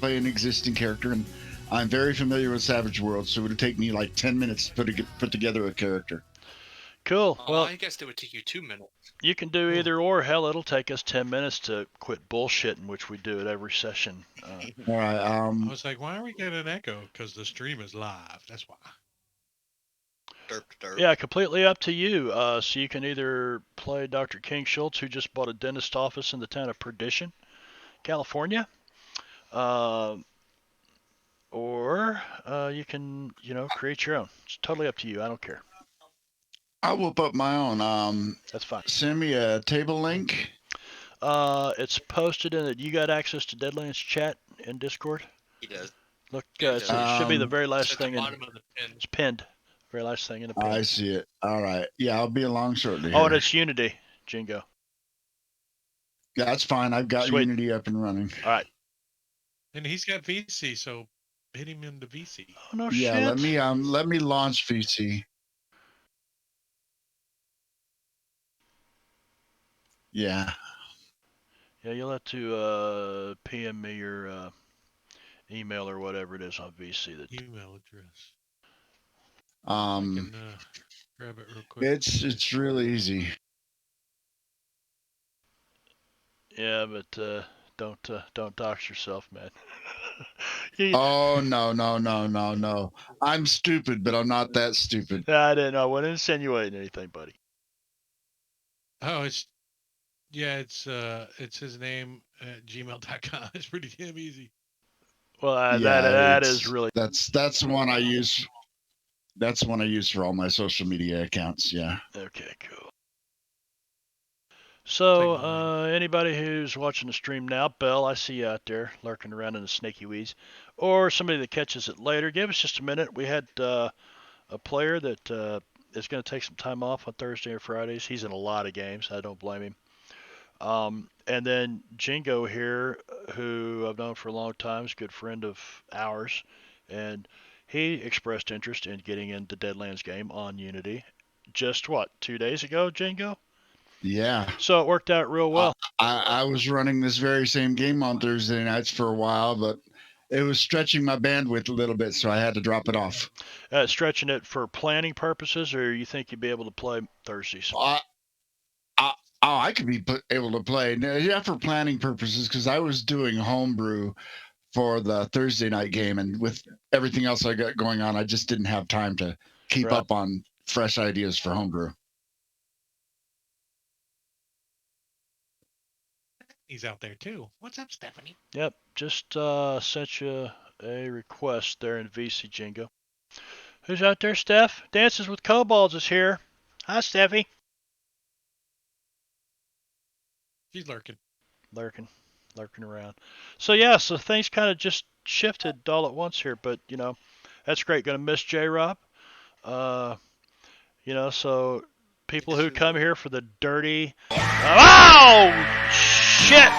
play an existing character, and I'm very familiar with Savage Worlds, so it would take me like 10 minutes to put together a character. Cool. Oh, Well, I guess it would take you 2 minutes. you can do either or. Hell, it'll take us 10 minutes to quit bullshitting, which we do at every session. All right. I was like, why are we getting an echo? Because the stream is live. That's why. Derp, derp. Yeah, completely up to you. So you can either play Dr. King Schultz, who just bought a dentist office in the town of Perdition, California. Or you can, create your own. It's totally up to you. I don't care. I'll whip up my own. That's fine. Send me a table link. It's posted in it. You got access to Deadlands chat in Discord? He does. Look, Yeah, it should be the very It's last at the thing. bottom of the pin. It's pinned. Very last thing in the pin. I see it. All right. Yeah, I'll be along shortly. Oh, here. and it's Unity, Jingo. Yeah, that's fine. I've got Sweet. Unity up and running. All right. And he's got VC, so hit him into VC. Oh no Yeah, shit. let me launch VC. Yeah. Yeah, you'll have to PM me your email or whatever it is on VC. That Email address. I can grab it real quick. It's really easy. Yeah, but don't dox yourself, man. Oh no. I'm stupid, but I'm not that stupid. I didn't know. I wasn't insinuating anything, buddy. Oh, it's his name at gmail.com. It's pretty damn easy. Well, that is really that's the one I use. That's the one I use for all my social media accounts. Yeah. Okay, cool. So, anybody who's watching the stream now, Bell, I see you out there lurking around in the snaky weeds, or somebody that catches it later, give us just a minute. We had a player that is going to take some time off on Thursday or Fridays. He's in a lot of games. I don't blame him. And then Jingo here, who I've known for a long time, is a good friend of ours, and he expressed interest in getting into Deadlands game on Unity. Just 2 days ago, Jingo? Yeah. So it worked out real well. I was running this very same game on Thursday nights for a while, but it was stretching my bandwidth a little bit, so I had to drop it off. Stretching it for planning purposes, or you think you'd be able to play Thursdays? I could be able to play. Yeah, for planning purposes, because I was doing homebrew for the Thursday night game, and with everything else I got going on, I just didn't have time to keep up on fresh ideas for homebrew. He's out there too. What's up, Stephanie? Yep, just sent you a request there in VC, Jingo. Who's out there, Steph? Dances with Kobolds is here. Hi, Steffi. She's lurking around. So yeah, so things kind of just shifted all at once here, but that's great. Gonna miss J-Rob. So people who come here for the dirty. Oh shit!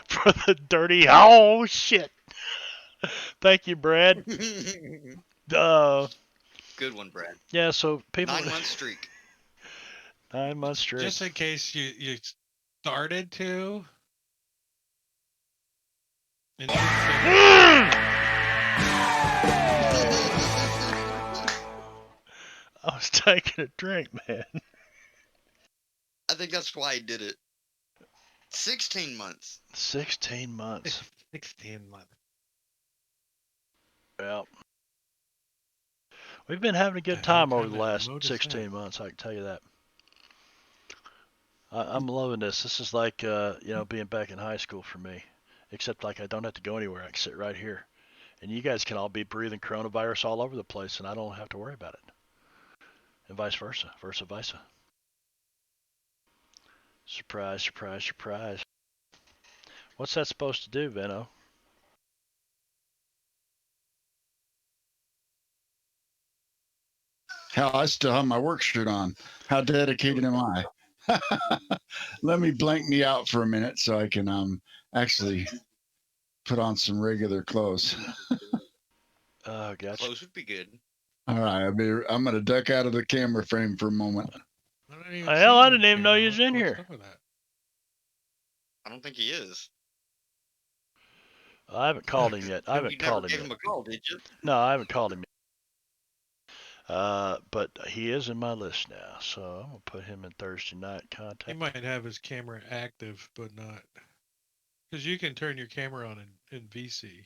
For the dirty. Oh shit! Thank you, Brad. Good one, Brad. Yeah, so people. 9-month streak. 9 months straight. Just in case you started to. And I was taking a drink, man. I think that's why he did it. 16 months. 16 months. 16 months. Well, we've been having a good time over the last 16 months, I can tell you that. I'm loving this. This is like, being back in high school for me. Except like I don't have to go anywhere. I can sit right here. And you guys can all be breathing coronavirus all over the place, and I don't have to worry about it. And vice versa. Versa. Surprise, surprise, surprise. What's that supposed to do, Venno? Hell, I still have my work shirt on. How dedicated am I? Let me blank me out for a minute so I can actually put on some regular clothes. Oh, gotcha. Clothes would be good. All right, I'm going to duck out of the camera frame for a moment. Hell, I didn't even know you was in here. I don't think he is. I haven't called him yet. I You haven't never called him gave yet. him a call, did you? No, I haven't called him yet. But he is in my list now, so I'm gonna put him in Thursday night He contact. might have his camera active, but not because you can turn your camera on in VC.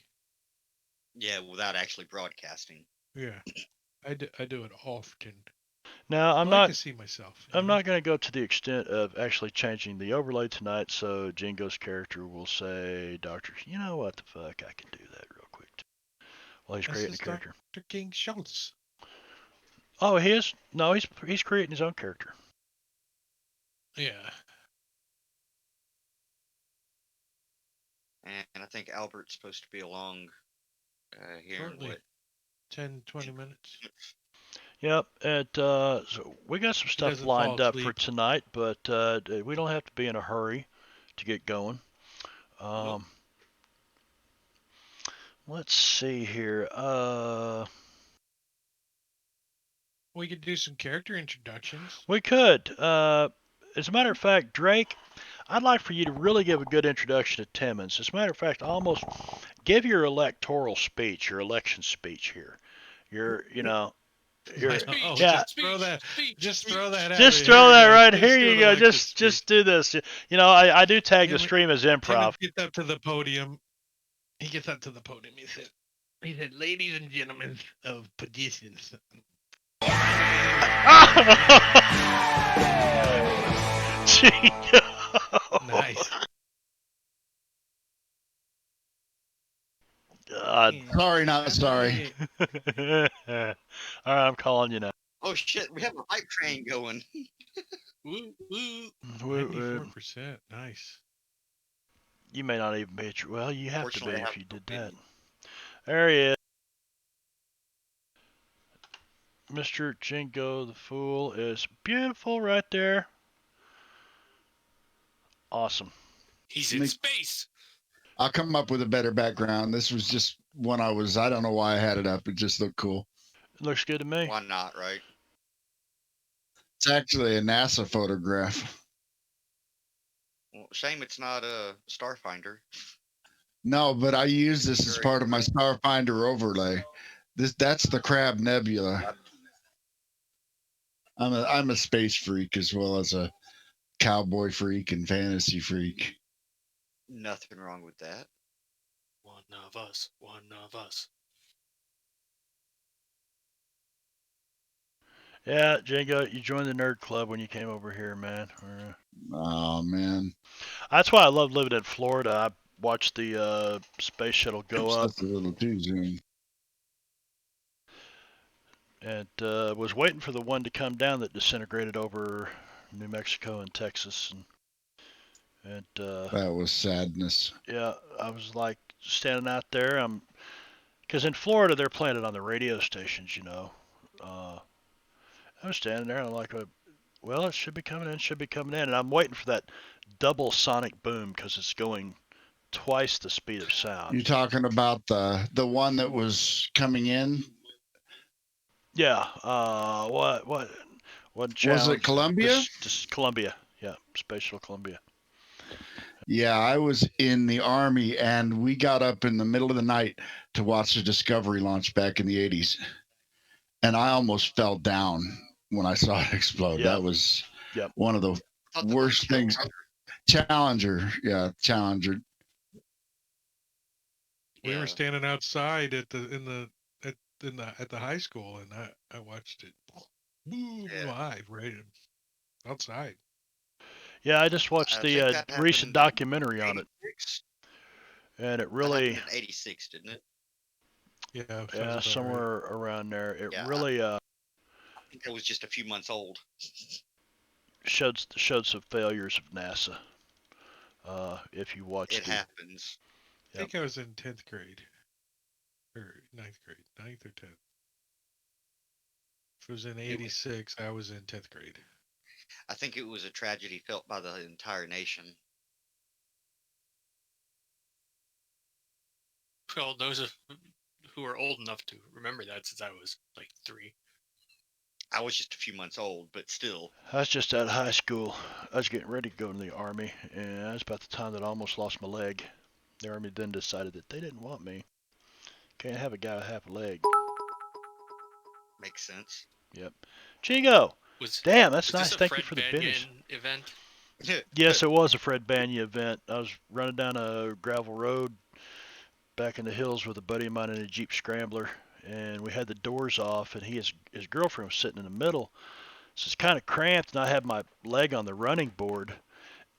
Yeah, without actually broadcasting. Yeah, I do it often. Now I I'm like not to see myself. I'm not gonna go to the extent of actually changing the overlay tonight, so Jingo's character will say, Doctor, you know what the fuck, I can do that real quick while he's This creating is a character. Dr. King Schultz. Oh, he is? No, he's creating his own character. Yeah. And I think Albert's supposed to be along here Shortly. in what? 10, 20 minutes. Yep, and so we got some stuff doesn't fall lined up for asleep. tonight, but we don't have to be in a hurry to get going. Nope. Let's see here. We could do some character introductions. We could. As a matter of fact, Drake, I'd like for you to really give a good introduction to Timmons. As a matter of fact, almost give your electoral speech, your election speech here. Your, you know, your, Oh, yeah. Just throw that out. Just there. throw that Here you right go. here. do You an go. election Just speech. do this. You know, I do tag the Tim- stream as improv. Timmons gets up to the podium. He gets up to the podium. He said, ladies and gentlemen of petitions. Jingo. Nice. God. Sorry, not sorry. All right, I'm calling you now. Oh shit, we have a hype train going. Woo, woo. Woo, 94%. Nice. You may not even be at your. Well, you have to be Fortunately, I if have you no did that. opinion. There he is. Mr. Jingo the Fool is beautiful right there. Awesome. He's in Me- space. I'll come up with a better background. This was just one I don't know why I had it up. It just looked cool. It looks good to me. Why not, right? It's actually a NASA photograph. Well, shame it's not a Starfinder. No, but I use this as Very part of my Starfinder overlay. That's the Crab Nebula. I'm a space freak as well as a cowboy freak and fantasy freak. Nothing wrong with that. One of us. One of us. Yeah, Jingo, you joined the nerd club when you came over here, man. Oh man, That's why I love living in Florida. I watched the space shuttle go up that's a little too soon. and was waiting for the one to come down that disintegrated over New Mexico and Texas. And That was sadness. yeah, I was like standing out there. Because in Florida they're playing it on the radio stations, you know. I was standing there and I'm like, well, it should be coming in, and I'm waiting for that double sonic boom because it's going twice the speed of sound. You talking about the one that was coming in? Yeah. What? Was it Columbia? This Columbia. Yeah, Space Shuttle Columbia. Yeah, I was in the Army and we got up in the middle of the night to watch the Discovery launch back in the 80s. And I almost fell down when I saw it explode. Yep. That was Yep. one of the Thought that worst was things. Challenger. Yeah, Challenger. We Yeah. were standing outside at the high school, and I watched it boom Yeah. live right outside. Yeah, I just watched I the think that recent happened documentary on it, 86? and it That really, happened in 86, didn't it? Yeah, sounds yeah, about somewhere around there. It Yeah, really I think it was just a few months old. showed some failures of NASA. If you watch It happens. I think I was in 10th grade or 9th grade, 9th or 10th. If it was in '86, I was in 10th grade. I think it was a tragedy felt by the entire nation. Well, those who are old enough to remember that, since I was like 3. I was just a few months old, but still. I was just out of high school. I was getting ready to go to the Army, and that's about the time that I almost lost my leg. The Army then decided that they didn't want me. Can't have a guy with half a leg. Makes sense. Yep. Jingo! Was Damn, that's was this nice. a Thank you Fred for the biddies. Banyan event? Yes, it was a Fred Banya event. I was running down a gravel road back in the hills with a buddy of mine in a Jeep Scrambler, and we had the doors off, and his girlfriend was sitting in the middle. So it's kind of cramped, and I had my leg on the running board,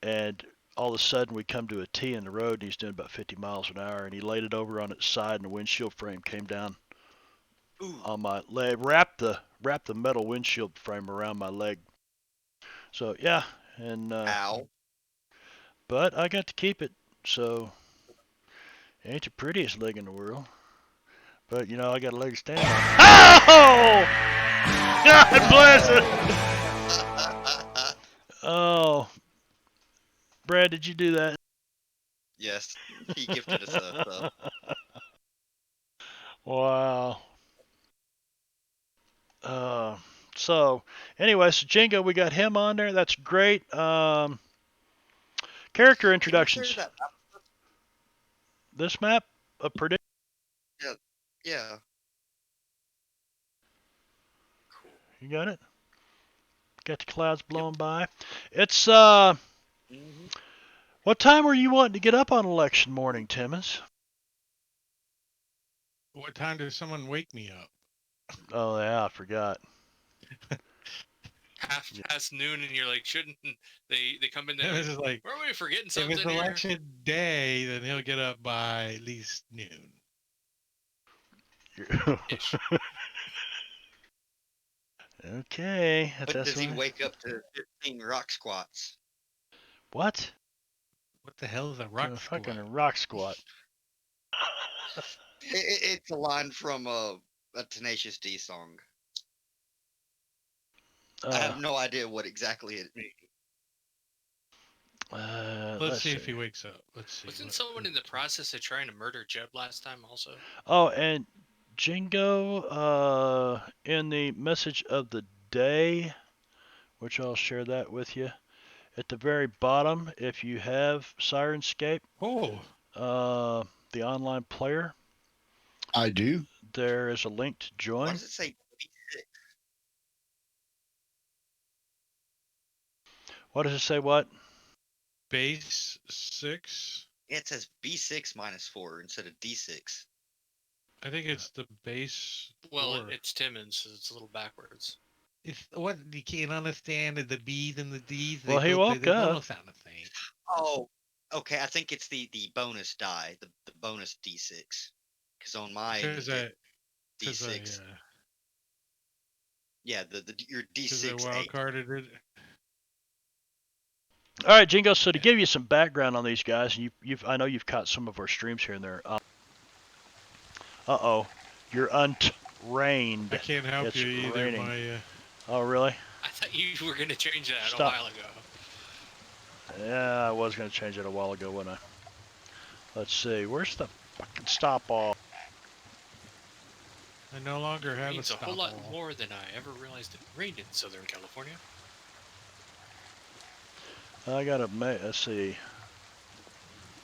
and all of a sudden we come to a T in the road, and he's doing about 50 miles an hour, and he laid it over on its side, and the windshield frame came down Ooh. on my leg, wrapped the metal windshield frame around my leg. So yeah, and Ow. but I got to keep it, so it ain't the prettiest leg in the world. But you know, I got a leg to stand on. Oh! God bless it. Oh, Brad, did you do that? Yes, he gifted us a. Wow. So anyway, so Jingo, we got him on there. That's great. Character Can you introductions. share that? This map, a predict. Yeah. Cool. You got it. Got the clouds blowing by. It's Mhm. What time were you wanting to get up on election morning, Timmons? What time does someone wake me up? Oh yeah, I forgot. Half past noon, and you're like, shouldn't they come in there? This is like, Were we forgetting if something it's here? election day, then he'll get up by at least noon. Ish. Okay. But That's does he what- wake up to 15 rock squats? What? What the hell is a A rock squat? fucking rock squat. It's a line from a Tenacious D song. I have no idea what exactly it means. Let's see if he wakes up. Let's see. Wasn't someone in the process of trying to murder Jeb last time also? Oh, and Jingo, in the message of the day, which I'll share that with you. At the very bottom, if you have Sirenscape, Oh, the online player, I do. there is a link to Why join. does it say B6? What does it say? What? base 6. It says B6 -4 instead of D6. I think it's the base. Well, 4. it's Timmons, so it's a little backwards. It's what you can't understand is the B's and the D's. Well, he woke they up. don't sound the same. Oh, okay. I think it's the bonus die, the bonus D6. Because on mine, you Because get I, D6. Yeah, your because I D6 wild 8. carded it. All right, Jingo. So to give you some background on these guys, and I know you've caught some of our streams here and there. Uh-oh, you're untrained. I can't help It's you either. raining. My Oh, really? I thought you were going to change that Stop. a while ago. Yeah, I was going to change it a while ago, wasn't I? Let's see. Where's the fucking stop all? I no longer It have a means a stop whole lot wall. more than I ever realized it rained in Southern California. I got to, let's see.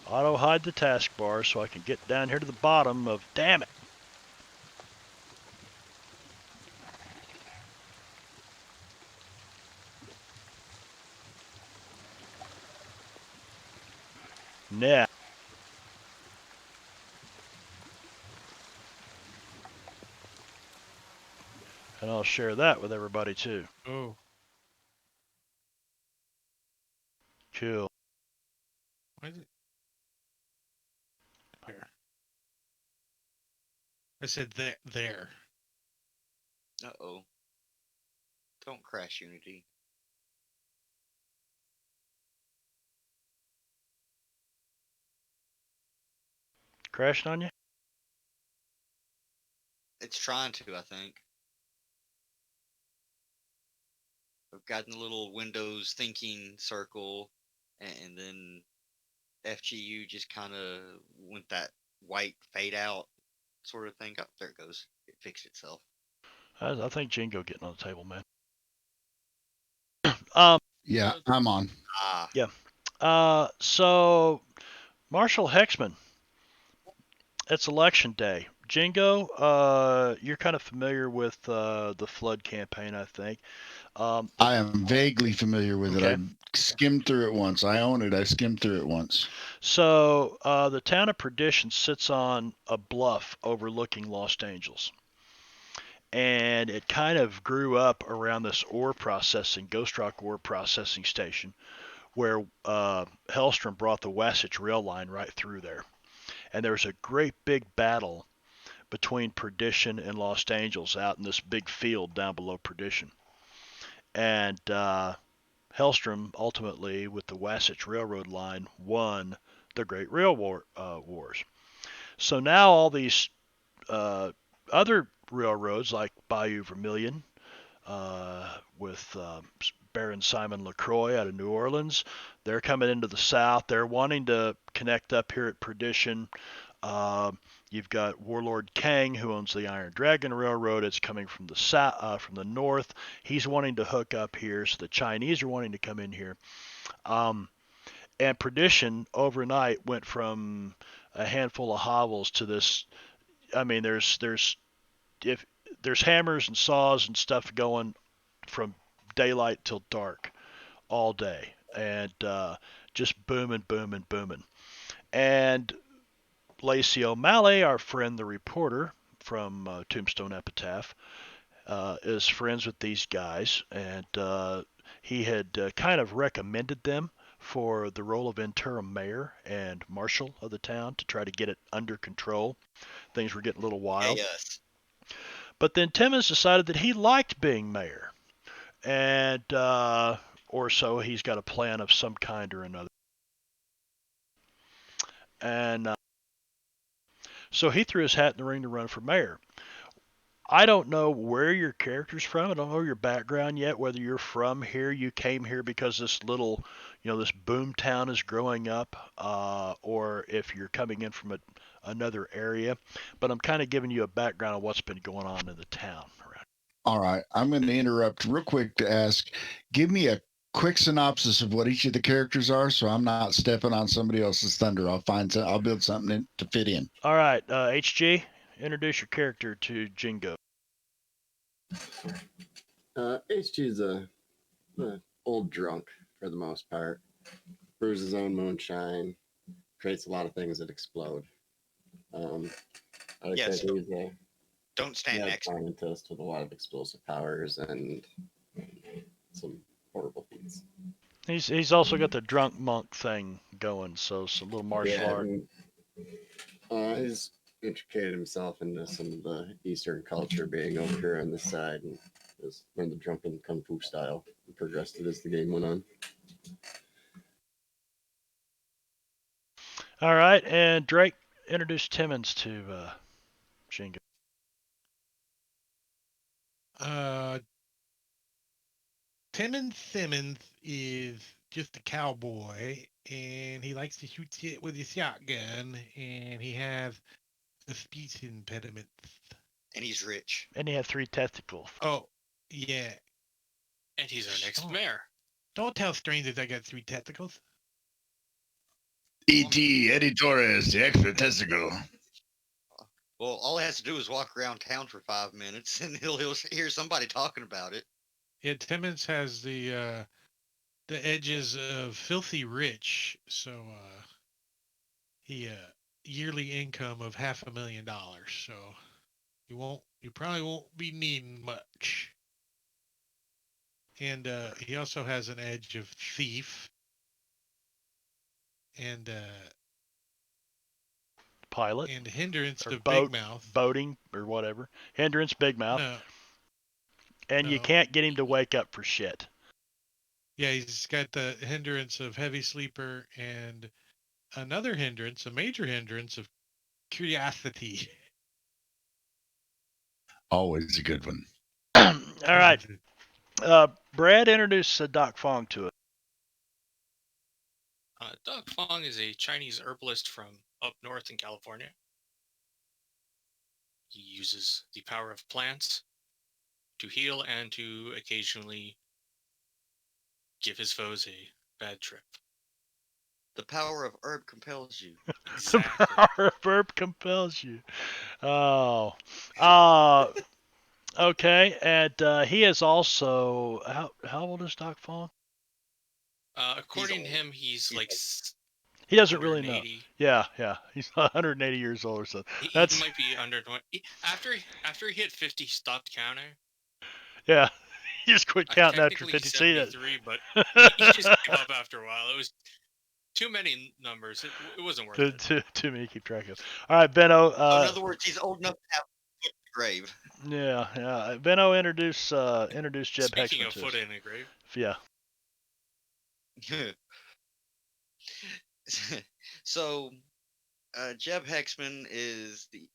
Auto hide the taskbar so I can get down here to the bottom of, damn it. Nah. And I'll share that with everybody too. Oh, Cool. why is it? Here. I said that there. Uh-oh. Don't crash Unity. Crashing on you? It's trying to, I think. I've gotten a little Windows thinking circle, and then FGU just kind of went that white fade out sort of thing. Oh, there it goes. It fixed itself. I think Jingo getting on the table, man. Yeah, I'm on. Ah, So Marshall Hexman. It's election day. Jingo, you're kind of familiar with the flood campaign, I think. Um, I am vaguely familiar with it. okay. I skimmed through it once. I own it. I skimmed through it once. So the town of Perdition sits on a bluff overlooking Los Angeles. And it kind of grew up around this Ghost Rock ore processing station, where Hellstrom brought the Wasatch rail line right through there. And there was a great big battle between Perdition and Los Angeles out in this big field down below Perdition. And Hellstrom ultimately, with the Wasatch Railroad line, won the Great Wars. So now all these other railroads, like Bayou Vermilion, with Baron Simon LaCroix out of New Orleans, they're coming into the South. They're wanting to connect up here at Perdition. Uh, you've got Warlord Kang, who owns the Iron Dragon Railroad. It's coming from the from the north. He's wanting to hook up here, so the Chinese are wanting to come in here. And Perdition overnight went from a handful of hovels to this. I mean, if there's hammers and saws and stuff going from daylight till dark all day, and just booming, booming, booming. And Lacey O'Malley, our friend the reporter from Tombstone Epitaph, is friends with these guys, and he had kind of recommended them for the role of interim mayor and marshal of the town to try to get it under control. Things were getting a little wild. Yes. But then Timmons decided that he liked being mayor, and or so he's got a plan of some kind or another. And so he threw his hat in the ring to run for mayor. I don't know where your character's from. I don't know your background yet. Whether you're from here, you came here because this little, this boom town is growing up, or if you're coming in from another area. But I'm kind of giving you a background of what's been going on in the town around. All right. I'm going to interrupt real quick to ask, give me a quick synopsis of what each of the characters are so I'm not stepping on somebody else's thunder. I'll build something to fit in. All right, HG, introduce your character to Jingo. HG's a old drunk for the most part. Brews his own moonshine, creates a lot of things that explode. I would Yes. say he's a Don't stand next. scientist with a lot of explosive powers and some horrible feats. He's also got the drunk monk thing going, so some little martial art. He's intricated himself into some of the Eastern culture, being over here on this side, and has learned the drunken kung fu style and progressed it as the game went on. All right, and Drake, introduce Timmons to Jingo. Timmons Simmons is just a cowboy, and he likes to shoot shit with his shotgun, and he has a speech impediment. And he's rich. And he had 3 testicles. Oh, yeah. And he's our next Oh. mayor. Don't tell strangers I got 3 testicles. E.T. Eddie Torres, the extra testicle. Well, all he has to do is walk around town for 5 minutes, and he'll hear somebody talking about it. Yeah, Timmons has the edges of filthy rich, so he yearly income of $500,000. So you probably won't be needing much. And he also has an edge of thief and Pilot. and hindrance Or of big mouth. Boating or whatever. Hindrance, big mouth. No. And you can't get him to wake up for shit. Yeah, he's got the hindrance of heavy sleeper and another hindrance, a major hindrance of curiosity. Always a good one. All right. Brad, introduce Doc Fong to it. Doc Fong is a Chinese herbalist from up north in California. He uses the power of plants to heal and to occasionally give his foes a bad trip. The power of herb compels you. The Exactly. power of herb compels you. Oh. Okay, and he is also how old is Doc Fong? According to old. him, he's He's like like, He doesn't really know. 180. Yeah, he's 180 years old or something. He That's might be under 20. After he hit 50, he stopped counting. yeah. He just quit counting after Technically 50. See that? 73, but he just gave up after a while. It was too many numbers. It wasn't worth it. Too many to keep track of. All right, Benno. so in other words, he's old enough to have a foot in the grave. Yeah. Benno, introduce Jeb Speaking Hexman of to foot us. in a grave, Yeah. So Jeb Hexman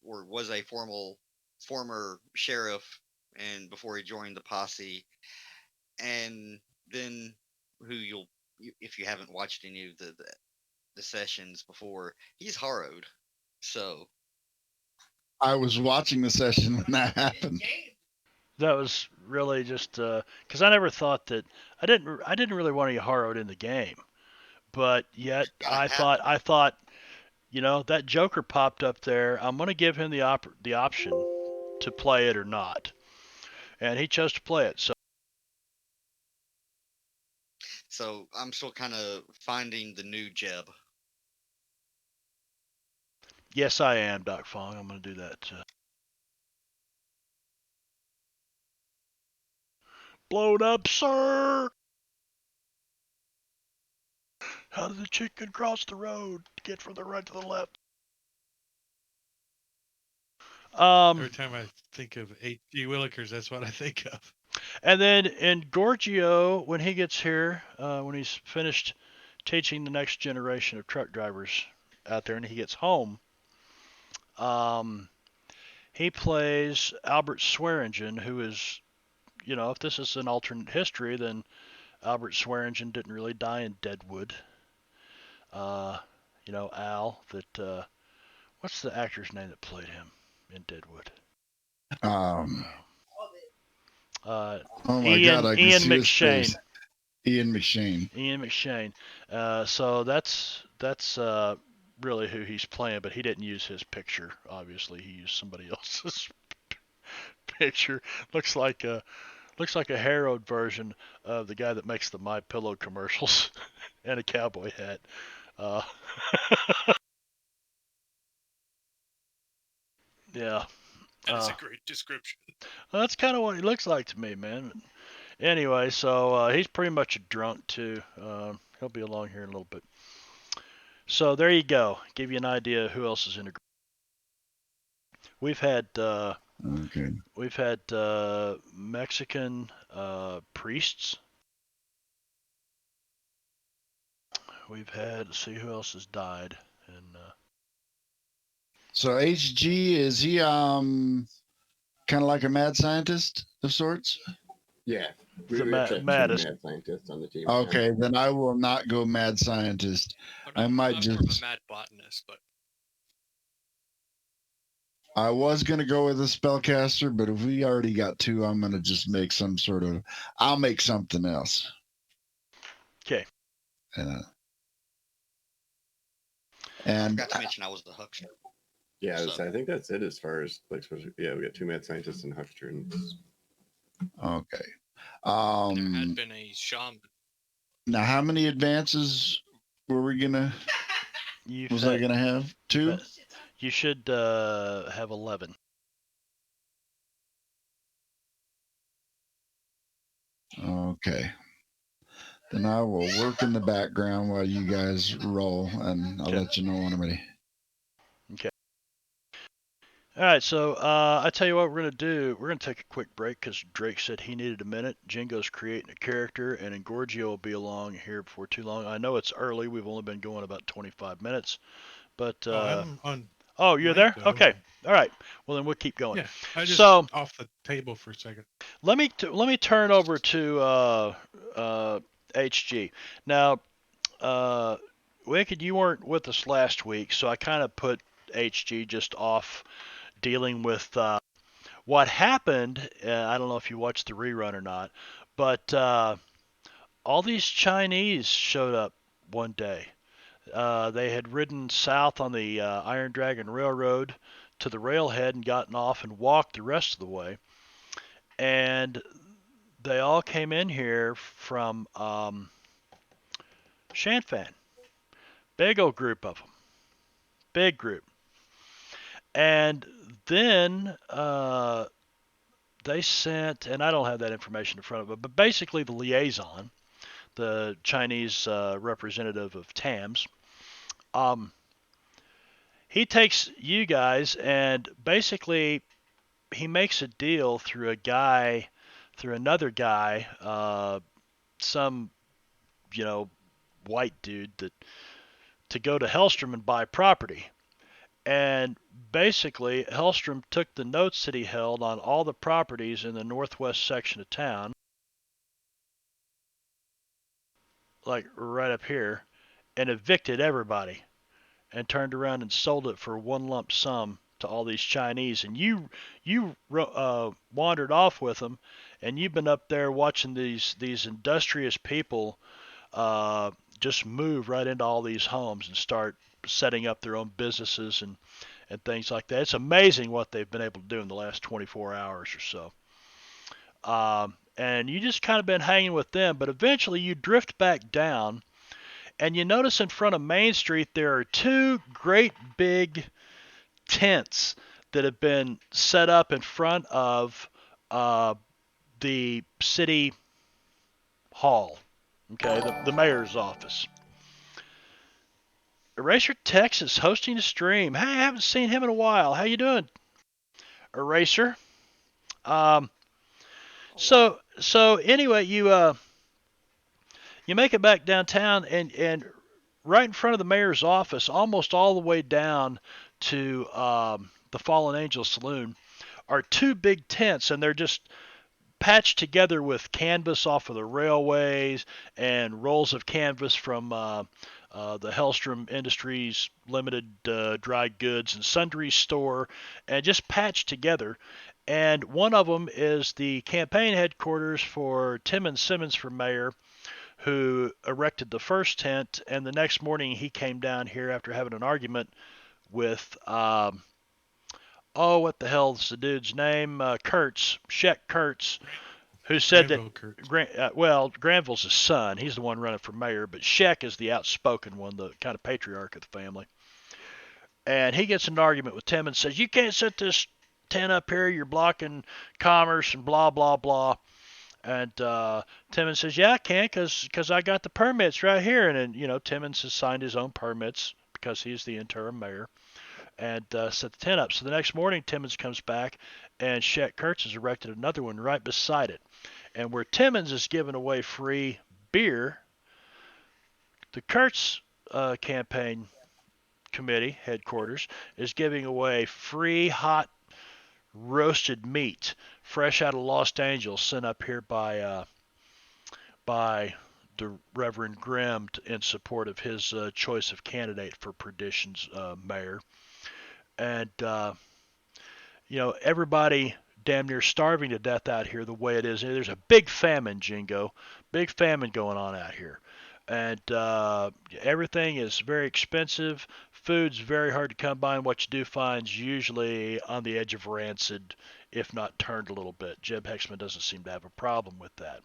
was a former sheriff, and before he joined the posse, and then if you haven't watched any of the sessions before, he's Harrowed. So I was watching the session when that happened. That was really just because I never thought that I didn't really want to get Harrowed in the game, but yet gotta have I thought that Joker popped up there. I'm gonna give him the option to play it or not, and he chose to play it. So I'm still kind of finding the new Jeb. Yes, I am, Doc Fong. I'm gonna do that. Blown up, sir. How did the chicken cross the road to get from the right to the left? Every time I think of H.G. Willikers, that's what I think of. And then in Giorgio, when he gets here, when he's finished teaching the next generation of truck drivers out there, and he gets home, um, he plays Albert Swearingen, who is, if this is an alternate history, then Albert Swearingen didn't really die in Deadwood. Al, what's the actor's name that played him in Deadwood? Um, Uh, oh my God, Ian I can Ian see his McShane. face. Ian McShane. Ian McShane. So that's really who he's playing, but he didn't use his picture. Obviously, he used somebody else's picture. Looks like a harrowed version of the guy that makes the My Pillow commercials and a cowboy hat. Uh, yeah. that is a great description. Well, that's kind of what he looks like to me, man. Anyway, so he's pretty much a drunk too. He'll be along here in a little bit. So there you go. Give you an idea of who else is in the group. We've had Okay. Mexican priests. We've had, let's see who else has died. And So HG, is he kind of like a mad scientist of sorts? Yeah. The We actually have two maddest. mad scientists on the team. Okay, then I will not go mad scientist. But I might I'm more of a just. mad botanist, but I was gonna go with a spellcaster, but if we already got two, I'm gonna just make some sort of. I'll make something else. Okay. And I forgot to mention I was the huckster. Yeah, So- I think that's it as far as like. Yeah, we got two mad scientists and Huckster, and okay. there had been a shaman. Now, how many advances were we gonna? Was I gonna have two? You should have 11. Okay. Then I will work in the background while you guys roll, and I'll Okay. let you know when I'm ready. Okay. All right, so I tell you what we're going to do. We're going to take a quick break because Drake said he needed a minute. Jingo's creating a character, and Engorgio will be along here before too long. I know it's early. We've only been going about 25 minutes. But I'm on. oh, you're mic, there? though. Okay. All right. Well, then we'll keep going. Yeah, I just So- off the table for a second. Let me turn over to HG. Now, Wicked, you weren't with us last week, so I kind of put HG just off dealing with what happened. I don't know if you watched the rerun or not, but all these Chinese showed up one day. They had ridden south on the Iron Dragon Railroad to the railhead and gotten off and walked the rest of the way. And they all came in here from Shanfan. Big old group of them. Big group. And then they sent, and I don't have that information in front of it, but basically the liaison, the Chinese representative of TAMS, he takes you guys and basically he makes a deal through another guy, some, you know, white dude, to go to Hellstrom and buy property. And basically, Hellstrom took the notes that he held on all the properties in the northwest section of town, like right up here, and evicted everybody and turned around and sold it for one lump sum to all these Chinese. And you wandered off with them, and you've been up there watching these industrious people just move right into all these homes and start setting up their own businesses and things like that. It's amazing what they've been able to do in the last 24 hours or so. And you just kind of been hanging with them, but eventually you drift back down, and you notice in front of Main Street there are two great big tents that have been set up in front of the city hall, okay, the mayor's office. Eraser Tex is hosting a stream. Hey, I haven't seen him in a while. How you doing, Eraser? Um, so anyway, you make it back downtown, and right in front of the mayor's office, almost all the way down to the Fallen Angel Saloon, are two big tents, and they're just patched together with canvas off of the railways and rolls of canvas from the Hellstrom Industries Limited dry goods and sundry store, and just patched together. And one of them is the campaign headquarters for Tim Simmons for mayor, who erected the first tent. And the next morning he came down here after having an argument with what the hell's the dude's name? Kurtz, Sheck Kurtz, who said that Granville's his son. He's the one running for mayor, but Sheck is the outspoken one, the kind of patriarch of the family. And he gets in an argument with Tim and says, "You can't set this tent up here. You're blocking commerce and blah blah blah." And Timmons says, "Yeah, I can, cause I got the permits right here." And then Timmons has signed his own permits because he's the interim mayor, and set the tent up. So the next morning, Timmons comes back, and Sheck Kurtz has erected another one right beside it. And where Timmons is giving away free beer, the Kurtz campaign committee headquarters is giving away free hot roasted meat, fresh out of Los Angeles, sent up here by the Reverend Grimm in support of his choice of candidate for Perdition's mayor. And everybody damn near starving to death out here the way it is. There's a big famine, Jingo. Big famine going on out here. And everything is very expensive. Food's very hard to come by, and what you do find is usually on the edge of rancid, if not turned a little bit. Jeb Hexman doesn't seem to have a problem with that.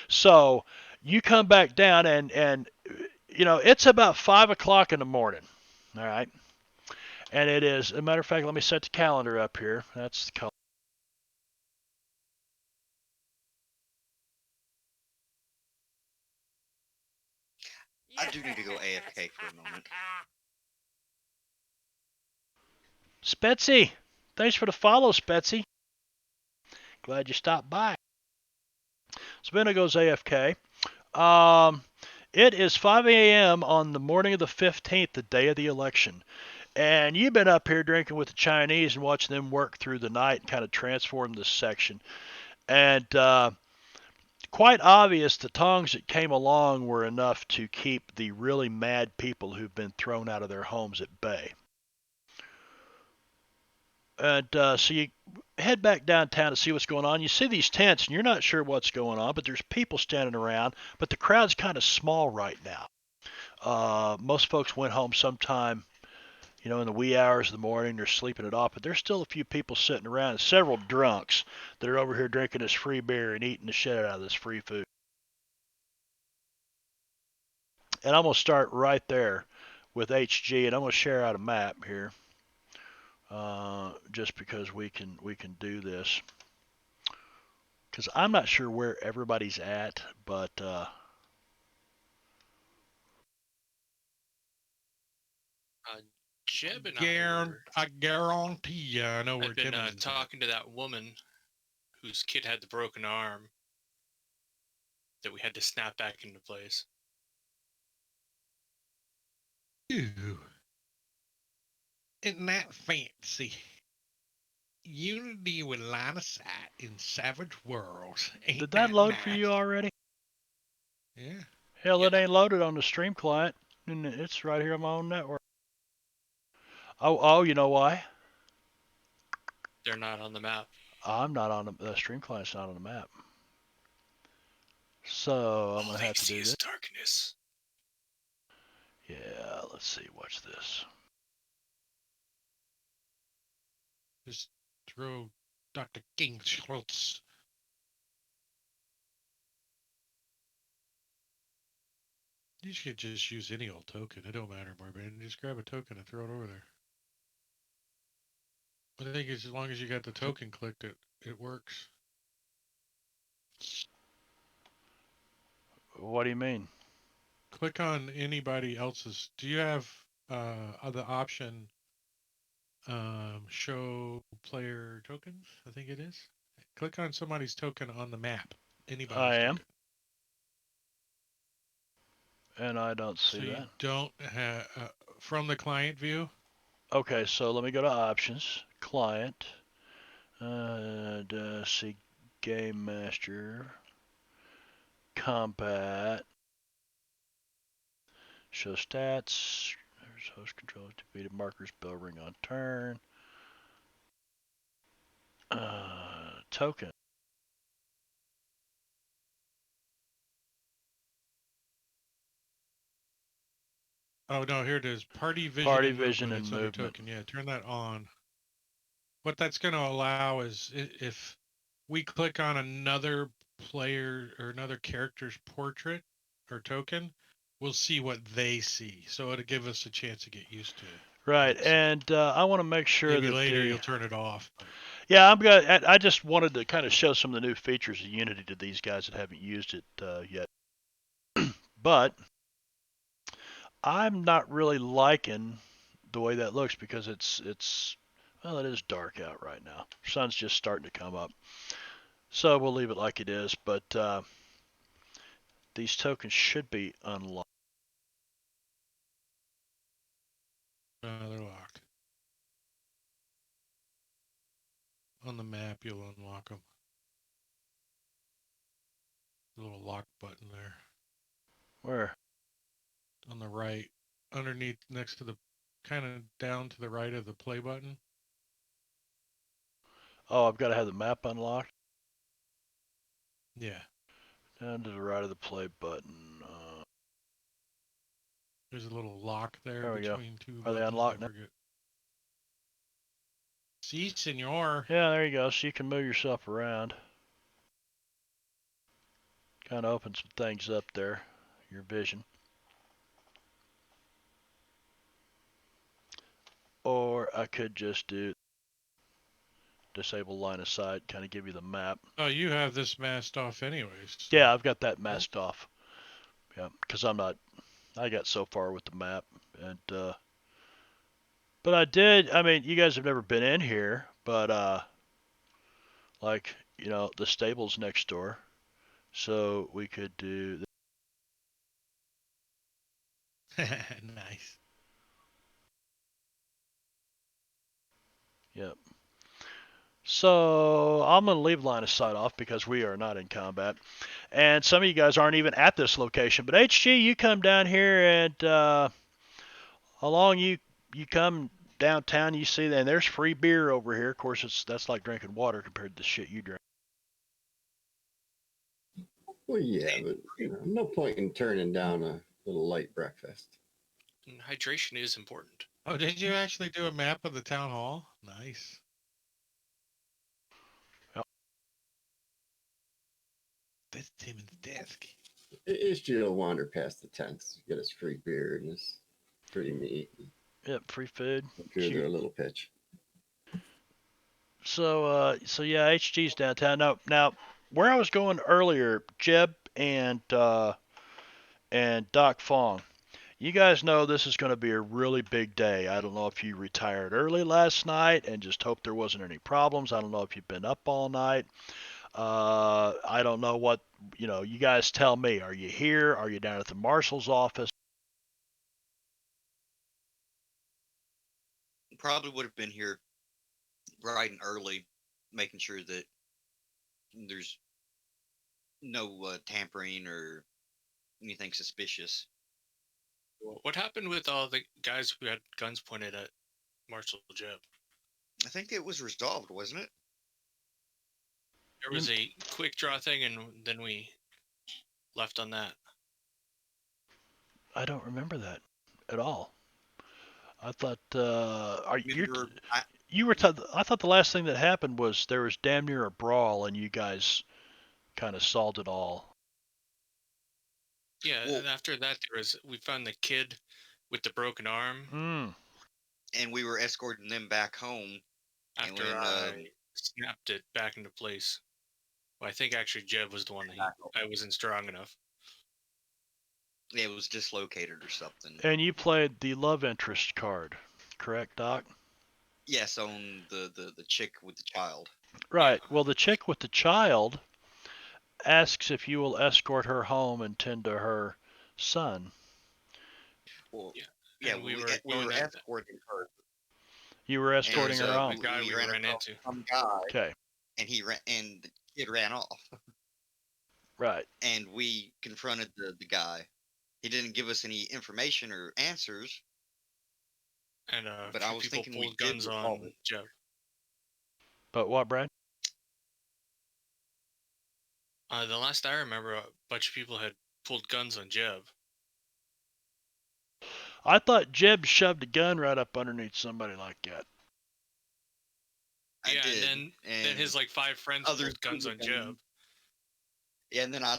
So you come back down, and it's about 5 o'clock in the morning. All right. And it is, as a matter of fact, let me set the calendar up here. That's the color. I do need to go AFK for a moment. Spetsy, thanks for the follow, Spetsy. Glad you stopped by. Spino goes AFK. It is 5 a.m. on the morning of the 15th, the day of the election. And you've been up here drinking with the Chinese and watching them work through the night and kind of transform this section. And quite obvious the tongs that came along were enough to keep the really mad people who've been thrown out of their homes at bay. And so you head back downtown to see what's going on. You see these tents, and you're not sure what's going on, but there's people standing around, but the crowd's kind of small right now. Most folks went home sometime, in the wee hours of the morning. They're sleeping it off, but there's still a few people sitting around, several drunks that are over here drinking this free beer and eating the shit out of this free food. And I'm gonna start right there with HG, and I'm gonna share out a map here, just because we can do this. Because I'm not sure where everybody's at, but Jeb and I guarantee you, I know where I've been Timmons is at. talking to that woman whose kid had the broken arm that we had to snap back into place. Ooh. Isn't that fancy? Unity with line of sight in Savage Worlds. Ain't did that load nice? for you already? Yeah. Hell, it Yeah. ain't loaded on the stream client, and it's right here on my own network. Oh, you know why? They're not on the map. I'm not on the stream client's not on the map. So I'm All gonna they have to see do is this. darkness. Yeah, let's see. Watch this. Just throw Dr. King Schultz. You should just use any old token. It don't matter, Barbarian. Just grab a token and throw it over there. I think as long as you got the token clicked, it works. What do you mean? Click on anybody else's. Do you have the option show player tokens? I think it is. Click on somebody's token on the map. Anybody's I am, token. and I don't see So you that. don't have from the client view. Okay, so let me go to options, client, see game master, combat, show stats. There's host control, defeated markers, bell ring on turn. Token. Oh no, here it is. Party vision Party and vision movement. and It's under movement. token. Yeah, turn that on. What that's going to allow is if we click on another player or another character's portrait or token, we'll see what they see. So it'll give us a chance to get used to it. Right, and I want to make sure Maybe that later you'll turn it off. But yeah, I'm gonna. I just wanted to kind of show some of the new features of Unity to these guys that haven't used it yet. But I'm not really liking the way that looks because it's well, it is dark out right now. Sun's just starting to come up, so we'll leave it like it is. But these tokens should be unlocked. they're locked. On the map, you'll unlock them. The little lock button there. Where? On the right, underneath, next to the, kind of down to the right of the play button. Oh, I've got to have the map unlocked. Yeah. Down to the right of the play button. There's a little lock there There we go. between two Are they buttons. unlocked now? Si, senor. Yeah, there you go. So you can move yourself around. Kind of open some things up there. Your vision. Or I could just do disable line of sight, kind of give you the map. Oh, you have this masked off anyways. So. Yeah, I've got that masked off. Yeah, because I got so far with the map, and but I did. I mean, you guys have never been in here, but like the stable's next door, so we could do. Nice. Yep. So I'm gonna leave line of sight off because we are not in combat, and some of you guys aren't even at this location. But HG, you come down here, and along you come downtown, you see that, and there's free beer over here. Of course, that's like drinking water compared to the shit you drink. Well, yeah, but no point in turning down a little light breakfast. And hydration is important. Oh, did you actually do a map of the town hall? Nice. Yep. That's Timon's desk. Ishji will wander past the tents, get his free beer and his free meat. Yep, free food. Do their little pitch. So yeah, HG's downtown. Now, where I was going earlier, Jeb and Doc Fong. You guys know this is going to be a really big day. I don't know if you retired early last night and just hope there wasn't any problems. I don't know if you've been up all night. I don't know what, you guys tell me. Are you here? Are you down at the marshal's office? Probably would have been here bright and early, making sure that there's no tampering or anything suspicious. What happened with all the guys who had guns pointed at Marshal Jeb? I think it was resolved, wasn't it? There was a quick draw thing, and then we left on that. I don't remember that at all. I thought I thought the last thing that happened was there was damn near a brawl and you guys kind of solved it all. Yeah, Well- and after that we found the kid with the broken arm And we were escorting them back home. after when, I snapped it back into place. Well, I think actually Jeb was the one that I wasn't strong enough. Yeah, it was dislocated or something. And you played the love interest card, correct, Doc? Yes, on the chick with the child. Right. Well, the chick with the child asks if you will escort her home and tend to her son. Well, Yeah, yeah, and we we were were going at escorting her. You were escorting And, her home. the guy we ran across into. some guy, Okay. and the kid ran off. Right. And we confronted the guy. He didn't give us any information or answers. And But a I few was people thinking we pulled did guns resolve on it. Jeb. But what, Brad? The last I remember, a bunch of people had pulled guns on Jeb. I thought Jeb shoved a gun right up underneath somebody like that. I Yeah, did. and then his like 5 friends others pulled guns on pulled Jeb. guns. Yeah, and then I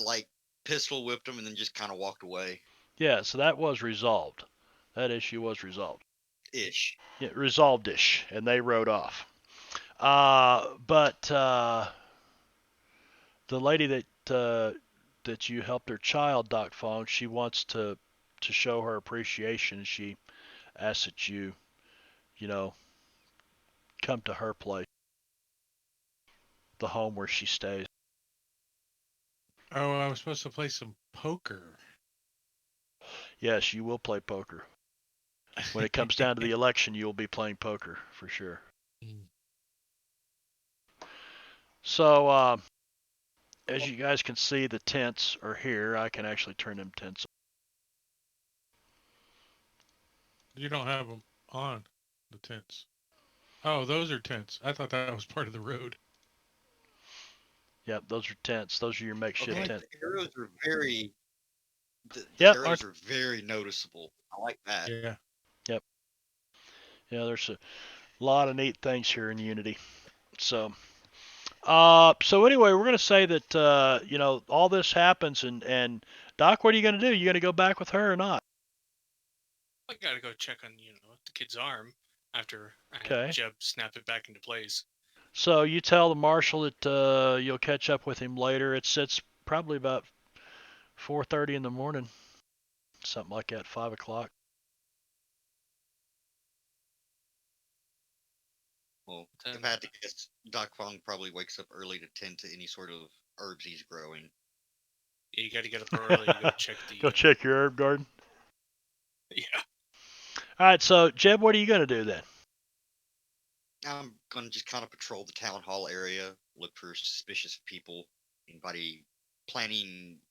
pistol whipped him and then just kind of walked away. Yeah, so that was resolved. That issue was resolved. Ish. Yeah, resolved-ish, and they rode off. But the lady that you helped her child, Doc Fong, she wants to show her appreciation. She asks that you come to her place, the home where she stays. Oh, I was supposed to play some poker. Yes, you will play poker. When it comes down to the election, you will be playing poker for sure. So, as you guys can see, the tents are here. I can actually turn them tents. You don't have them on the tents. Oh, those are tents. I thought that was part of the road. Yep, those are tents. Those are your makeshift Okay, tents. the arrows are very. The Yep, arrows are very noticeable. I like that. Yeah. Yeah, there's a lot of neat things here in Unity. So anyway, we're gonna say that all this happens, and Doc, what are you gonna do? You gonna go back with her or not? I gotta go check on the kid's arm after I Okay. had Jeb snap it back into place. So you tell the marshal that you'll catch up with him later. It's probably about 4:30 in the morning, something like that, 5 o'clock. Well, Then- if I had to guess, Doc Fong probably wakes up early to tend to any sort of herbs he's growing. Yeah, you gotta get up early. You gotta check the. Go check your herb garden. Yeah. All right, so Jeb, what are you gonna do then? I'm gonna just kind of patrol the town hall area, look for suspicious people. Anybody planning?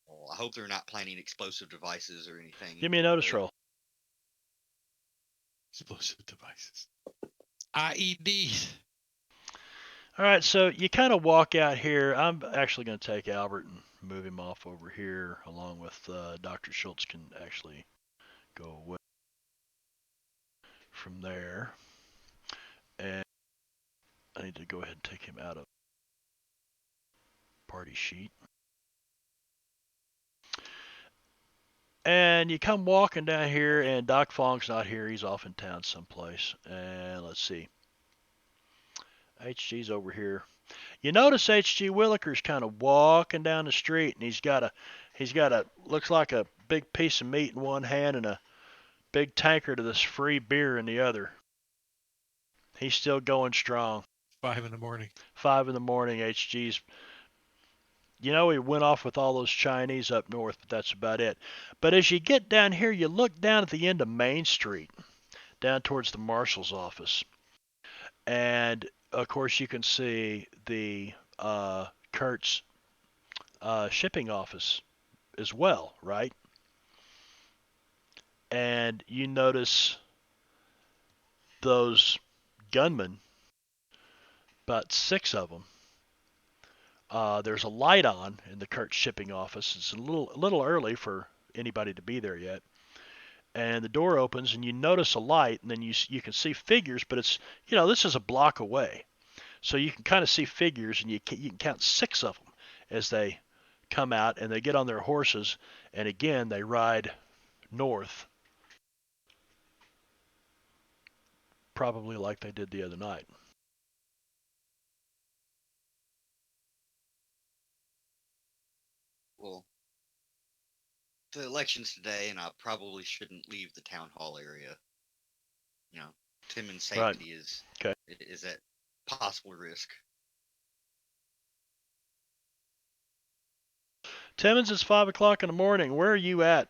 Well, I hope they're not planning explosive devices or anything. Give me a notice but- roll. Explosive devices. IEDs. All right, so you kind of walk out here. I'm actually going to take Albert and move him off over here, along with Dr. Schultz can actually go away from there. And I need to go ahead and take him out of party sheet. And you come walking down here, and Doc Fong's not here. He's off in town someplace. And let's see. HG's over here. You notice HG Williker's kind of walking down the street, and he's got a looks like a big piece of meat in one hand and a big tankard of this free beer in the other. He's still going strong. 5 in the morning. 5 in the morning, HG's. He went off with all those Chinese up north, but that's about it. But as you get down here, you look down at the end of Main Street, down towards the marshal's office. And, of course, you can see the Kurt's shipping office as well, right? And you notice those gunmen, about 6 of them. There's a light on in the Kurtz shipping office. It's a little early for anybody to be there yet. And the door opens, and you notice a light, and then you can see figures, but it's this is a block away, so you can kind of see figures, and you can count 6 of them as they come out, and they get on their horses, and again they ride north, probably like they did the other night. Well, the election's today, and I probably shouldn't leave the town hall area. Timmons' Right. safety is Okay. is at possible risk. Timmons, it's 5 o'clock in the morning. Where are you at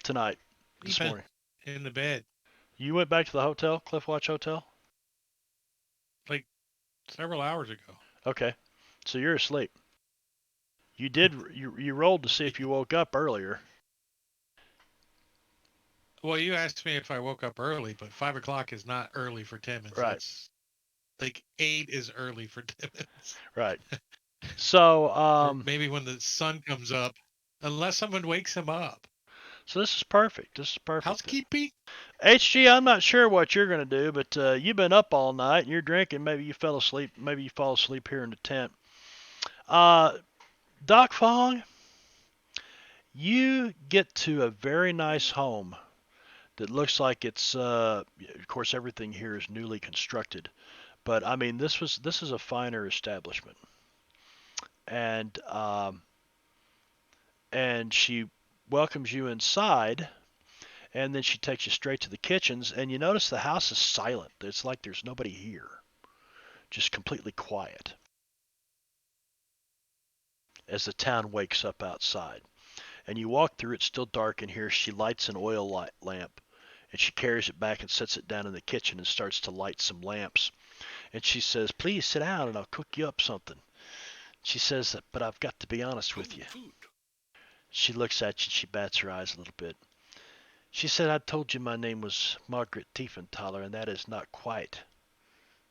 tonight? This Been morning? in the bed You went back to the hotel, Cliffwatch Hotel? like several hours ago. Okay, so you're asleep. You rolled to see if you woke up earlier. Well, you asked me if I woke up early, but 5 o'clock is not early for Timmons. Right. It's like 8 is early for Timmons. Right. So Or maybe when the sun comes up, unless someone wakes him up. so this is perfect. This is perfect. Housekeeping? HG, I'm not sure what you're gonna do, but you've been up all night and you're drinking. Maybe you fell asleep. Maybe you fall asleep here in the tent. Doc Fong, you get to a very nice home that looks like it's. Of course, everything here is newly constructed, but I mean, this is a finer establishment, and she welcomes you inside, and then she takes you straight to the kitchens, and you notice the house is silent. It's like there's nobody here, just completely quiet. As the town wakes up outside, and you walk through, it's still dark in here. She lights an oil lamp, and she carries it back and sets it down in the kitchen and starts to light some lamps. And she says, "Please sit down, and I'll cook you up something." She says, "But I've got to be honest with you." Food. She looks at you and she bats her eyes a little bit. She said, "I told you my name was Margaret Tiefenthaler, and that is not quite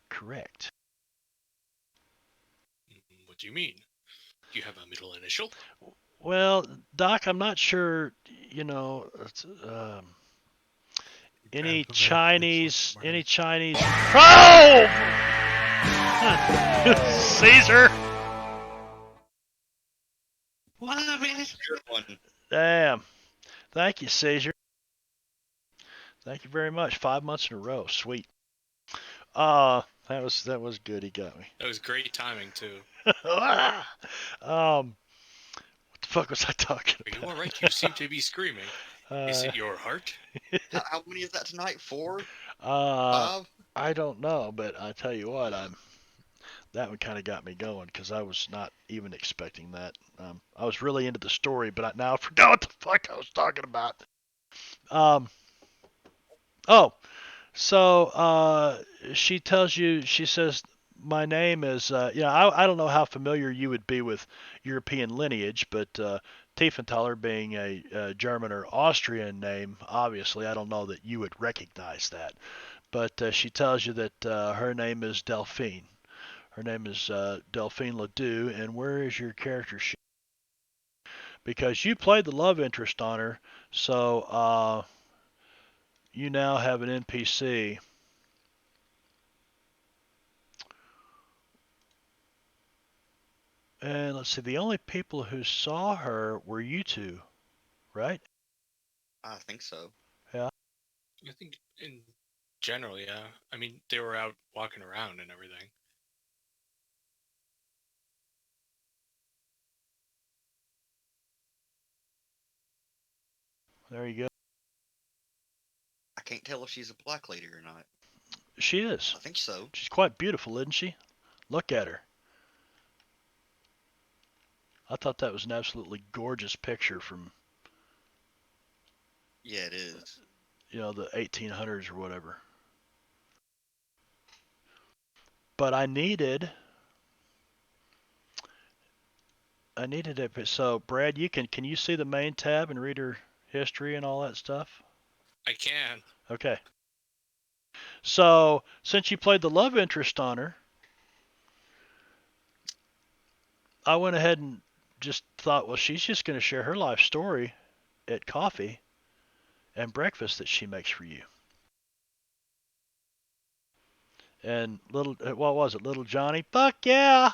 correct." What do you mean? Do you have a middle initial? Well, Doc, I'm not sure, any Chinese, Oh! Caesar! What, man? Good one. Damn. Thank you, Caesar. Thank you very much. 5 months in a row. Sweet. That was good. He got me. That was great timing too. What the fuck was I talking Are you about? all right? You seem to be screaming. Is it your heart? How many is that tonight? 4? Uh, 5? I don't know, but I tell you what, that one kind of got me going because I was not even expecting that. I was really into the story, but now I forgot what the fuck I was talking about. Oh, so she tells you, she says, my name is, I don't know how familiar you would be with European lineage, but Tiefenthaler being a German or Austrian name, obviously, I don't know that you would recognize that. But she tells you that her name is Delphine. Her name is Delphine Ledoux. And where is your character sheet? Because you played the love interest on her, so you now have an NPC. And let's see, the only people who saw her were you two, right? I think so. Yeah. I think in general, yeah. I mean, they were out walking around and everything. There you go. I can't tell if she's a black lady or not. She is. I think so. She's quite beautiful, isn't she? Look at her. I thought that was an absolutely gorgeous picture from, Yeah, it is. the 1800s or whatever. But I needed it. So Brad, can you see the main tab and read her history and all that stuff? I can. Okay. So since you played the love interest on her, I went ahead and just thought, well, she's just going to share her life story at coffee and breakfast that she makes for you. And what was it, little Johnny? Fuck yeah!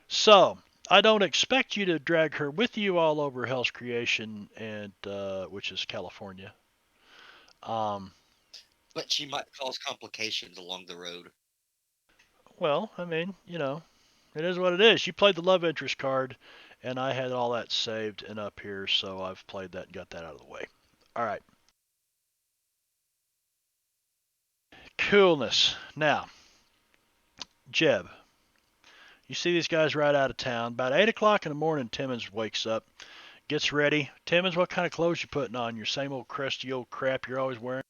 So I don't expect you to drag her with you all over Hell's Creation, and which is California. But she might cause complications along the road. Well, I mean, it is what it is. You played the love interest card, and I had all that saved and up here, so I've played that and got that out of the way. All right. Coolness. Now, Jeb, you see these guys right out of town. About 8 o'clock in the morning, Timmons wakes up, gets ready. Timmons, what kind of clothes you putting on? Your same old crusty old crap you're always wearing?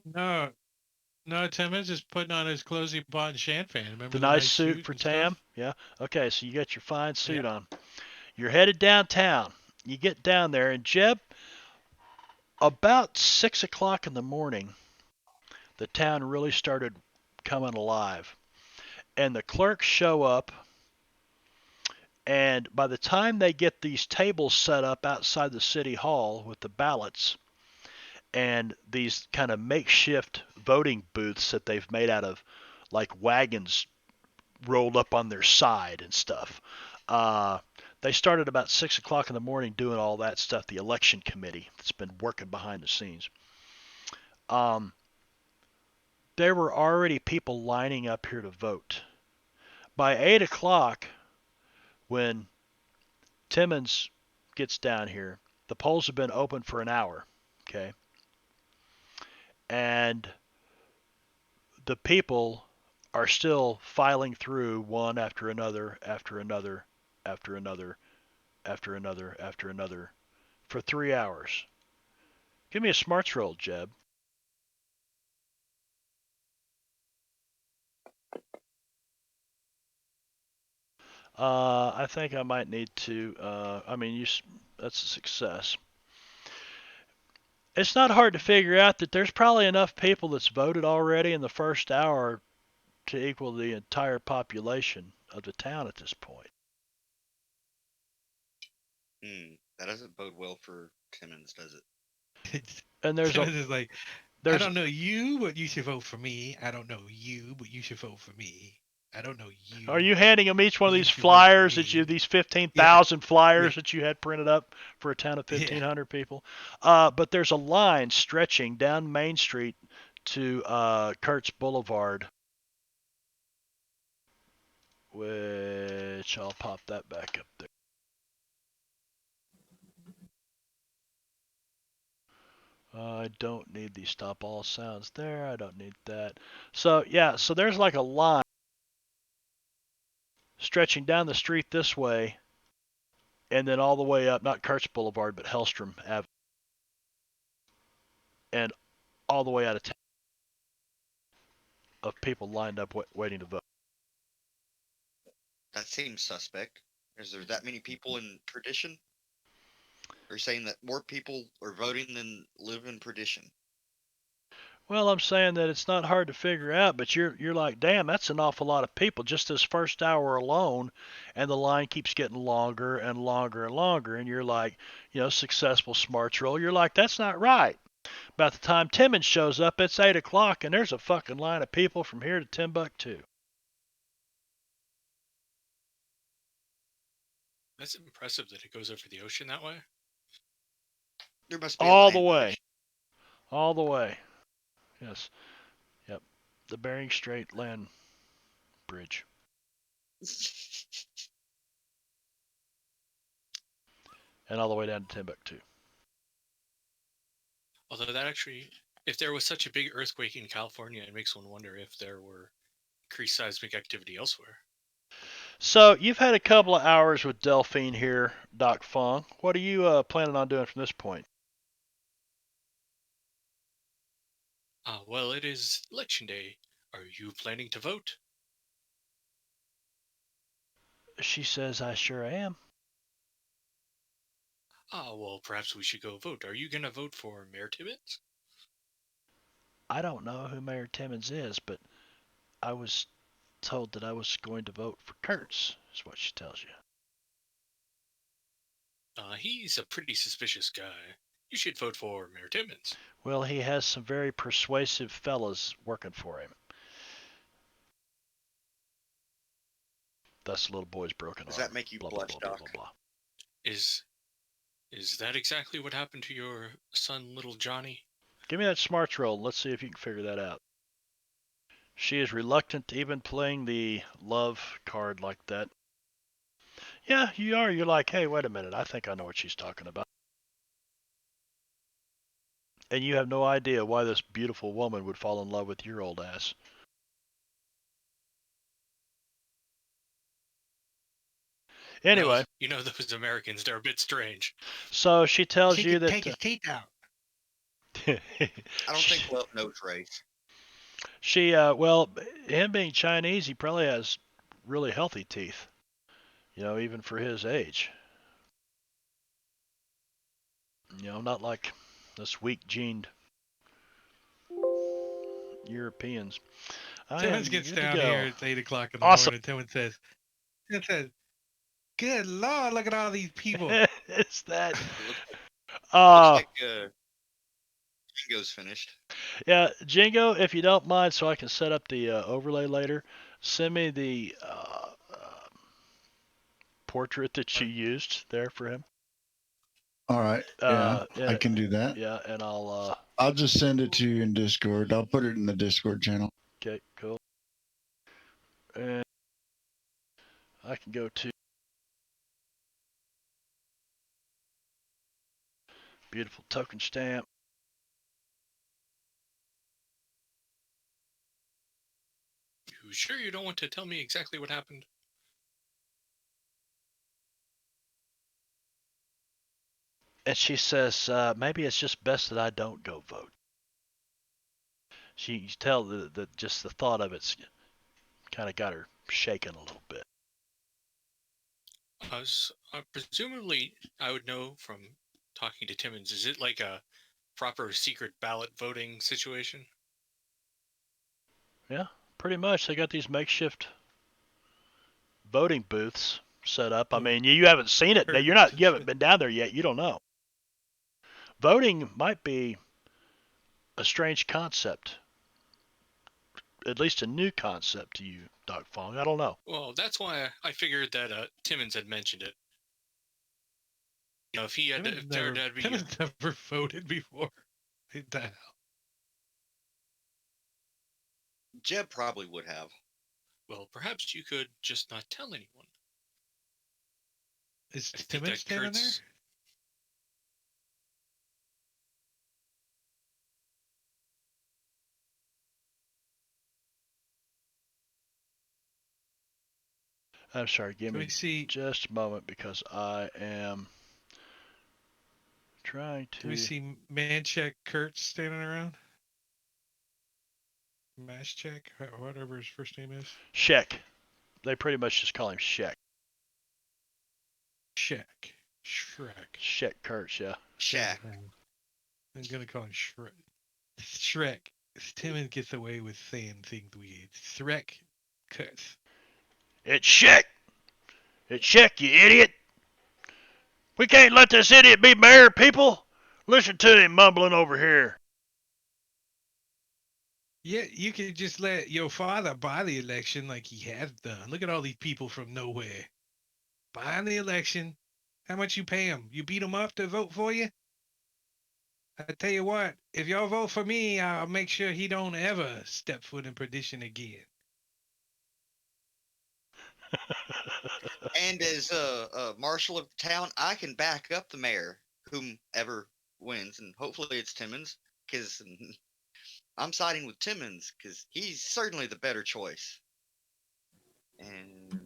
No, no, Tim is just putting on his clothes he bought in Shanfan. Remember The the nice nice suit suit for and Tam? stuff? Yeah. Okay, so you got your fine suit Yeah. on. You're headed downtown. You get down there, and Jeb, about 6 o'clock in the morning, the town really started coming alive. And the clerks show up, and by the time they get these tables set up outside the city hall with the ballots and these kind of makeshift voting booths that they've made out of like wagons rolled up on their side and stuff. Uh, they started about 6 o'clock in the morning doing all that stuff, the election committee that's been working behind the scenes. Um, there were already people lining up here to vote. By 8 o'clock, when Timmons gets down here, the polls have been open for an hour, okay? And the people are still filing through one after another, after another, after another, after another, after another, for 3 hours. Give me a smarts roll, Jeb. I think I might need to. That's a success. It's not hard to figure out that there's probably enough people that's voted already in the first hour to equal the entire population of the town at this point. That doesn't bode well for Timmons, does it? And there's Timmons a is like, I there's don't know you, but you should vote for me. I don't know you, but you should vote for me. I don't know you. Are you handing them each one of You these should vote for flyers me. these 15,000 flyers Yeah. that you had printed up for a town of Yeah. 1,500 people? But there's a line stretching down Main Street to Kurtz Boulevard, which I'll pop that back up there. I don't need the stop all sounds there. I don't need that. So yeah, so there's like a line stretching down the street this way, and then all the way up, not Kurtz Boulevard, but Hellstrom Avenue, and all the way out of town of people lined up waiting to vote. That seems suspect. Is there that many people in Perdition? Are you saying that more people are voting than live in Perdition? Well, I'm saying that it's not hard to figure out, but you're like, damn, that's an awful lot of people just this first hour alone, and the line keeps getting longer and longer and longer, and you're like, successful smarts roll. You're like, that's not right. About the time Timmons shows up, it's 8 o'clock, and there's a fucking line of people from here to Timbuktu. That's impressive that it goes over the ocean that way. There must be a All the land way, bridge. all the way. Yes, yep. The Bering Strait land bridge, and all the way down to Timbuktu. Although that actually, if there was such a big earthquake in California, it makes one wonder if there were increased seismic activity elsewhere. So you've had a couple of hours with Delphine here, Doc Fong. What are you planning on doing from this point? Well, it is election day. Are you planning to vote? She says, I sure am. Well, perhaps we should go vote. Are you going to vote for Mayor Tibbetts? I don't know who Mayor Timmons is, but I was told that I was going to vote for Kurtz, is what she tells you. He's a pretty suspicious guy. You should vote for Mayor Tibbetts. Well, he has some very persuasive fellas working for him. That's the little boy's broken Does arm. that make you Blah, blah, blush, blah, blah, Doc? blah, blah. Is that exactly what happened to your son, little Johnny? Give me that smarts roll. Let's see if you can figure that out. She is reluctant to even playing the love card like that. Yeah, you are. You're like, hey, wait a minute. I think I know what she's talking about. And you have no idea why this beautiful woman would fall in love with your old ass. Anyway, Well, you know those Americans, they're a bit strange. so she tells He you could that take his teeth out. I don't think Whelp knows race. well, him being Chinese, he probably has really healthy teeth. Even for his age. Not like us weak-gened Europeans. Timmons gets good to down go. here at 8 o'clock in the Awesome. morning. Timmons says, good Lord, look at all these people. Is that? Looks like Jingo's finished. Yeah, Jingo, if you don't mind, so I can set up the overlay later, send me the portrait that you used there for him. All right. Yeah, I can do that. Yeah, and I'll. I'll just send it to you in Discord. I'll put it in the Discord channel. Okay, cool. And I can go to beautiful token stamp. You sure you don't want to tell me exactly what happened? And she says, maybe it's just best that I don't go vote. You tell that just the thought of it's kind of got her shaking a little bit. Presumably, I would know from talking to Timmons. Is it like a proper secret ballot voting situation? Yeah, pretty much. They got these makeshift voting booths set up. I mean, you haven't seen it. You haven't been down there yet. You don't know. Voting might be a strange concept, at least a new concept to you, Doc Fong. I don't know. Well, that's why I figured that Timmons had mentioned it. If he had, if there had been, Timmons never voted before. What the hell? Jeb probably would have. Well, perhaps you could just not tell anyone. Is Timmons standing there? I'm sorry, give me see, just a moment because I am trying to. Do we see Mancheck Kurtz standing around? Maschek, whatever his first name is. Sheck. They pretty much just call him Sheck. Shrek. Sheck Kurtz, yeah. Shaq. I'm gonna call him Shrek. Shrek. Timmons gets away with saying things weird. Shrek cuts. It's Sheck. It's Sheck, you idiot. We can't let this idiot be mayor, people. Listen to him mumbling over here. Yeah, you could just let your father buy the election like he has done. Look at all these people from nowhere buying the election. How much you pay them? You beat them up to vote for you? I tell you what, if y'all vote for me, I'll make sure he don't ever step foot in perdition again. And as a marshal of the town, I can back up the mayor, whomever wins, and hopefully it's Timmons, because I'm siding with Timmons because he's certainly the better choice. And there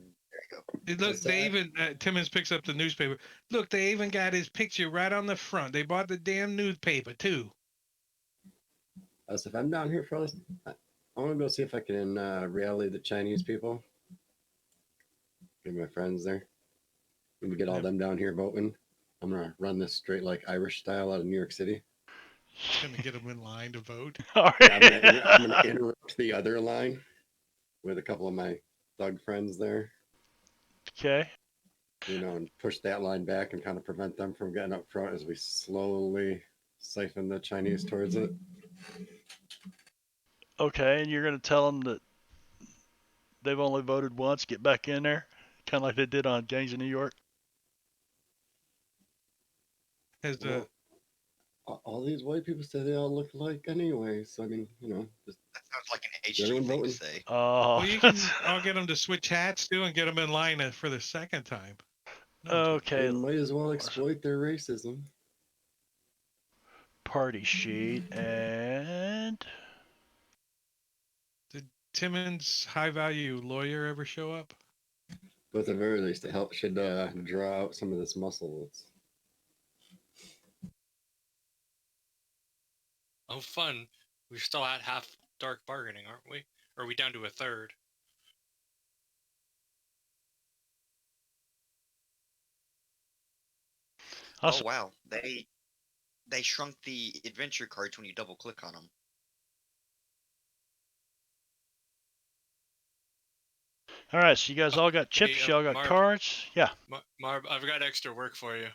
you go. Look, they even Timmons picks up the newspaper. Look, they even got his picture right on the front. They bought the damn newspaper too. So if I'm down here for this, I want to go see if I can rally the Chinese people. Get my friends there. Maybe get all them down here voting. I'm gonna run this straight like Irish style out of New York City. Gonna get them in line to vote. All Yeah, right. I'm gonna interrupt the other line with a couple of my thug friends there. Okay. And push that line back and kind of prevent them from getting up front as we slowly siphon the Chinese towards it. Okay, and you're going to tell them that they've only voted once, get back in there, kind of like they did on Gangs of New York. Has the All these white people say they all look alike anyway. So I mean, just That sounds like an everyone HG thing to voting. say. Oh, well, you can. I'll get them to switch hats too and get them in line for the second time. No, okay. They might as well exploit their racism. Party sheet and did Timmons' high value lawyer ever show up? But at the very least, it should draw out some of this muscle. Oh, fun. We're still at half dark bargaining, aren't we? Or are we down to a third? also, Oh wow, they shrunk the adventure cards when you double click on them. all right. So you guys all got chips. Hey, Y'all got Marv, cards. Yeah. Marv, I've got extra work for you.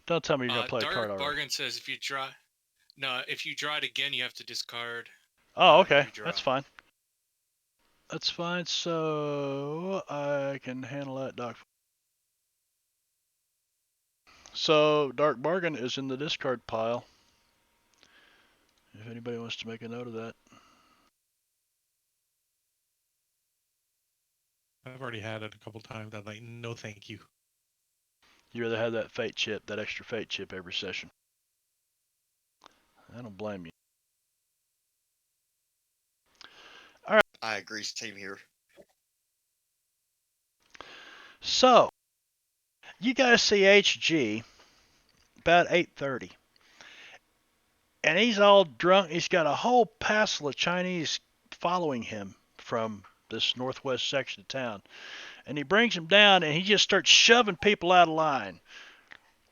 Don't tell me you're gonna play a card Dark already. Bargain says if you draw it again, you have to discard. Oh, okay. You draw. That's fine. That's fine. So I can handle that, Doc. So Dark Bargain is in the discard pile. If anybody wants to make a note of that. I've already had it a couple times. I'm like, no, thank you. You rather have that fate chip, that extra fate chip every session. I don't blame you. I agree, same here. So you guys see HG about 8:30, and he's all drunk. He's got a whole passel of Chinese following him from this northwest section of town, and he brings them down, and he just starts shoving people out of line.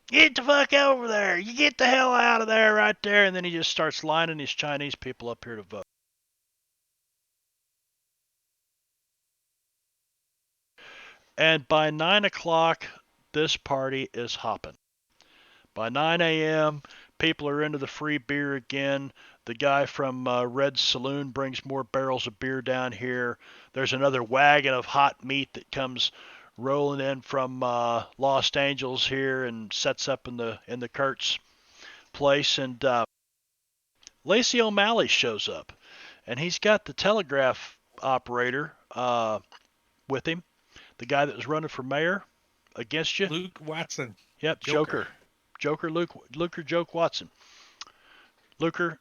Get the fuck over there! You get the hell out of there right there! And then he just starts lining these Chinese people up here to vote. And by 9 o'clock, this party is hopping. By 9 a.m., people are into the free beer again. The guy from Red Saloon brings more barrels of beer down here. There's another wagon of hot meat that comes rolling in from Los Angeles here and sets up in the Kurtz place. And Lacey O'Malley shows up, and he's got the telegraph operator with him, the guy that was running for mayor against you. Luke Watson. Yep, Joker. Luke Joke Watson. Luke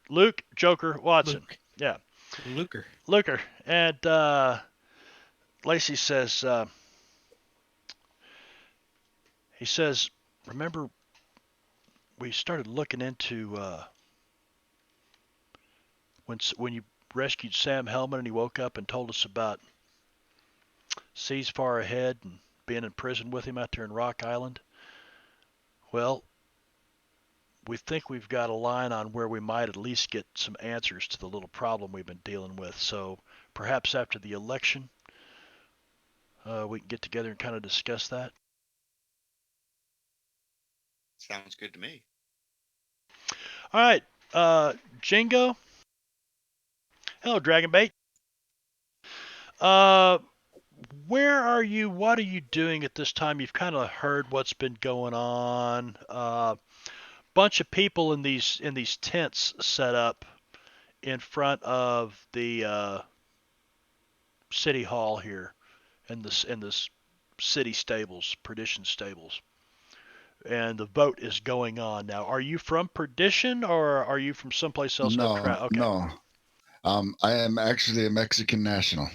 Joker Watson. Luke. Yeah. Luker. And Lacey says, he says, remember we started looking into when you rescued Sam Hellman and he woke up and told us about seas far ahead and being in prison with him out there in Rock Island. Well, we think we've got a line on where we might at least get some answers to the little problem we've been dealing with. So perhaps after the election, we can get together and kind of discuss that. Sounds good to me. All right, Jingo. Hello, Dragonbait. Where are you? What are you doing at this time? You've kind of heard what's been going on. Bunch of people in these tents set up in front of the city hall here, in this city stables, Perdition stables, and the vote is going on now. Are you from Perdition or are you from someplace else? No, Okay. no. I am actually a Mexican national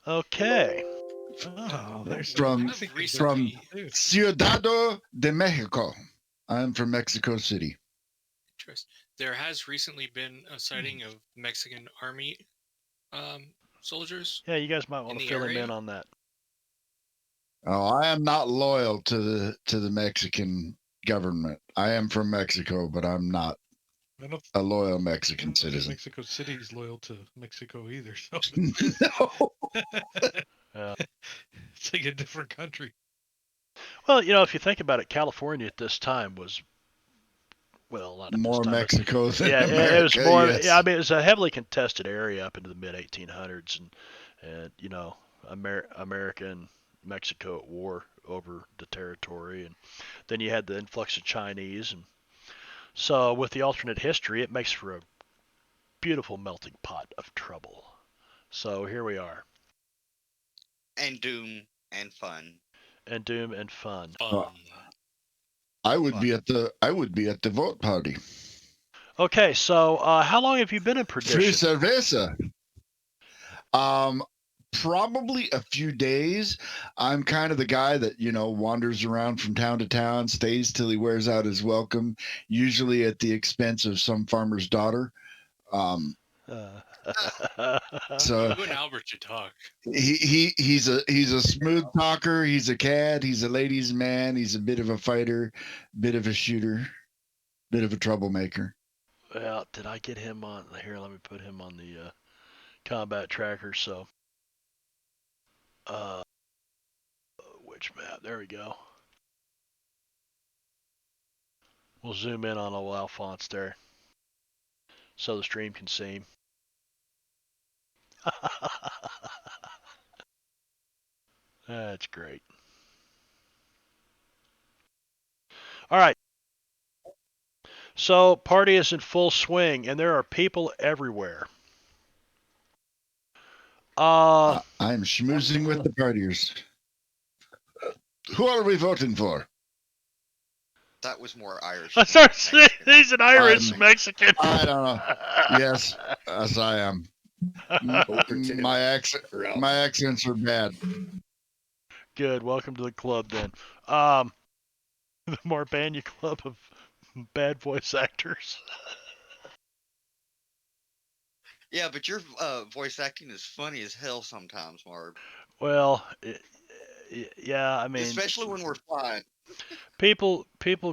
Okay. Oh, there's some from I've Mexicans from recently, too. Ciudad de Mexico. I'm from Mexico City. there has recently been a sighting of Mexican army soldiers Yeah, you guys might want in to the fill him area. in on that. Oh, I am not loyal to the Mexican government. I am from Mexico, but I'm not I don't, a loyal I Mexican don't think citizen. Mexico City's loyal to Mexico either. So No. it's like a different country. Well, if you think about it, California at this time was, well, not at this More time, but Mexico than yeah, it was America, more. yes. Yeah, I mean, it was a heavily contested area up into the mid 1800s, and America and Mexico at war over the territory, and then you had the influx of Chinese, and so with the alternate history, it makes for a beautiful melting pot of trouble. So here we are, And doom and fun. and doom and fun. Oh, I would be at the vote party. Okay, so how long have you been in Free Perdition? cerveza. Probably a few days. I'm kind of the guy that, wanders around from town to town, stays till he wears out his welcome, usually at the expense of some farmer's daughter. So You and Albert should talk. he's a smooth talker. He's a cat. He's a ladies' man. He's a bit of a fighter, bit of a shooter, bit of a troublemaker. Well, did I get him on here? Let me put him on the combat tracker. So, uh, which map? There we go. We'll zoom in on old Alphonse there, so the stream can see him. That's great. All right. So, party is in full swing, and there are people everywhere. I'm schmoozing with the partiers. Who are we voting for? That was more Irish. I than start Mexican. he's an Irish I'm- Mexican. I don't know. Yes, as I am. Vote for Tim. My accent, For Ralph. my accents are bad. Good. Welcome to the club, then. The Marbania Club of bad voice actors. Yeah, but your voice acting is funny as hell sometimes, Marv. Well, yeah. I mean, Especially when we're flying. people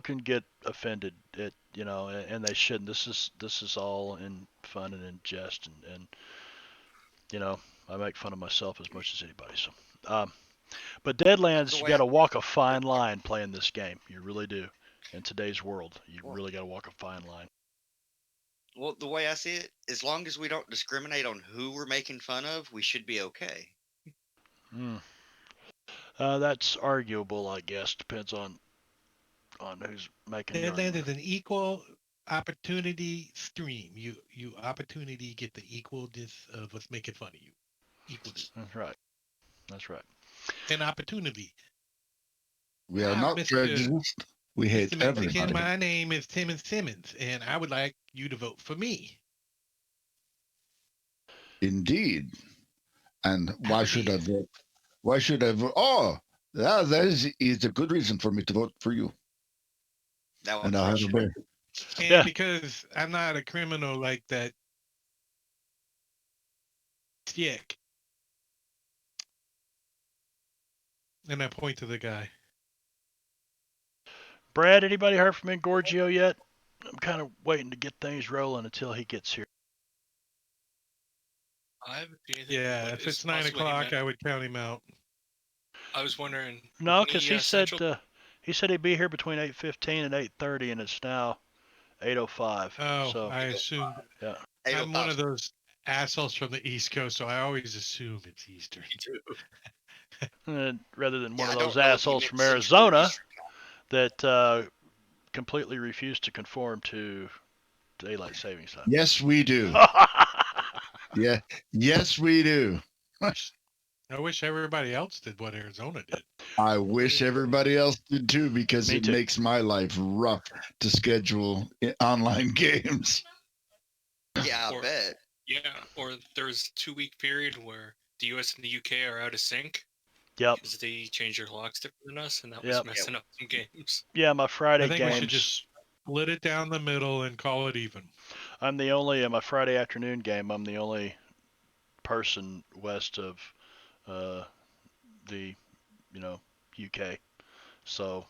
can get offended at and they shouldn't. This is all in fun and in jest, and I make fun of myself as much as anybody. So, but Deadlands, The you way got to I- walk a fine line playing this game. You really do. In today's world, you Well- really got to walk a fine line. Well, the way I see it, as long as we don't discriminate on who we're making fun of, we should be okay. That's arguable, I guess. Depends on who's making the Deadlands argument. is an equal opportunity stream. You opportunity get the equalness of what's making fun of you. Equalness. That's right. That's right. An opportunity. We are Hi, not Mr. prejudiced. We hate Mr. Mexican, everybody. my name is Tim Simmons, and I would like you to vote for me. Indeed. And why should I Applebee's. vote? Why should I vote? Oh, that is a good reason for me to vote for you. That And one's I'll have a Russian. beer. And Yeah. because I'm not a criminal like that chick. And I point to the guy. Brad, anybody heard from Engorgio yet? I'm kind of waiting to get things rolling until he gets here. I haven't seen anything. Yeah, but if it's 9 possible he o'clock, meant- I would count him out. I was wondering. No, any, because he Central- said he'd be here between 8:15 and 8:30, and it's now 8:05. Oh, So I assumed. yeah. I'm one of those assholes from the East Coast, so I always assume it's Eastern. Me too. Rather than one Yeah, of I those don't know if he assholes meant from Central or Arizona Eastern time. that completely refuse to conform to daylight savings time. Yes, we do. Yeah. Yes, we do. I wish everybody else did what Arizona did. I wish everybody else did too, because Me it too. makes my life rough to schedule online games. Yeah, I Or- bet. Yeah, or there's a 2-week period where the US and the UK are out of sync Yep. because they change their clocks different than us, and that Yep. was messing up some games. Yeah, my Friday I think we should games. just split it down the middle and call it even. I'm the only my Friday afternoon game. I'm the only person west of the UK. So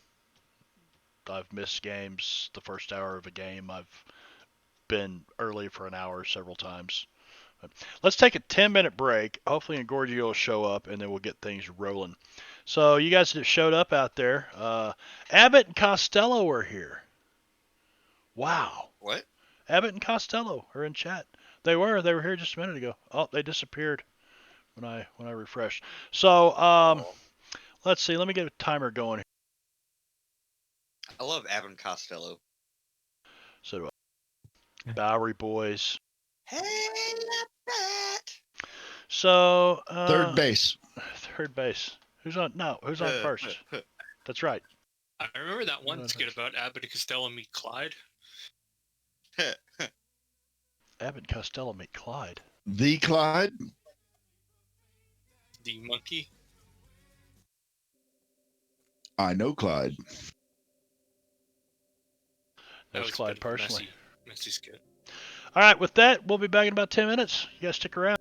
I've missed games. The first hour of a game, I've been early for an hour several times. Let's take a 10-minute break. Hopefully, Ngorgio will show up, and then we'll get things rolling. So you guys that showed up out there, Abbott and Costello are here. Wow. What? Abbott and Costello are in chat. They were here just a minute ago. Oh, they disappeared when I refreshed. So Oh, let's see. Let me get a timer going here. I love Abbott Costello. So do I. Bowery Boys. Hey, that. So Third base. Third base. Who's on? No, who's on first? That's right. I remember that one No, skit that's- about Abbott and Costello meet Clyde. Abbott and Costello meet Clyde. The Clyde. The monkey. I know Clyde. That That's was a Clyde bit of a personally. messy skit. All right, with that, we'll be back in about 10 minutes. You guys stick around.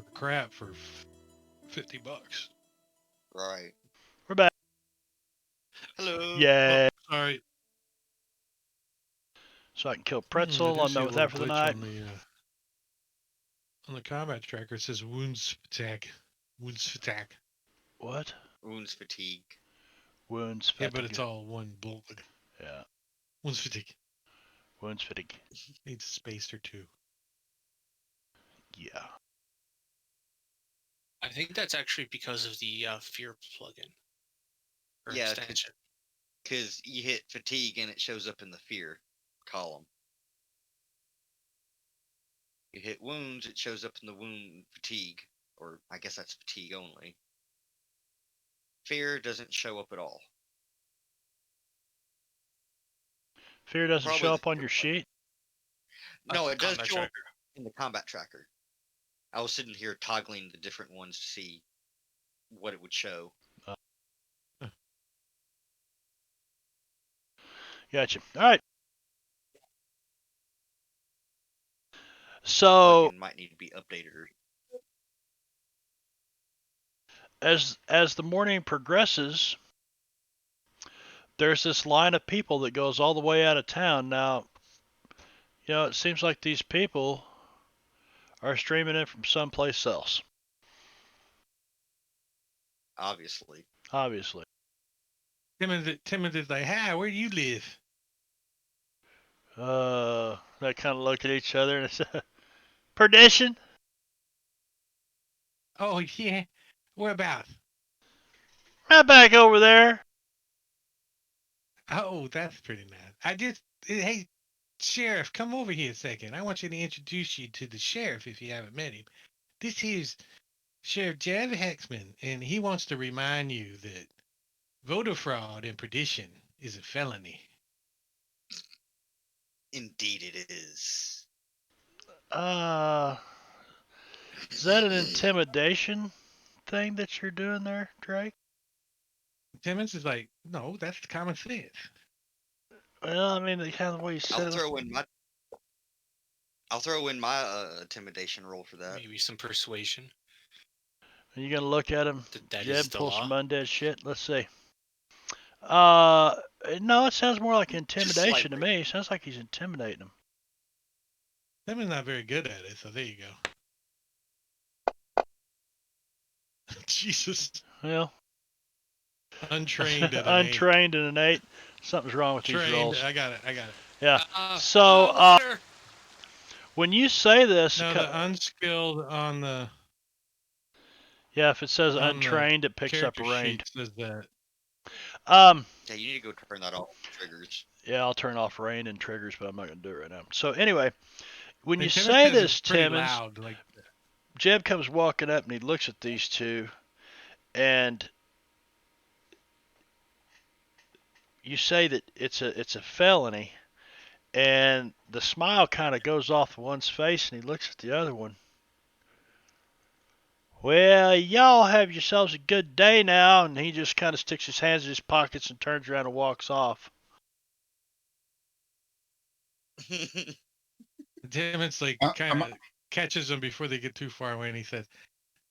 for crap for $50. Right. We're back. Hello. Yay. Oh, sorry. So I can kill I Pretzel. do I'm see done a with little that for the glitch night. on the combat tracker. It says wounds attack. Wounds attack. What? Wounds fatigue. Wounds Yeah, fatigue. but it's all one bullet. Yeah. Wounds fatigue. Wounds fatigue. Needs a space or two. Yeah. I think that's actually because of the fear plugin or Yeah, extension. because you hit fatigue and it shows up in the fear column. You hit wounds, it shows up in the wound fatigue, or I guess that's fatigue only. Fear doesn't show up at all. Fear doesn't Probably show the up on fear your plugin. sheet. No, it does Combat show up tracker. in the combat tracker. I was sitting here toggling the different ones to see what it would show. Gotcha. All right. So Plugin might need to be updated. Or as the morning progresses, there's this line of people that goes all the way out of town. Now, it seems like these people are streaming in from someplace else. obviously. Obviously. Timmons is like, hi, where do you live? They kind of look at each other and it's perdition. Oh, yeah. Whereabouts? Right back over there. Oh, that's pretty nice. Hey, Sheriff, come over here a second. I want you to introduce you to the sheriff if you haven't met him. This here's Sheriff Jav Hexman, and he wants to remind you that voter fraud and perdition is a felony. Indeed, it is. Is that an intimidation thing that you're doing there, Drake? Timmons is like, no, that's common sense. Well, I mean, the kind of way you said I'll it. throw in my intimidation roll for that. Maybe some persuasion. Are you gonna look at him? That Jeb, is the pull law. some undead shit. Let's see. No, it sounds more like intimidation to slightly. me. It sounds like he's intimidating him. Timmons not very good at it, so there you go. Jesus. Well, Untrained at an untrained in an 8. Something's wrong with these Trained. rolls. I got it. Yeah. So, When you say this, No, the unskilled on the yeah, if it says on the untrained, it picks up character rained. sheet says that. Yeah, you need to go turn that off. Triggers. Yeah, I'll turn off rain and triggers, but I'm not gonna do it right now. So anyway, when And you Timmons say says this, it's pretty Timmons, loud, like Jeb comes walking up and he looks at these two, and you say that it's a felony, and the smile kind of goes off one's face, and he looks at the other one. Well, y'all have yourselves a good day now, and he just kind of sticks his hands in his pockets and turns around and walks off. Timmons like kind of catches them before they get too far away, and he says,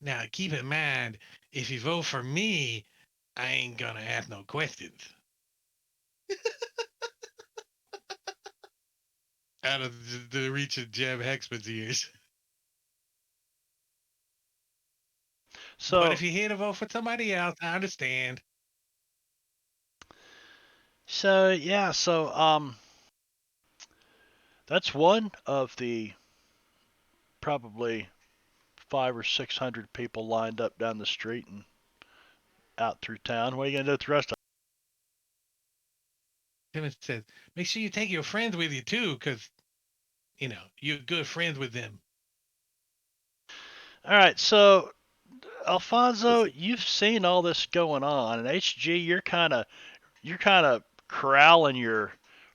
"Now keep in mind, if you vote for me, I ain't gonna ask no questions." Out of the reach of Jeb Hexman's ears. So, but if you're here to vote for somebody else, I understand. yeah, that's one of the probably 500 or 600 people lined up down the street and out through town. What are you gonna do with the rest of Timmons says, "Make sure you take your friends with you too, because you're good friends with them." them? All right, so Alfonso, you've seen all this going on, and HG, you're kind of corralling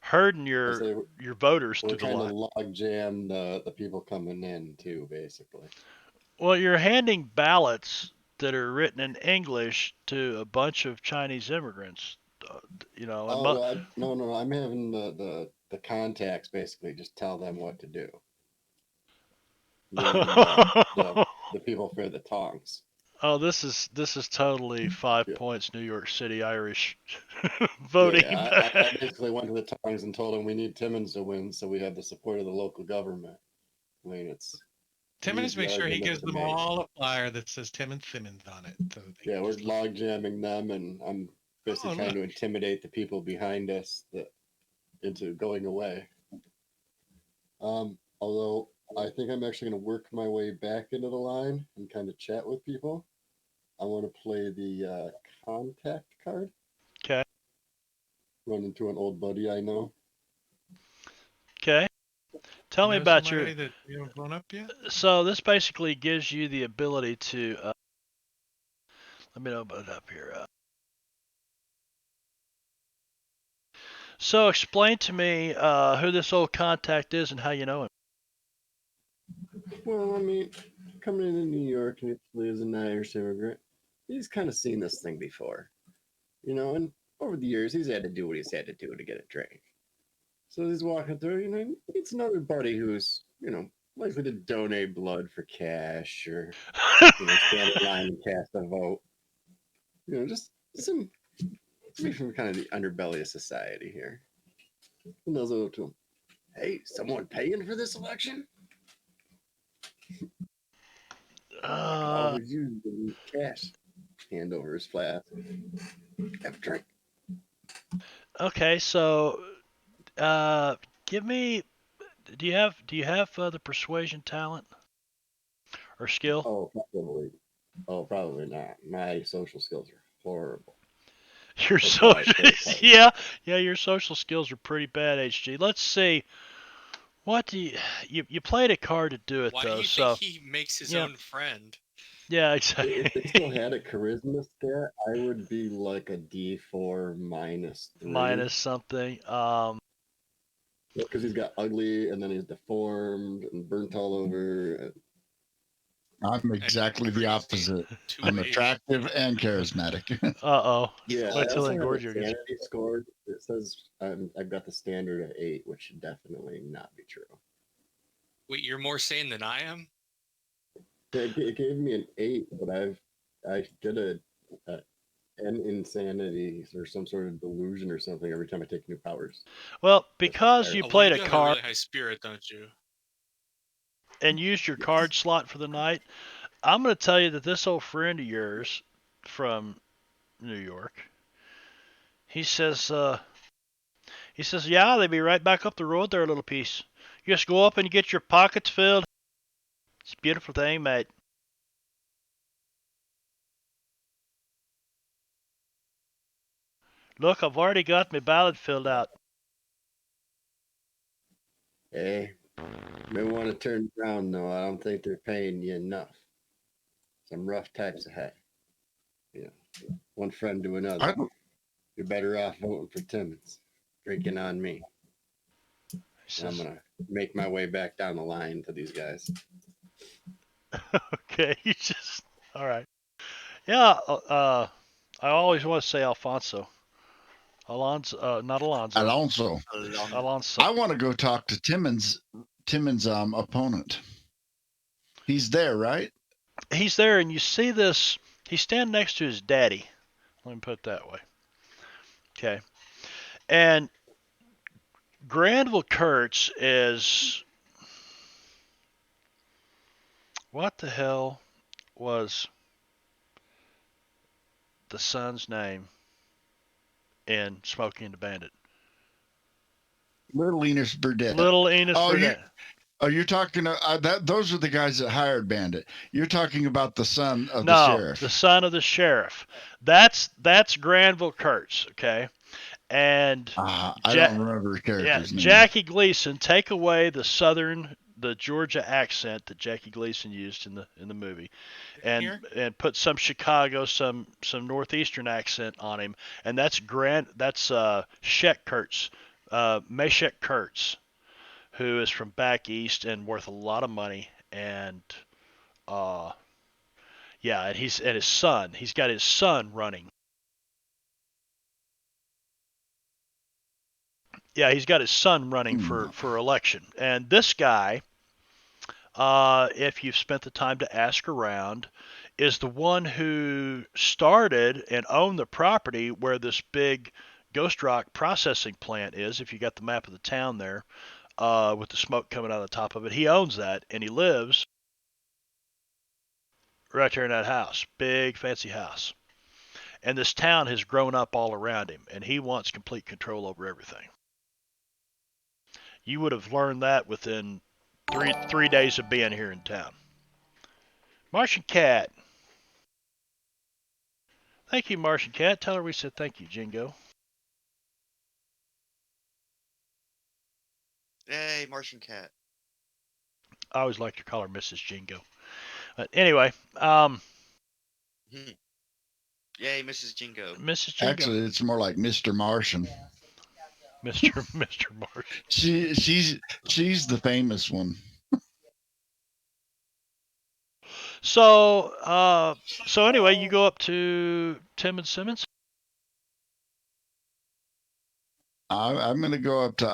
herding your voters We're through the trying to line. log jam the people coming in too, basically. Well, you're handing ballots that are written in English to a bunch of Chinese immigrants. No, I'm having the contacts basically just tell them what to do. the people for the tongs. Oh, this is totally 5 Yeah. points New York City Irish voting. I basically went to the tongs and told them we need Timmins to win, so we have the support of the local government. I mean, it's Timmons, the make sure he argument gives to them make. all a flyer that says Timmons Simmons on it. So they Yeah, can we're just log jamming them, and I'm basically Oh, trying look. to intimidate the people behind us into going away. Although I think I'm actually going to work my way back into the line and kind of chat with people. I want to play the contact card. Okay. Run into an old buddy I know. Okay. Tell me know about somebody that you haven't blown up yet? So this basically gives you the ability to. Let me open it up here. So explain to me who this old contact is and how you know him. Well, I mean, coming into New York initially as an Irish immigrant, he's kind of seen this thing before, and over the years he's had to do what he's had to do to get a drink. So he's walking through, it's another buddy who's, likely to donate blood for cash or, stand in line and cast a vote. Just some me from kind of the underbelly of society here. And those go to him. Hey, someone paying for this election? I could always use the cash. Hand over his flask. Have a drink. Okay, so give me. Do you have the persuasion talent or skill? Oh, probably. Oh, probably not. My social skills are horrible. Your That's why I social, play cards. yeah, your social skills are pretty bad, HG. Let's see. What do you played a card to do it Why though? do you So think he makes his yeah, own friend? yeah, If they still exactly. had a charisma stat, I would be like a D4 -3. Minus something. Because he's got ugly, and then he's deformed and burnt all over. I'm exactly the crazy opposite. two I'm ways. attractive and charismatic. Uh-oh. Yeah, Wait I till also have a Engorgio gets. sanity score. It says I've got the standard at 8, which should definitely not be true. Wait, you're more sane than I am? It gave me an 8, but I get an insanity or some sort of delusion or something every time I take new powers. Well, because you Oh, well, played you a do have a card really high spirit, don't you? and used your Yes. card slot for the night, I'm going to tell you that this old friend of yours from New York, he says, yeah, they'll be right back up the road there a little piece. You just go up and get your pockets filled. It's a beautiful thing, mate. Look, I've already got my ballot filled out. Hey, may want to turn around though. I don't think they're paying you enough. Some rough types ahead. One friend to another. I, You're better off voting for Timmons. Drinking on me. He And I'm says, gonna make my way back down the line to these guys. okay, you just, all right. Yeah, I always want to say Alfonso. Alonso, not Alonso. Alonso. Alonso. I want to go talk to Timmons opponent. He's there, right? He's there, and you see this. He's standing next to his daddy. Let me put it that way. Okay. And Granville Kurtz is. What the hell was the son's name in Smokey and the Bandit? Little Enos Burdett. Little Enos Burdett. You're talking that? Those are the guys that hired Bandit. You're talking about the son of the No, sheriff. the son of the sheriff. That's Granville Kurtz, okay? And I don't remember his character's name. Jackie Gleason, take away the Georgia accent that Jackie Gleason used in the movie, and put some Chicago, some northeastern accent on him, and that's Shek Kurtz, Meshek Kurtz, who is from back east and worth a lot of money, and yeah, and he's got his son running. Yeah, he's got his son running for election, and this guy if you've spent the time to ask around, is the one who started and owned the property where this big ghost rock processing plant is. If you got the map of the town there, with the smoke coming out of the top of it, he owns that and he lives right there in that house, big fancy house. And this town has grown up all around him, and he wants complete control over everything. You would have learned that within three days of being here in town. Martian Cat. Thank you, Martian Cat. Tell her we said thank you, Jingo. Yay, Martian Cat. I always like to call her Mrs. Jingo. But anyway, Yay, Mrs. Jingo. Mrs. Jingo. Actually, it's more like Mr. Martian. Mr. Martian. She's the famous one. So anyway, you go up to Tim and Simmons. I'm going to go up to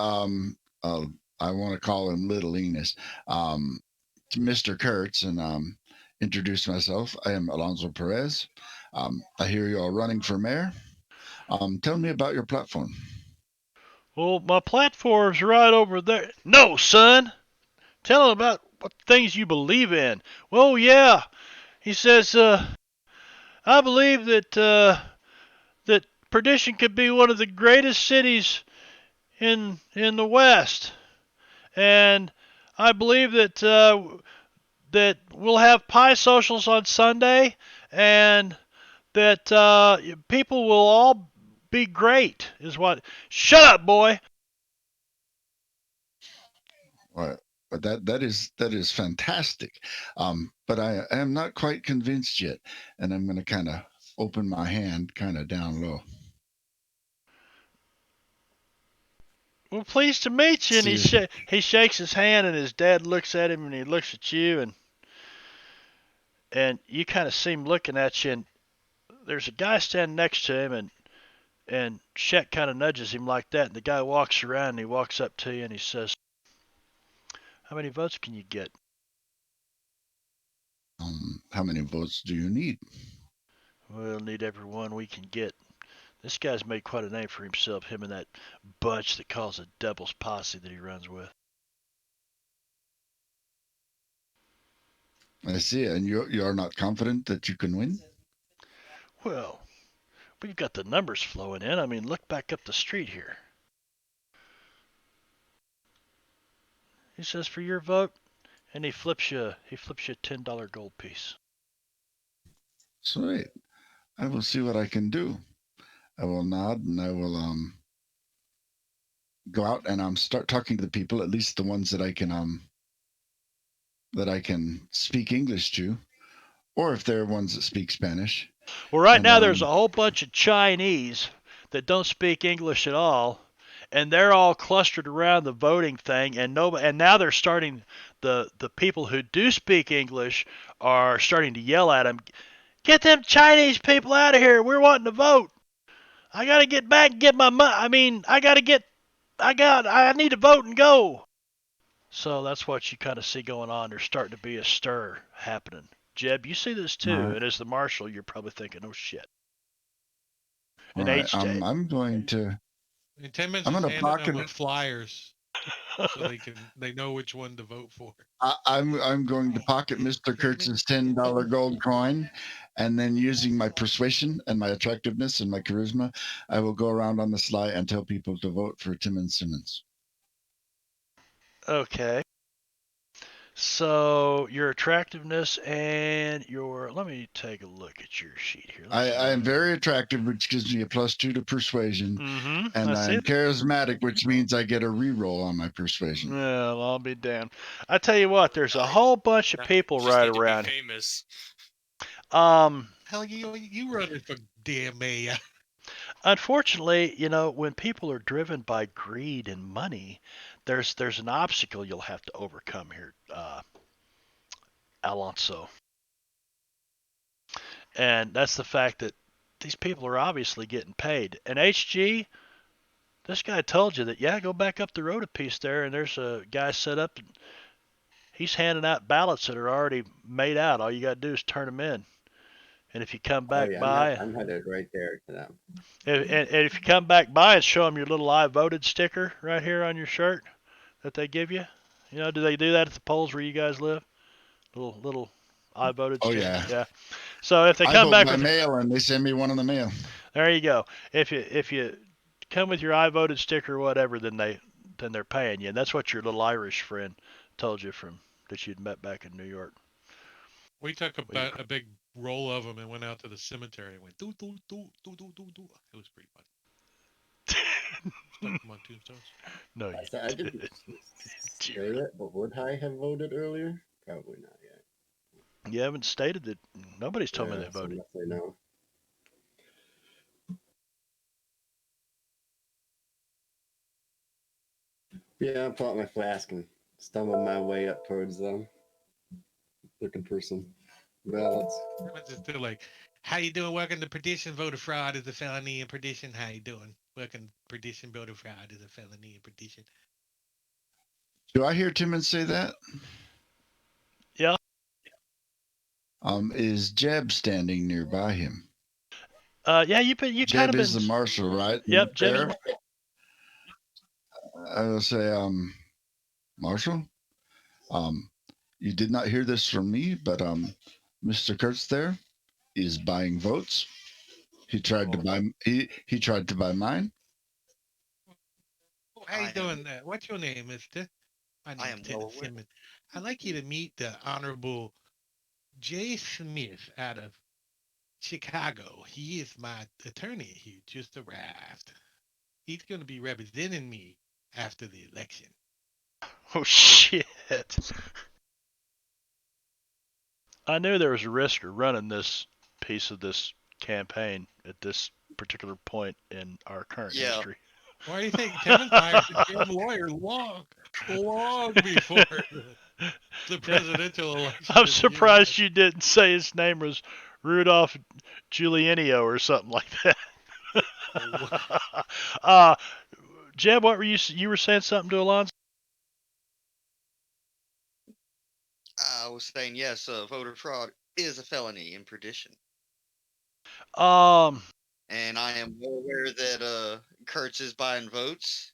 I want to call him Little Enos, to Mr. Kurtz and introduce myself. I am Alonso Perez. I hear you are running for mayor. Tell me about your platform. Well, my platform's right over there. No, son. Tell him about what things you believe in. Well, yeah. He says, I believe that Perdition could be one of the greatest cities in the West, and I believe that we'll have pie socials on Sunday, and that people will all be great. Is what? Shut up, boy. Well, but that is fantastic. But I am not quite convinced yet, and I'm going to kind of open my hand kind of down low. Well, pleased to meet you. And See, he shakes his hand, and his dad looks at him, and he looks at you, and you kind of see him looking at you, and there's a guy standing next to him, and Shek kind of nudges him like that, and the guy walks around, and he walks up to you, and he says, "How many votes can you get?" how many votes do you need? We'll need every one we can get. This guy's made quite a name for himself, him and that bunch that calls a Devil's Posse that he runs with. I see, and you are not confident that you can win. Well, we've got the numbers flowing in. I mean, look back up the street here. He says for your vote, and he flips you a $10 gold piece. Sweet. I will see what I can do. I will nod and I will go out and start talking to the people, at least the ones that I can speak English to, or if there are ones that speak Spanish. Well, right And, now there's a whole bunch of Chinese that don't speak English at all, and they're all clustered around the voting thing, and now they're starting, the people who do speak English are starting to yell at them, "Get them Chinese people out of here. We're wanting to vote. I got to get back and get my money. I mean, I need to vote and go." So that's what you kind of see going on. There's starting to be a stir happening. Jeb, you see this too, Right. and as the marshal, you're probably thinking, "Oh shit." all And right, HJ. I'm going to. And Timmons I'm is gonna handing pocket them it. with flyers so they know which one to vote for. I'm going to pocket Mr. Kurtz's $10 gold coin, and then using my persuasion and my attractiveness and my charisma, I will go around on the sly and tell people to vote for Tim and Simmons. Okay. So your attractiveness and your, let me take a look at your sheet here. I am very attractive, which gives me a +2 to persuasion, and I see I'm it. charismatic, which means I get a reroll on my persuasion. Well, I'll be damned. I tell you what, there's a whole bunch of Nah, people you just right need to be around. famous. Hell, you running for damn mayor. Unfortunately, when people are driven by greed and money, there's an obstacle you'll have to overcome here, Alonso. And that's the fact that these people are obviously getting paid. And HG, this guy told you that, yeah, go back up the road a piece there, and there's a guy set up. And he's handing out ballots that are already made out. All you got to do is turn them in. And if you come Oh back yeah, by, I'm headed right there to them. and if you come back by and show them your little I voted sticker right here on your shirt that they give you, do they do that at the polls where you guys live? Little I voted Oh sticker. yeah. Yeah. So if they I come vote back by with, mail, and they send me one in the mail. there you go. If you come with your I voted sticker or whatever, then they're paying you, and that's what your little Irish friend told you from that you'd met back in New York. We took Well, a big roll of them and went out to the cemetery and went do do do do do do do. It was pretty fun. Stuck them on tombstones. no, I you said I didn't say it, but would I have voted earlier? Probably not yet. you haven't stated that. Nobody's told me Yeah, they so voted. nothing no. Yeah, I pull out my flask and stumble my way up towards them, looking for some ballots. Everyone's just still like, how you doing? Welcome to perdition. Voter fraud is a felony and perdition. How you doing? Welcome perdition. Voter fraud is a felony and perdition. Do I hear Timmons say that? Yeah. Is Jeb standing nearby him? Yeah, you kind Jeb of been. is the marshal, right? Yep, Jeb is. There. I will say, Marshal, um, you did not hear this from me, but Mr. Kurtz there is buying votes. He tried to buy he tried to buy mine. Oh, how you doing? What's your name, Mister? My I name's am Tenant well aware. Simmons. I'd like you to meet the Honorable Jay Smith out of Chicago. He is my attorney. He just arrived. He's going to be representing me after the election. Oh shit! I knew there was a risk of running this piece of this campaign at this particular point in our current Yeah. history. Why do you think Timmons hired the damn lawyer long before the presidential election? I'm surprised you didn't say his name was Rudolph Giulianio or something like that. Jeb, what were you were saying something to Alonzo? I was saying yes. Voter fraud is a felony in perdition, Um, and I am well aware that Kurtz is buying votes.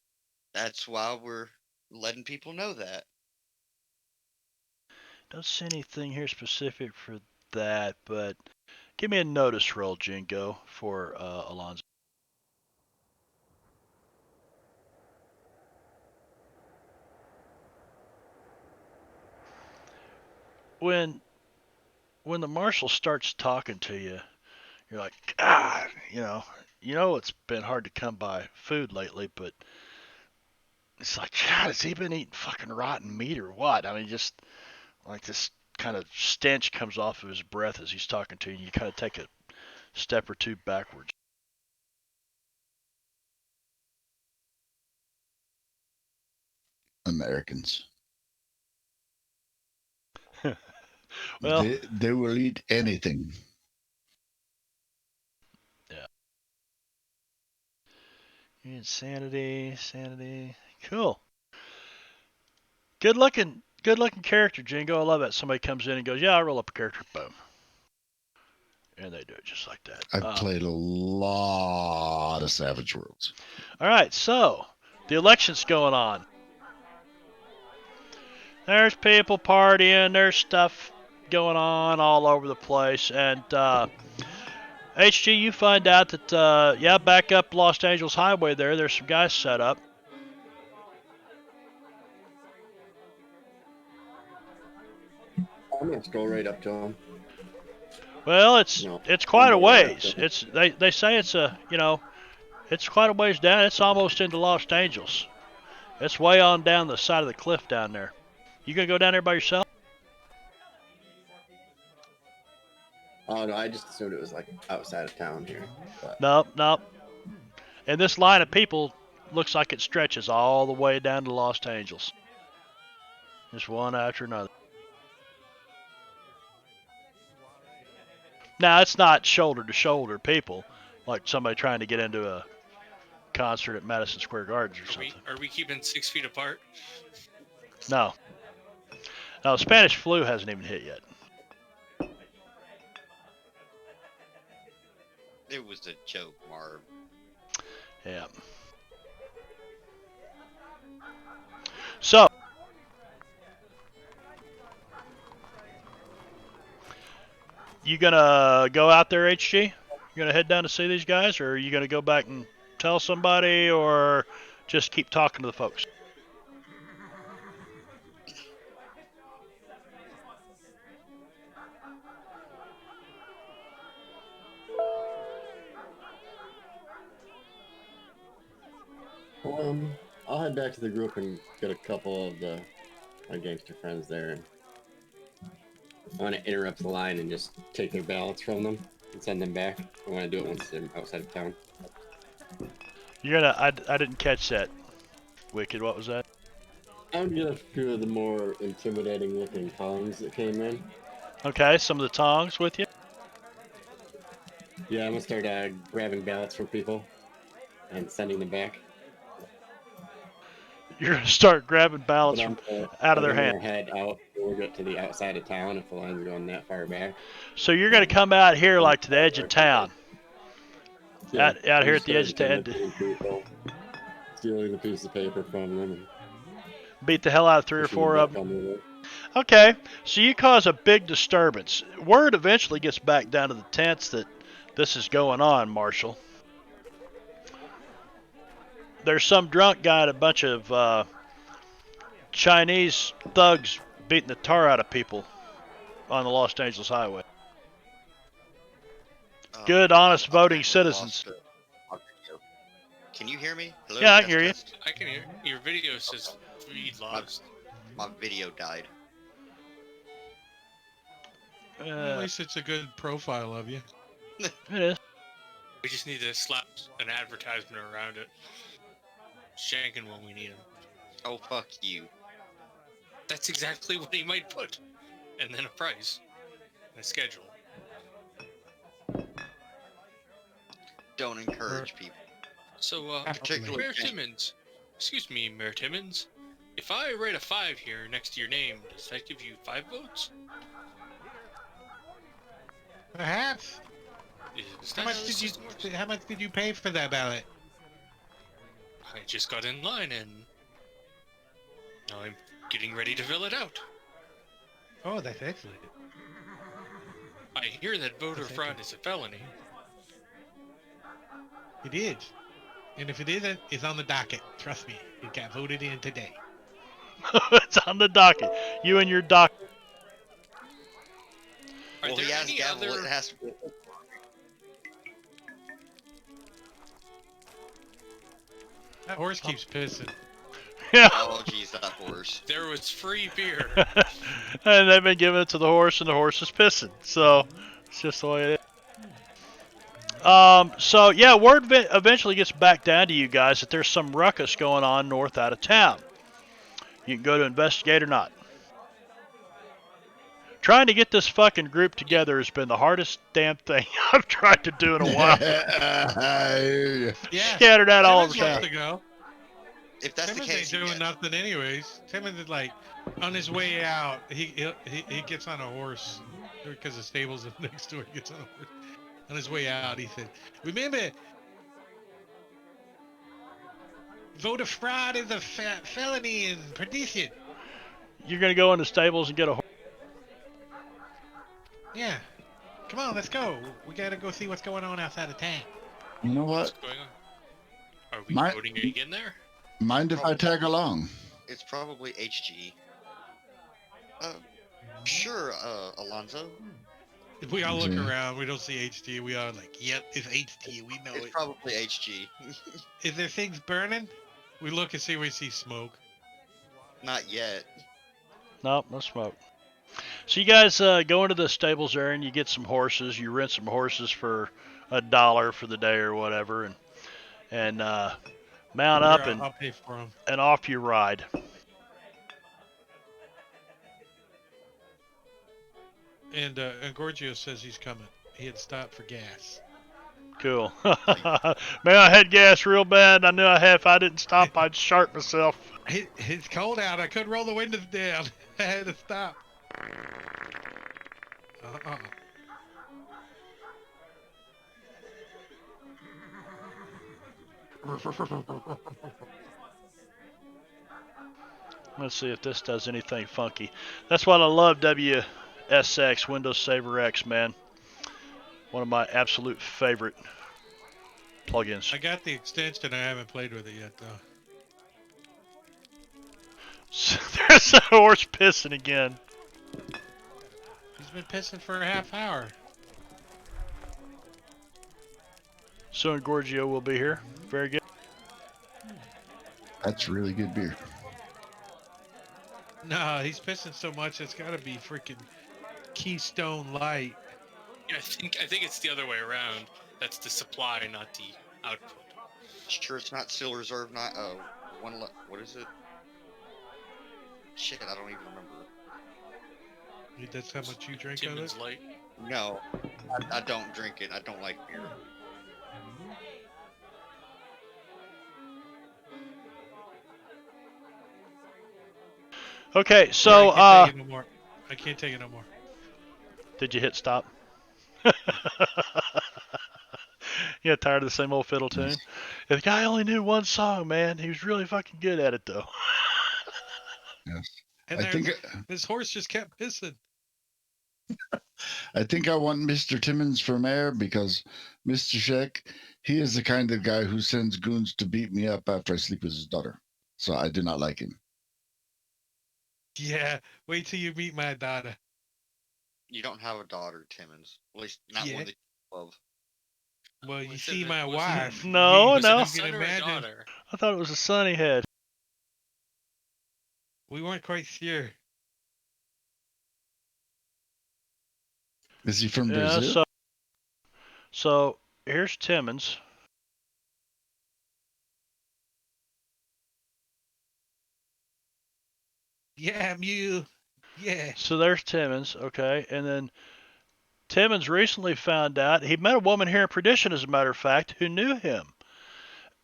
That's why we're letting people know that. don't see anything here specific for that, but give me a notice roll, Jingo, for Alonzo. When the marshal starts talking to you, you're like, God, it's been hard to come by food lately, but it's like, God, has he been eating fucking rotten meat or what? I mean, just like this kind of stench comes off of his breath as he's talking to you, and you kind of take a step or two backwards. Americans. Well, they will eat anything. yeah. Sanity. Cool. Good looking character, Jingo. I love that. Somebody comes in and goes, yeah, I roll up a character. Boom. And they do it just like that. I've played a lot of Savage Worlds. All right, so the election's going on. There's people partying. There's stuff going on all over the place. And HG, you find out that, back up Los Angeles Highway there's some guys set up. I'm gonna stroll right up to him. Well, it's quite a ways. Right It's they say it's it's quite a ways down. It's almost into Los Angeles. It's way on down the side of the cliff down there. You gonna go down there by yourself? Oh no, I just assumed it was like outside of town here. But Nope. And this line of people looks like it stretches all the way down to Los Angeles. Just one after another. Now, it's not shoulder to shoulder people, like somebody trying to get into a concert at Madison Square Gardens or something. Are we keeping 6 feet apart? No. Now, the Spanish flu hasn't even hit yet. It was a joke, Marv. Yeah. So, you gonna go out there, HG? You gonna head down to see these guys, or are you gonna go back and tell somebody, or just keep talking to the folks? I'll head back to the group and get a couple of my gangster friends there. And I want to interrupt the line and just take their ballots from them and send them back. I want to do it once they're outside of town. You're gonna. I didn't catch that. Wicked. What was that? I'm gonna get a few of the more intimidating looking tongs that came in. Okay, some of the tongs with you. Yeah, I'm gonna start grabbing ballots from people and sending them back. You're gonna start grabbing ballots But from out of their I'm hand. gonna head out or get to the outside of town if the line's going that far back. So you're gonna come out here, like to the edge of town. Yeah, Out here I'm at the edge of town. intimidating people, stealing the piece of paper from them. And Beat the hell out of 3 or pushing 4 them of back them. on the road. Okay, so you cause a big disturbance. Word eventually gets back down to the tents that this is going on, Marshal. There's some drunk guy and a bunch of Chinese thugs beating the tar out of people on the Los Angeles Highway. Good, honest voting we citizens. lost, our video. Can you hear me? Hello, Yeah, I can hear you. test. I can hear your video says feed lost. My video died. At least it's a good profile of you. It is. We just need to slap an advertisement around it. Shanking when we need him. Oh, fuck you. That's exactly what he might put. And then a price. And a schedule. Don't encourage people. So, Particularly Mayor Jane. Timmons. Excuse me, Mayor Timmons. If I write a 5 here next to your name, does that give you 5 votes? Perhaps. Is How that much the did you? system works? How much did you pay for that ballot? I just got in line and now I'm getting ready to fill it out. Oh, that's excellent. I hear that voter That's fraud is a felony. It is. And if it isn't, it's on the docket. Trust me, it got voted in today. It's on the docket. You and your doc. Are Well, there he has any gavel. other? It has to be. That horse keeps pissing. Yeah. Oh, jeez, that horse. There was free beer. And they've been giving it to the horse, and the horse is pissing. So it's just the way it is. So yeah, word eventually gets back down to you guys that there's some ruckus going on north out of town. You can go to investigate or not. Trying to get this fucking group together has been the hardest damn thing I've tried to do in a while. I hear you. Yeah. Scattered out all over Timmons town. wants to go. If that's Timmons the case, ain't doing yeah. nothing anyways. Timmons is like, on his way out, he gets on a horse because the stables are next door. He gets on a horse. On his way out, he said, "Remember, voter fraud is a felony and perdition." You're gonna go in the stables and get a horse. Yeah. Come on, let's go. We gotta go see what's going on outside of town. You know What's what? going on? Are we My- voting again there? Mind if I tag along? It's probably HG. Sure, Alonzo. If we all look Mhm. around, we don't see HT. We are like, "Yep, it's HT. We know It's it." probably HG. Is there things burning? We look and see. We see smoke. Not yet. Nope, no smoke. So you guys go into the stables there and you get some horses. You rent some horses for $1 for the day or whatever, and mount up Here, I'll pay for them. and off you ride. And Gorgio says he's coming. He had stopped for gas. Cool. Man, I had gas real bad. I knew I had. If I didn't stop, I'd shart myself. It's cold out. I couldn't roll the windows down. I had to stop. Let's see if this does anything funky. That's what I love, WSX, Windows Saver X, man. One of my absolute favorite plugins. I got the extension. I haven't played with it yet, though. There's a horse pissing again. He's been pissing for a half hour. Soon Gorgio will be here. Very good. That's really good beer. No, he's pissing so much it's got to be freaking Keystone Light. Yeah, I think it's the other way around. That's the supply, not the output. Sure, it's not still reserved. Not what is it? Shit, I don't even remember. That's how much you drink of Timmins it? Light. No, I don't drink it. I don't like beer. Okay, so I can't take it no more. I can't take it no more. did you hit stop? Yeah, tired of the same old fiddle tune. The guy only knew one song, man. He was really fucking good at it, though. Yes. And I think this horse just kept pissing. I want Mr. Timmons for mayor because Mr. Sheck, he is the kind of guy who sends goons to beat me up after I sleep with his daughter. So I do not like him. Yeah, wait till you meet my daughter. You don't have a daughter, Timmons. At least not Yeah. one that you love. Well, I you said see that my wasn't- wife. No, you, no. You A can son or a imagine. daughter? I thought it was a son he had. We weren't quite sure. Is he from Yeah, Brazil? so here's Timmons. Yeah, Mew. Yeah. So there's Timmons, okay, and then Timmons recently found out he met a woman here in Perdition, as a matter of fact, who knew him.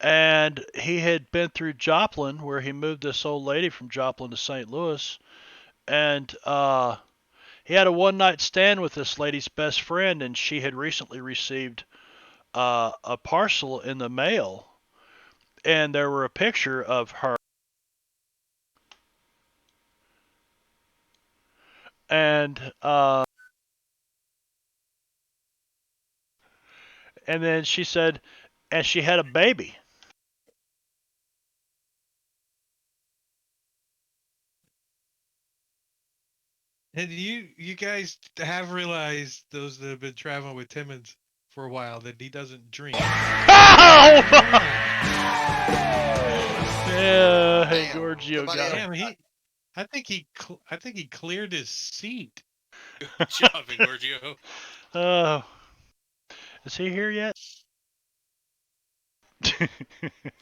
And he had been through Joplin, where he moved this old lady from Joplin to St. Louis. And he had a one night stand with this lady's best friend, and she had recently received a parcel in the mail. And there were a picture of her. And then she said, and she had a baby. And you guys have realized, those that have been traveling with Timmons for a while, that he doesn't drink. Ow! Yeah, hey, Damn, Giorgio somebody got else- him. Damn, I think he cleared his seat. Good job, Giorgio. Oh, is he here yet?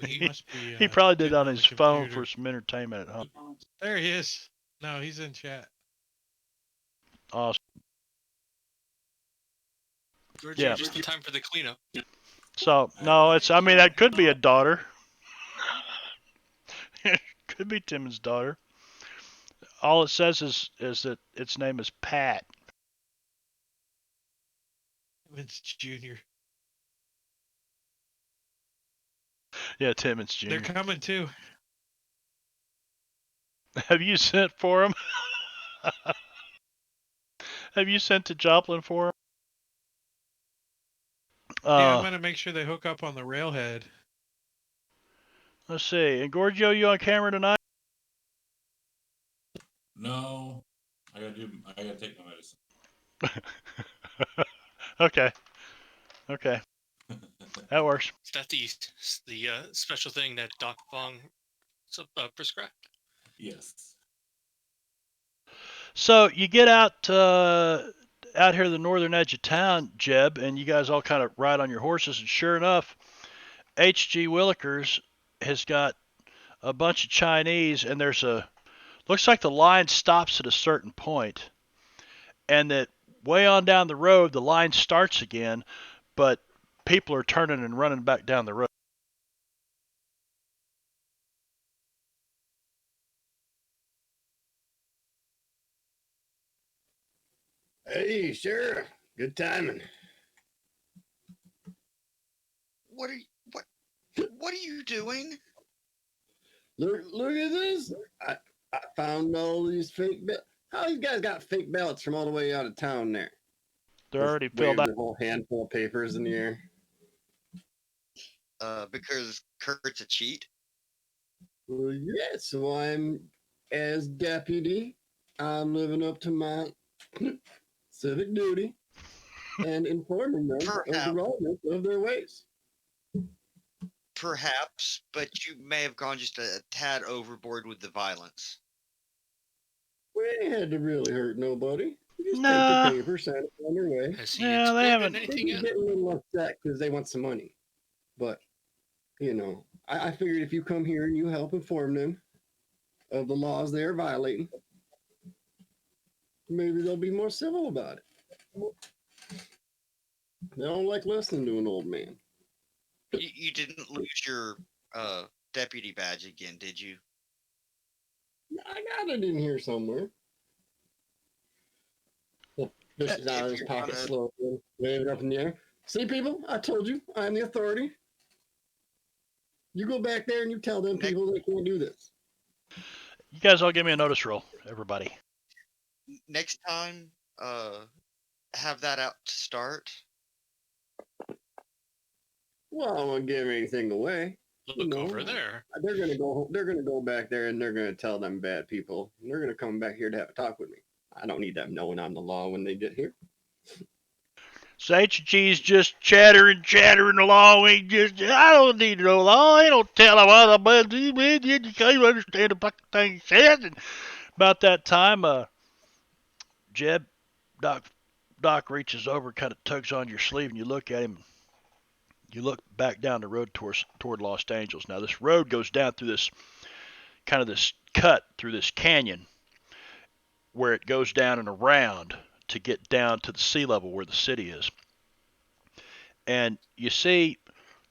He must be. He probably did it getting on the his phone computer. for some entertainment at home. There he is. No, he's in chat. Awesome. Giorgio, Yeah. just in time for the cleanup. So no, I mean, that could be a daughter. It could be Tim's daughter. All it says is that its name is Pat. Timmons Jr. Yeah, Timmons Jr. They're coming too. Have you sent for him? Have you sent to Joplin for him? Yeah, I'm gonna make sure they hook up on the railhead. Let's see. And Giorgio, you on camera tonight? No, I gotta take my medicine. Okay. Okay. That works. Is that the special thing that Doc Fong prescribed? Yes. So you get out here the northern edge of town, Jeb, and you guys all kind of ride on your horses, and sure enough, H.G. Willikers has got a bunch of Chinese, and looks like the line stops at a certain point, and that way on down the road the line starts again, but people are turning and running back down the road. Hey, Sheriff. Good timing. What are you doing? Look at this. I found all these fake ballots. How these guys got fake ballots from all the way out of town there? They're Just already filled waved out. a whole handful of papers in the air. Because Kurt's a cheat. Well, yeah, so I'm, as deputy, I'm living up to my civic duty and informing them of the Perhaps, wrongness of their ways. perhaps, but you may have gone just a tad overboard with the violence. We ain't had to really hurt nobody. You just Nah. take the paper, send it on their way. Has he Yeah, they exploded haven't- They anything just yet? get a little upset because they want some money. But, you know, I figured if you come here and you help inform them of the laws they are violating, maybe they'll be more civil about it. They don't like listening to an old man. You didn't lose your deputy badge again, did you? I got it in here somewhere. This is out of his If you're pocket gonna- slowly, wave it up in the air. See, people, I told you, I'm the authority. You go back there and you tell them Next- people they can't do this. You guys all give me a notice roll, everybody. Next time, have that out to start. Well, I won't give anything away. Look No. over there. They're gonna go. They're gonna go back there and they're gonna tell them bad people. And they're gonna come back here to have a talk with me. I don't need them knowing I'm the law when they get here. So HG's just chattering along. I don't need no law. I don't tell them other but you can't understand the fucking thing he says. And about that time, Jeb, Doc reaches over, kind of tugs on your sleeve, and you look at him. You look back down the road toward Los Angeles. Now this road goes down through this kind of this cut through this canyon, where it goes down and around to get down to the sea level where the city is. And you see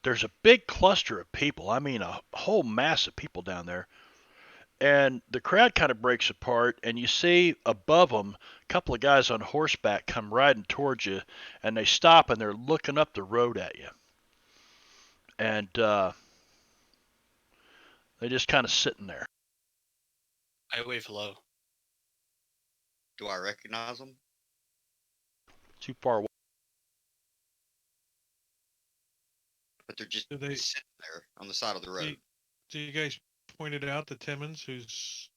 there's a big cluster of people. I mean, a whole mass of people down there. And the crowd kind of breaks apart, and you see above them a couple of guys on horseback come riding towards you, and they stop and they're looking up the road at you. And they're just kind of sitting there. I wave hello. Do I recognize them? Too far away. But they're just Do they- sitting there on the side of the road. Do you guys pointed out to Timmons who's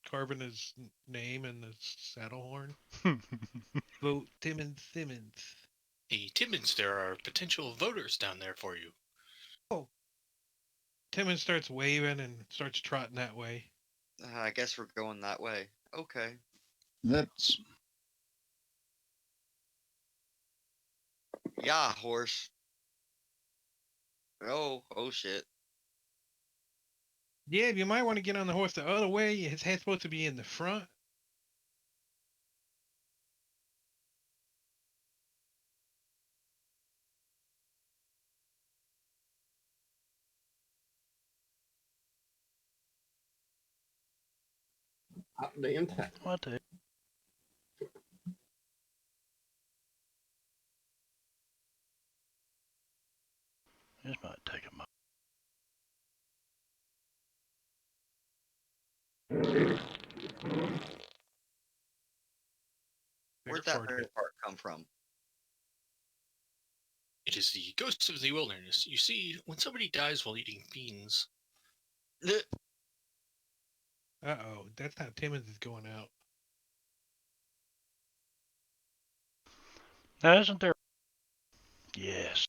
carving his name in the saddle horn? Vote Timmons Simmons. Hey, Timmons, there are potential voters down there for you. Timmons starts waving and starts trotting that way. I guess we're going that way. Okay. That's Yeah, horse. Oh shit. Yeah, you might want to get on the horse the other way. His head's supposed to be in the front. Hot damn time. What the? This might take a moment. Where'd Bear that fart bear hit. part come from? It is the ghosts of the wilderness. You see, when somebody dies while eating beans, Uh-oh, that's how Timmons is going out. Now, isn't there? Yes.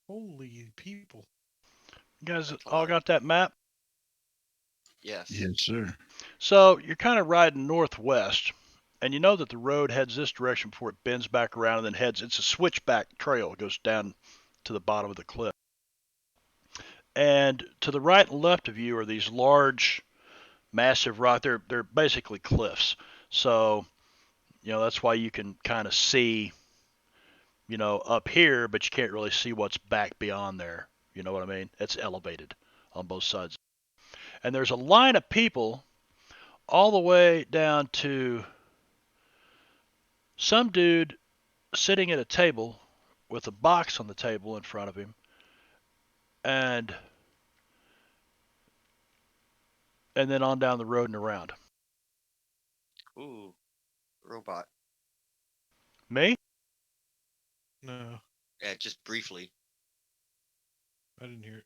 Holy people. You guys That's a all lot. got that map? Yes. yes, sir. So you're kind of riding northwest, and you know that the road heads this direction before it bends back around and then heads. It's a switchback trail. It goes down to the bottom of the cliff. And to the right and left of you are these large, massive rock. They're basically cliffs. So, that's why you can kind of see, up here, but you can't really see what's back beyond there. You know what I mean? It's elevated on both sides. And there's a line of people all the way down to some dude sitting at a table with a box on the table in front of him, and then on down the road and around. Ooh, robot. Me? No, Yeah, just briefly. I didn't hear it.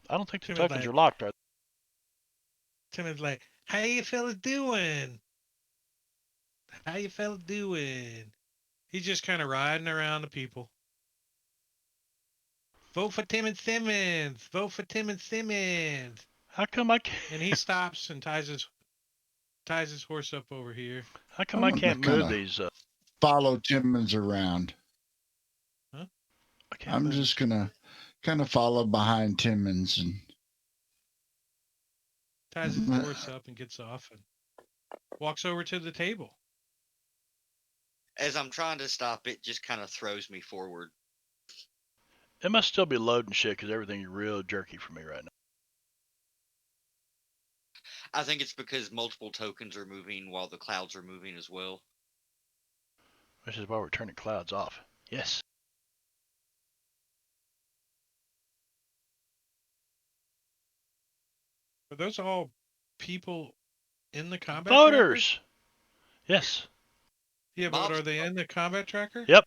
I don't think the Tim is tokens like, are locked, are Tim is like, how you fellas doing? How you fellas doing? He's just kind of riding around the people. Vote for Tim and Simmons. Vote for Tim and Simmons. How come I can't? And he stops and ties his horse up over here. How come I'm I gonna can't move kinda these? follow Timmons around. Huh? I can't I'm move just these. gonna kind of follow behind Timmons and Ties his horse up and gets off and walks over to the table. As I'm trying to stop, it just kind of throws me forward. It must still be loading shit because everything's real jerky for me right now. I think it's because multiple tokens are moving while the clouds are moving as well. Which is why we're turning clouds off. Yes. Are those all people in the combat Voters. tracker? Yes. Yeah, but Mobs- are they in the combat tracker? Yep.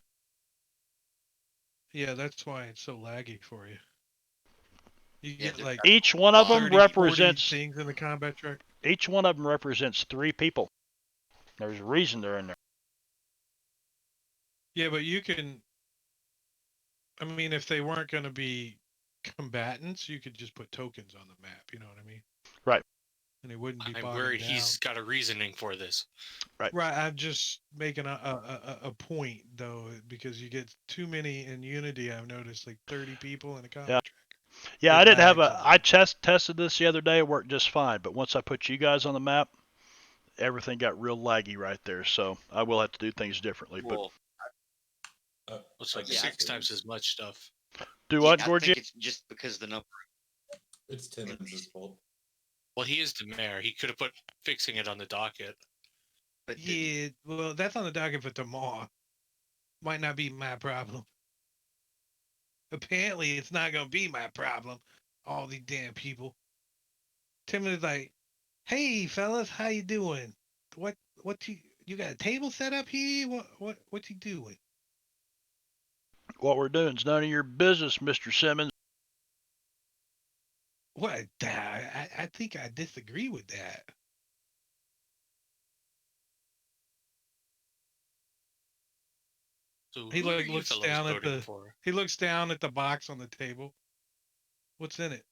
Yeah, that's why it's so laggy for you. You Yeah, get they're- like Each one of them 30, 40 represents. things in the combat tracker. Each one of them represents 3 people. There's a reason they're in there. Yeah, but you can. I mean, if they weren't going to be combatants, you could just put tokens on the map. You know what I mean? Right. And it wouldn't be. I'm bogged worried down. he's got a reasoning for this. Right. I'm just making a point though, because you get too many in Unity. I've noticed like 30 people in a combat Yeah. tracker. Yeah, It I didn't have lags a. a I lot. tested this the other day. It worked just fine. But once I put you guys on the map, everything got real laggy right there. So I will have to do things differently. But Well, It's like Yeah, 6 times as much stuff. do yeah, what, I Gorgie? think it's just because the number. It's Timmons' fault. Well, he is the mayor. He could have put fixing it on the docket. But didn't. Yeah, well, that's on the docket for tomorrow. Might not be my problem. Apparently, it's not gonna be my problem. All these damn people. Tim is like, "Hey, fellas, how you doing? What you got a table set up here? What you doing?" What we're doing is none of your business, Mr. Simmons. What? I think I disagree with that. So He who are like you looks fellows down at voting the for? he looks down at the box on the table. What's in it?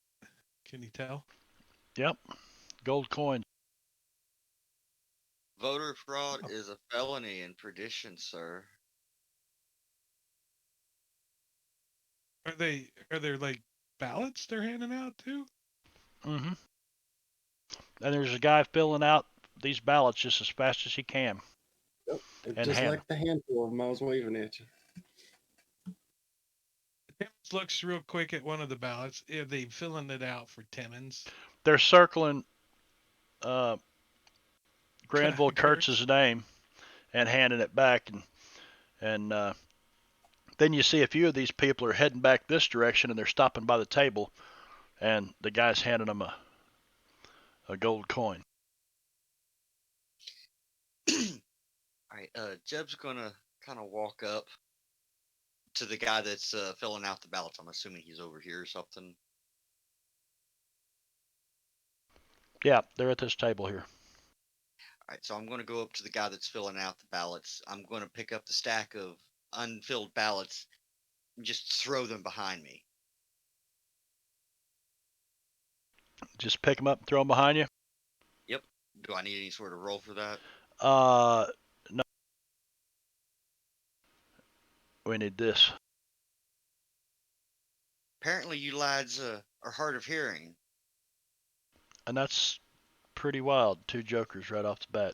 Can you tell? Yep. Gold coin. Voter fraud is a felony in perdition, sir. Are there like ballots they're handing out too? Mm-hmm. And there's a guy filling out these ballots just as fast as he can. And Just hand. like the handful of them I was waving at you. Timmons looks real quick at one of the ballots. Are they filling it out for Timmons? They're circling Granville Kurtz. Kurtz's name and handing it back, and then you see a few of these people are heading back this direction, and they're stopping by the table, and the guy's handing them a gold coin. All right, Jeb's gonna kind of walk up to the guy that's filling out the ballots. I'm assuming he's over here or something. Yeah, they're at this table here. All right, so I'm going to go up to the guy that's filling out the ballots. I'm going to pick up the stack of unfilled ballots and just throw them behind me. Just pick them up and throw them behind you. Yep. Do I need any sort of roll for that? No. We need this. Apparently, you lads are hard of hearing. And that's pretty wild. 2 jokers right off the bat.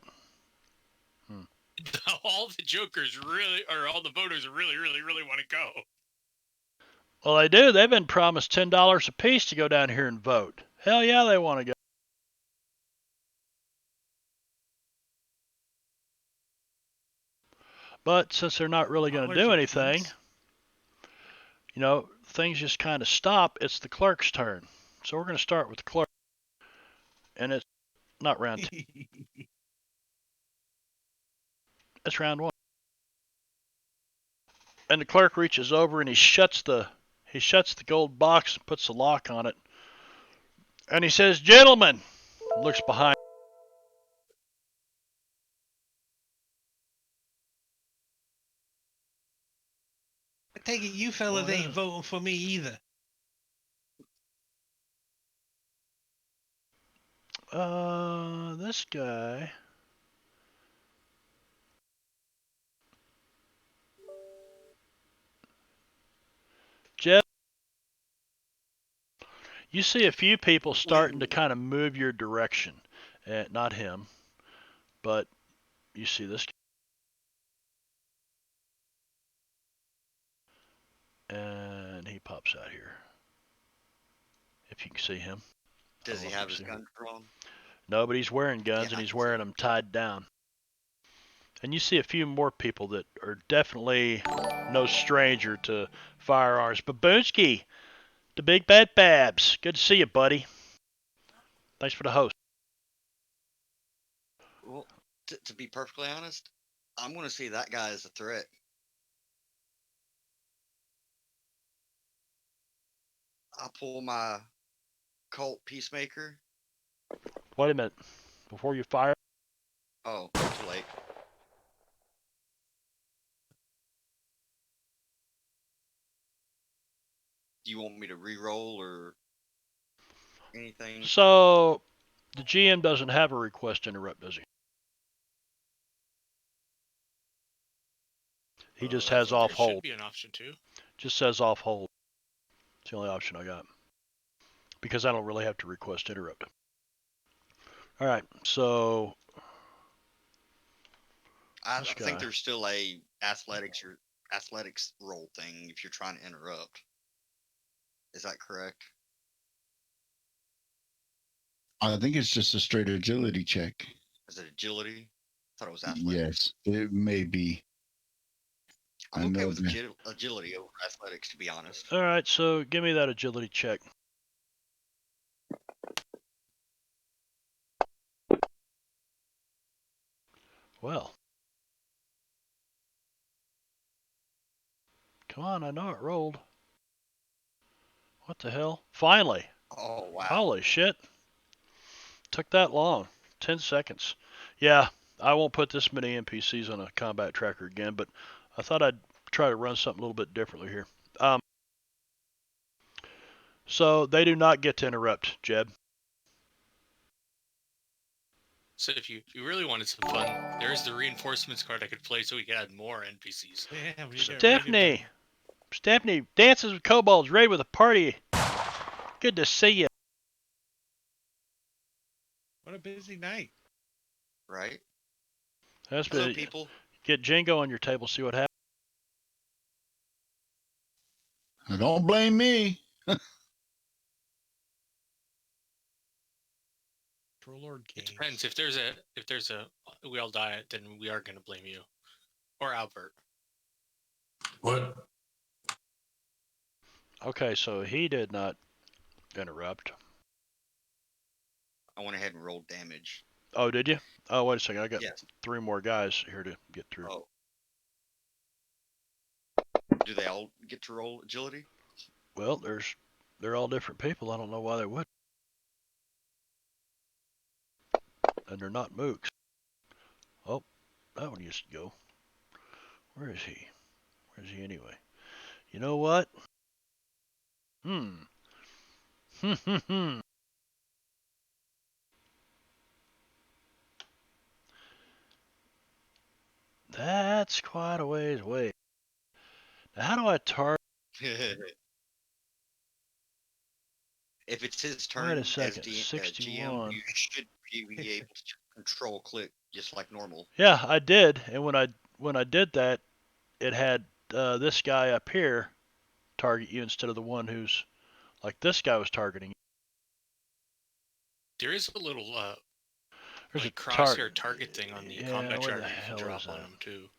all the jokers really, or all the voters really want to go. Well, they do. They've been promised $10 a piece to go down here and vote. Hell yeah, they want to go. But since they're not really going to $10 do a anything, piece? things just kind of stop. It's the clerk's turn. So we're going to start with the clerk. And it's not round 2. It's round 1. And the clerk reaches over and he shuts the gold box and puts the lock on it. And he says, "Gentlemen," looks behind. I take it you fellas Well, ain't voting for me either. This guy. Jeff, you see a few people starting to kind of move your direction. Not him, but you see this. And he pops out here. If you can see him. Does he have his gun drawn? No, but he's wearing guns Yeah, and he's wearing them tied down. And you see a few more people that are definitely no stranger to firearms. Baboonsky, the big bad Babs. Good to see you, buddy. Thanks for the host. Well, to be perfectly honest, I'm going to see that guy as a threat. I'll pull my Colt Peacemaker. Wait a minute. Before you fire. Oh, too late. Do you want me to re-roll or anything? So, the GM doesn't have a request to interrupt, does he? He just has There off should hold. be an option too. Just says off hold. It's the only option I got. Because I don't really have to request interrupt. All right, so I this think guy. there's still a athletics roll thing if you're trying to interrupt. Is that correct? I think it's just a straight agility check. Is it agility? I thought it was athletics. Yes, it may be. I'm I okay know with that. agility over athletics, to be honest. All right, so give me that agility check. Well. Come on, I know it rolled. What the hell? Finally. Oh, wow. Holy shit. Took that long. 10 seconds. Yeah, I won't put this many NPCs on a combat tracker again, but I thought I'd try to run something a little bit differently here. So they do not get to interrupt, Jeb. So if you really wanted some fun, there is the reinforcements card I could play so we could add more NPCs. Yeah, we got Stephanie! Stephanie dances with kobolds, ready with a party. Good to see you. What a busy night. Right? That's Hello, been, people. get Jingo on your table, see what happens. Don't blame me. Lord It Games. depends. If there's a we all die, then we are gonna blame you. Or Albert. What? Okay, so he did not interrupt. I went ahead and rolled damage. Oh, did you? Oh, wait a second. I got Yes. 3 more guys here to get through. Oh. Do they all get to roll agility? Well, they're all different people. I don't know why they would. And they're not mooks. Oh, that one used to go. Where is he? Where is he anyway? You know what? That's quite a ways away. Now, how do I target? If it's his turn Wait a as second. GM, 61. you should be able to control click just like normal. Yeah, I did, and when I did that, it had this guy up here target you instead of the one who's like this guy was targeting you. There is a little There's like a crosshair target thing on the Yeah, combat where the tracker you can hell drop is on that? them too.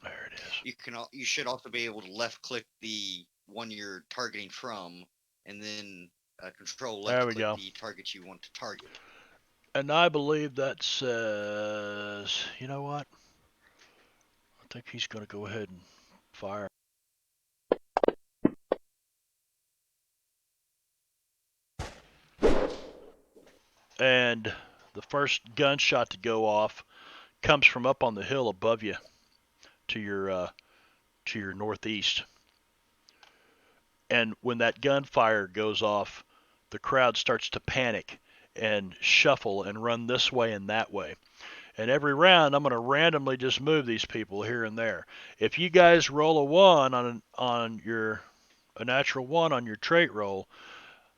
There it is. You should also be able to left click the one you're targeting from, and then control There left we click go. the target you want to target. And I believe that says, you know what? I think he's going to go ahead and fire. And the first gunshot to go off comes from up on the hill above you to your northeast. And when that gunfire goes off, the crowd starts to panic and shuffle and run this way and that way. And every round, I'm going to randomly just move these people here and there. If you guys roll a 1 on your a natural 1 on your trait roll,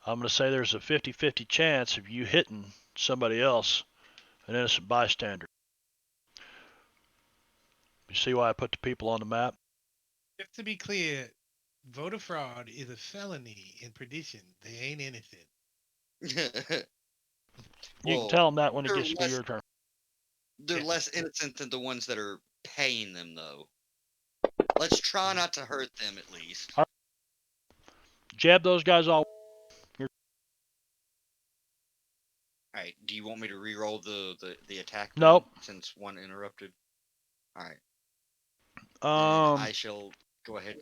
I'm going to say there's a 50-50 chance of you hitting somebody else, an innocent bystander. You see why I put the people on the map? Just to be clear, voter fraud is a felony in perdition. They ain't innocent. You can Well, tell them that when it they're gets to be less- your turn. They're Yeah. less innocent than the ones that are paying them, though. Let's try not to hurt them at least. Jab those guys all. All right. Do you want me to re-roll the attack? then, Nope. Since one interrupted. All right. Um, I shall go ahead.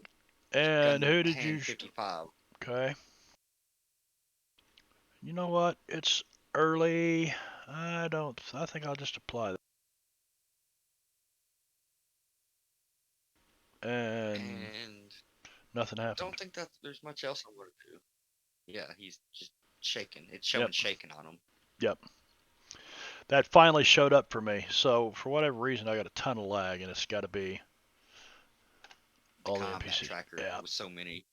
and gun who did hand you? 55. Okay. You know what? It's early. I think I'll just apply that. And And nothing I happened. don't think that there's much else I want to do. Yeah, he's just shaking. It's showing Yep. shaking on him. Yep. That finally showed up for me. So for whatever reason, I got a ton of lag, and it's got to be The all the combat NPCs. tracker Yeah. with so many.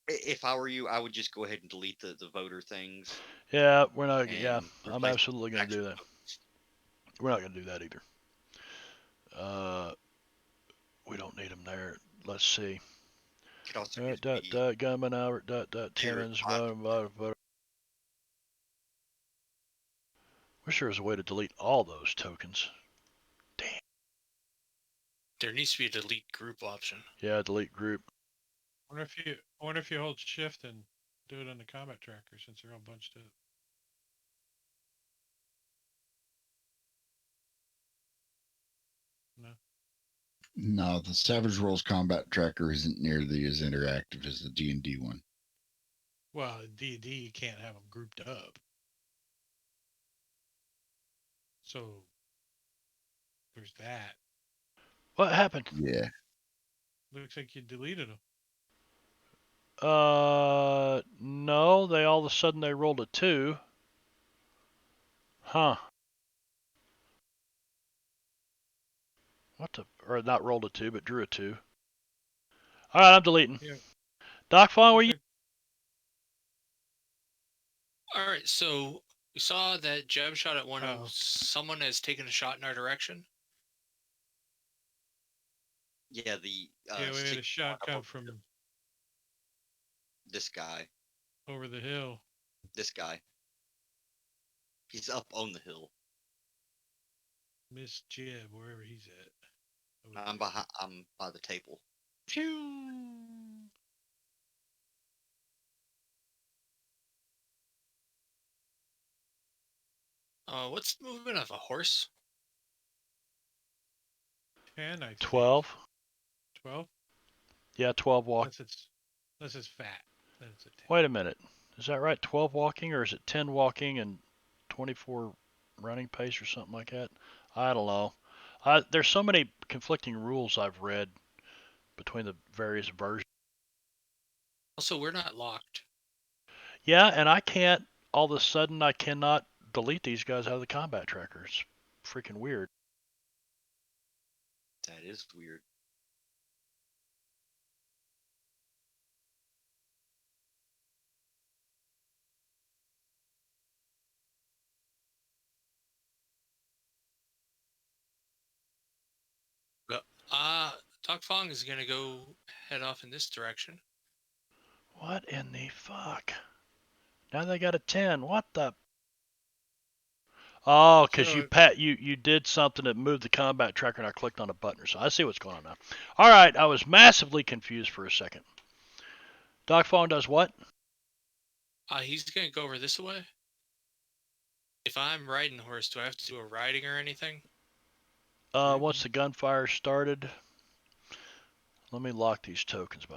If I were you, I would just go ahead and delete the voter things. Yeah, we're not. And Yeah, I'm replace absolutely going to do that. actual voters. We're not going to do that either. We don't need them there. Let's see. Could also just be Gunman Albert. zero Timmons. spot. Wish there was a way to delete all those tokens. Damn. There needs to be a delete group option. Yeah, delete group. I wonder if you hold shift and do it on the combat tracker since they're all bunched up. No. No, the Savage Rolls combat tracker isn't nearly as interactive as the D&D one. Well, in D&D you can't have them grouped up. So there's that. What happened? Yeah. Looks like you deleted them. No. They all of a sudden they rolled a 2. Huh. What the? Or not rolled a 2, but drew a 2. All right, I'm deleting. Yeah. Doc Fawn, were you? All right, so we saw that Jeb shot at one Oh. of someone has taken a shot in our direction. Yeah, the Yeah, we had a six- shot come from this guy. over the hill. This guy. He's up on the hill. Miss Jeb, wherever he's at. I'm by the table. Phew. What's the movement of a horse? 10, I think. 12. 12? Yeah, 12 walk. Unless it's fat. Then it's a 10. Wait a minute. Is that right? 12 walking, or is it 10 walking and 24 running pace or something like that? I don't know. There's so many conflicting rules I've read between the various versions. Also, we're not locked. Yeah, and I can't. All of a sudden, I cannot delete these guys out of the combat tracker. It's freaking weird. That is weird. Doc Fong is gonna go head off in this direction. What in the fuck? Now they got a 10. What the? Oh, because So- you did something that moved the combat tracker, and I clicked on a button or so. I see what's going on now. All right, I was massively confused for a second. Doc Fong does what? He's gonna go over this way. If I'm riding the horse, do I have to do a riding or anything? Once the gunfire started, let me lock these tokens.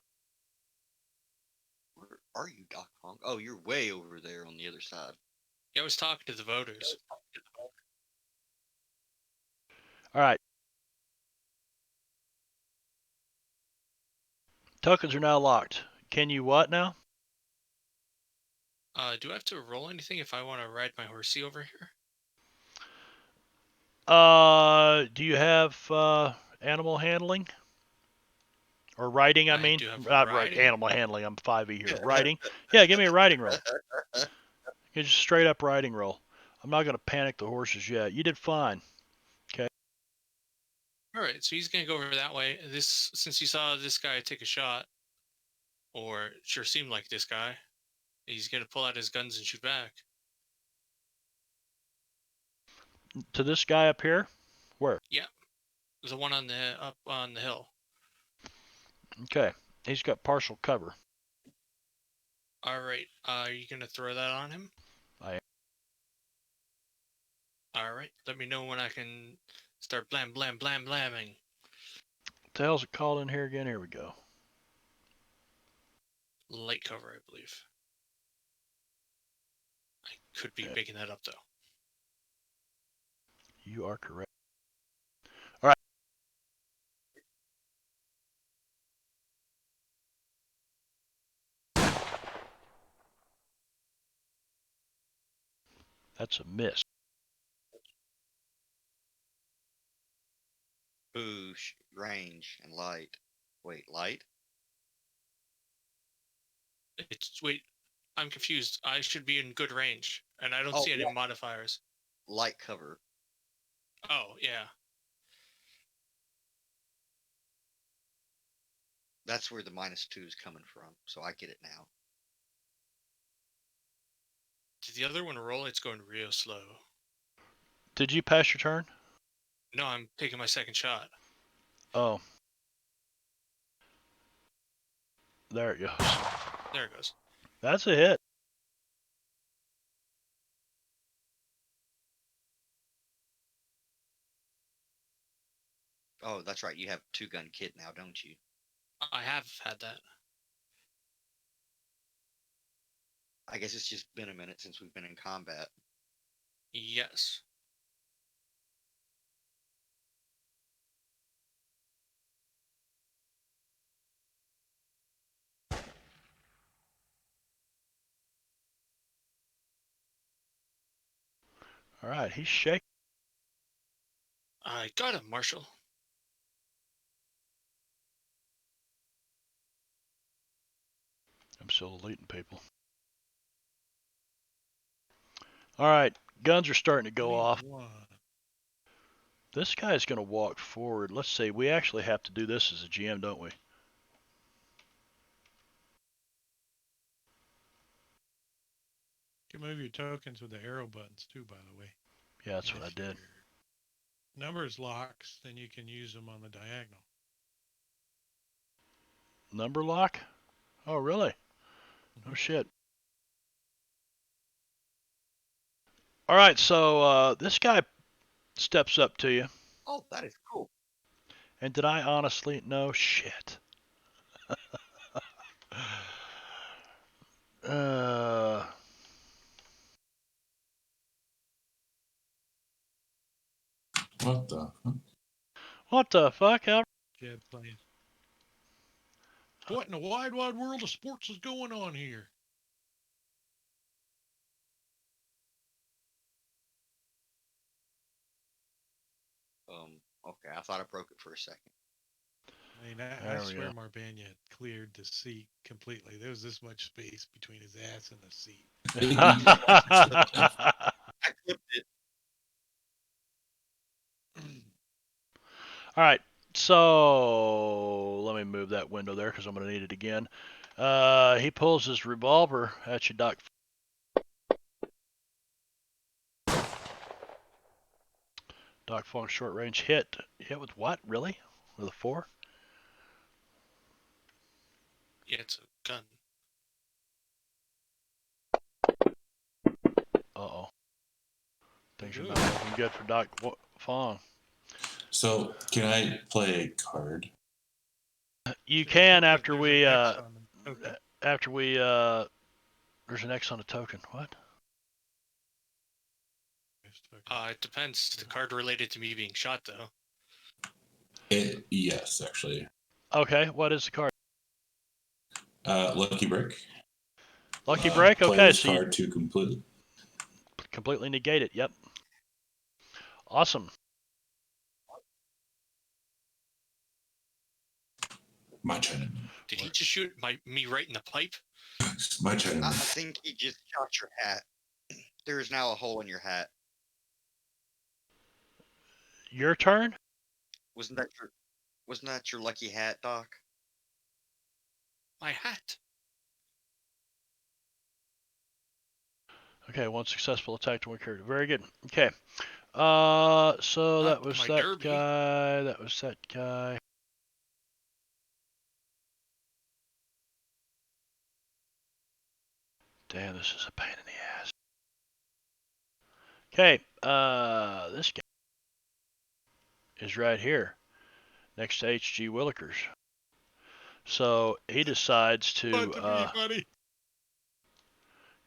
Where are you, Doc Fong? Oh, you're way over there on the other side. Yeah, I was talking to the voters. All right. Tokens are now locked. Can you what now? Do I have to roll anything if I want to ride my horsey over here? Do you have animal handling? Or riding, I mean. do have Not riding. animal handling. I'm 5e here. Riding? Yeah, give me a riding roll. It's just straight up riding roll. I'm not going to panic the horses yet. You did fine. All right, so he's gonna go over that way. Since he saw this guy take a shot, or it sure seemed like this guy, he's gonna pull out his guns and shoot back. To this guy up here? Where? Yeah, the one on the up on the hill. Okay. He's got partial cover. All right, are you gonna throw that on him? I am. All right, let me know when I can start blam blam blam blamming. What the hell's it called in here again? Here we go. Light cover, I believe. I could be making that up though. You are correct. All right. That's a miss. Ooh, range and light. Wait, light? Wait, I'm confused. I should be in good range, and I don't Oh, see any yeah. modifiers. Light cover. Oh yeah. That's where the -2 is coming from, so I get it now. Did the other one roll? It's going real slow. Did you pass your turn? No, I'm taking my second shot. Oh. There it goes. There it goes. That's a hit. Oh, that's right. You have 2-gun kit now, don't you? I have had that. I guess it's just been a minute since we've been in combat. Yes. All right, he's shaking. I got him, Marshal. I'm still deleting people. All right, guns are starting to go off. This guy's going to walk forward. Let's see. We actually have to do this as a GM, don't we? You can move your tokens with the arrow buttons too, by the way. Yeah, that's And what I if did. your numbers locks, then you can use them on the diagonal. Number lock? Oh, really? Oh, shit. All right, so this guy steps up to you. Oh, that is cool. And did I honestly? No, shit. What the? What the fuck? Jeb playing. What in the wide world of sports is going on here? Okay, I thought I broke it for a second. I mean, I swear Marbania cleared the seat completely. There was this much space between his ass and the seat. I clipped it. All right, so window there because I'm going to need it again. He pulls his revolver at you, Doc. Doc Funk short range hit. Hit with what? Really? With a 4? Yeah, it's a gun. Uh-oh. Things are Ooh. not looking good for Doc Fong. So, can I play a card? You There's can there's after an we X on the token. there's an X on the token. What? It depends. The card related to me being shot, though. Yes, actually. Okay, what is the card? Lucky Brick. Lucky Break? Play Okay, this so you card to completely negate it. Yep. Awesome. my Chinaman. Did he just shoot me right in the pipe? My I Chinaman. think he just shot your hat. There is now a hole in your hat. Your turn? Wasn't that your lucky hat, Doc? My hat. Okay, one successful attack to one character. Very good. Okay. So that was my that derby. guy. That was that guy. Damn, this is a pain in the ass. Okay, this guy is right here, next to H.G. Willikers. So he decides to. What to be, buddy?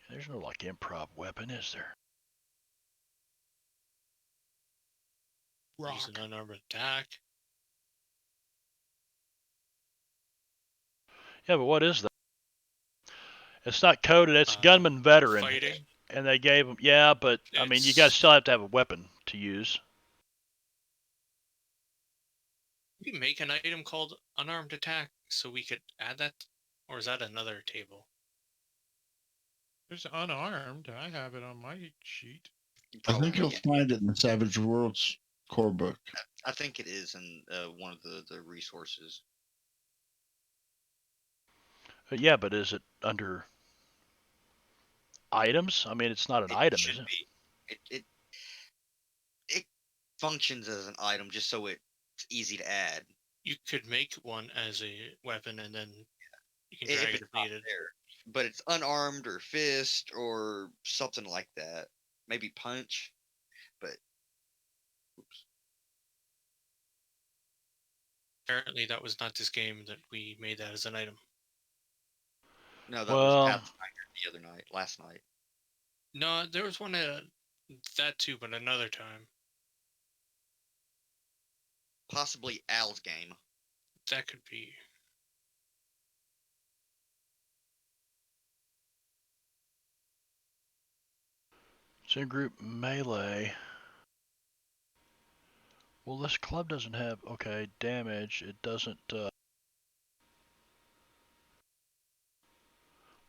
There's no like improv weapon, is there? Use an unarmed attack. Yeah, but what is that? It's not coded. It's gunman veteran. Fighting. And they gave him. Yeah, but I mean, you guys still have to have a weapon to use. We make an item called unarmed attack, so we could add that, or is that another table? There's unarmed. I have it on my sheet. I think you'll Probably, find it in the Savage Worlds core book. I think it is in one of the resources. Yeah, but is it under items? I mean, it's not an item, should is it? be. It functions as an item just so it's easy to add. You could make one as a weapon, and then you can If drag it it's if not needed. there. But it's unarmed or fist or something like that. Maybe punch. But oops. Apparently, that was not this game that we made that as an item. No, that Well- was Pathfinder the other night, last night. No, there was one that too, but another time. Possibly Al's game. That could be. It's in group melee. Well, this club doesn't have, okay, damage. It doesn't,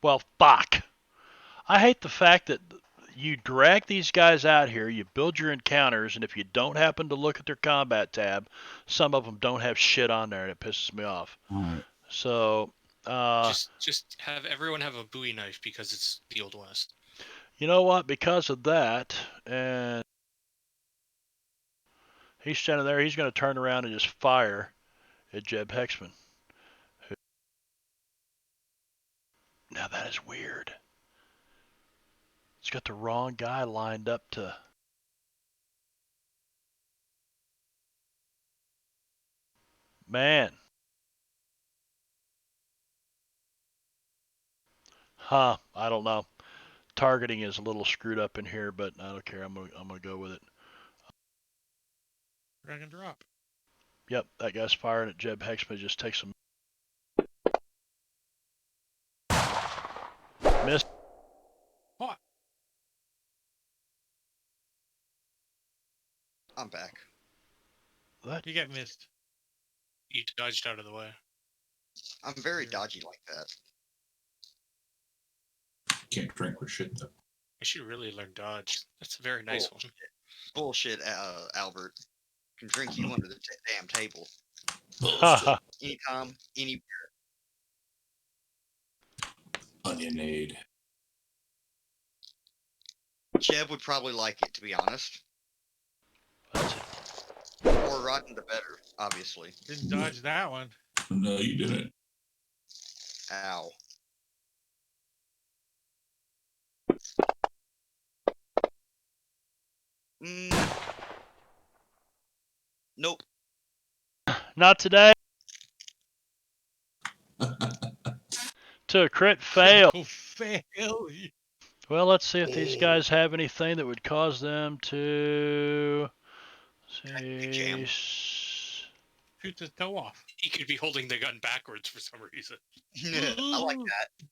well, fuck. I hate the fact that you drag these guys out here, you build your encounters, and if you don't happen to look at their combat tab, some of them don't have shit on there, and it pisses me off. All right. So, Just have everyone have a Bowie knife because it's the Old West. you know what? Because of that, and he's standing there, he's going to turn around and just fire at Jeb Hexman. Now that is weird. It's got the wrong guy lined up to... Man. Huh, I don't know. Targeting is a little screwed up in here, but I don't care. I'm gonna go with it. Drag and drop. Yep, that guy's firing at Jeb Hexman. Just takes some. Miss. What? I'm back. What? You get missed. You dodged out of the way. I'm very Yeah. dodgy like that. Can't drink with shit though. I should really learn dodge. That's a very nice one. Bullshit, Albert. Can drink you under the damn table. Bullshit. Anytime, anywhere. Onionade. Jeb would probably like it, to be honest. That's it. More rotten, the better, obviously. Didn't dodge that one. No, you didn't. Ow. Nope. Not today. To a crit fail. Critical fail. Well, let's see if these guys have anything that would cause them to. Jam. Shoots his toe off. He could be holding the gun backwards for some reason. I like that.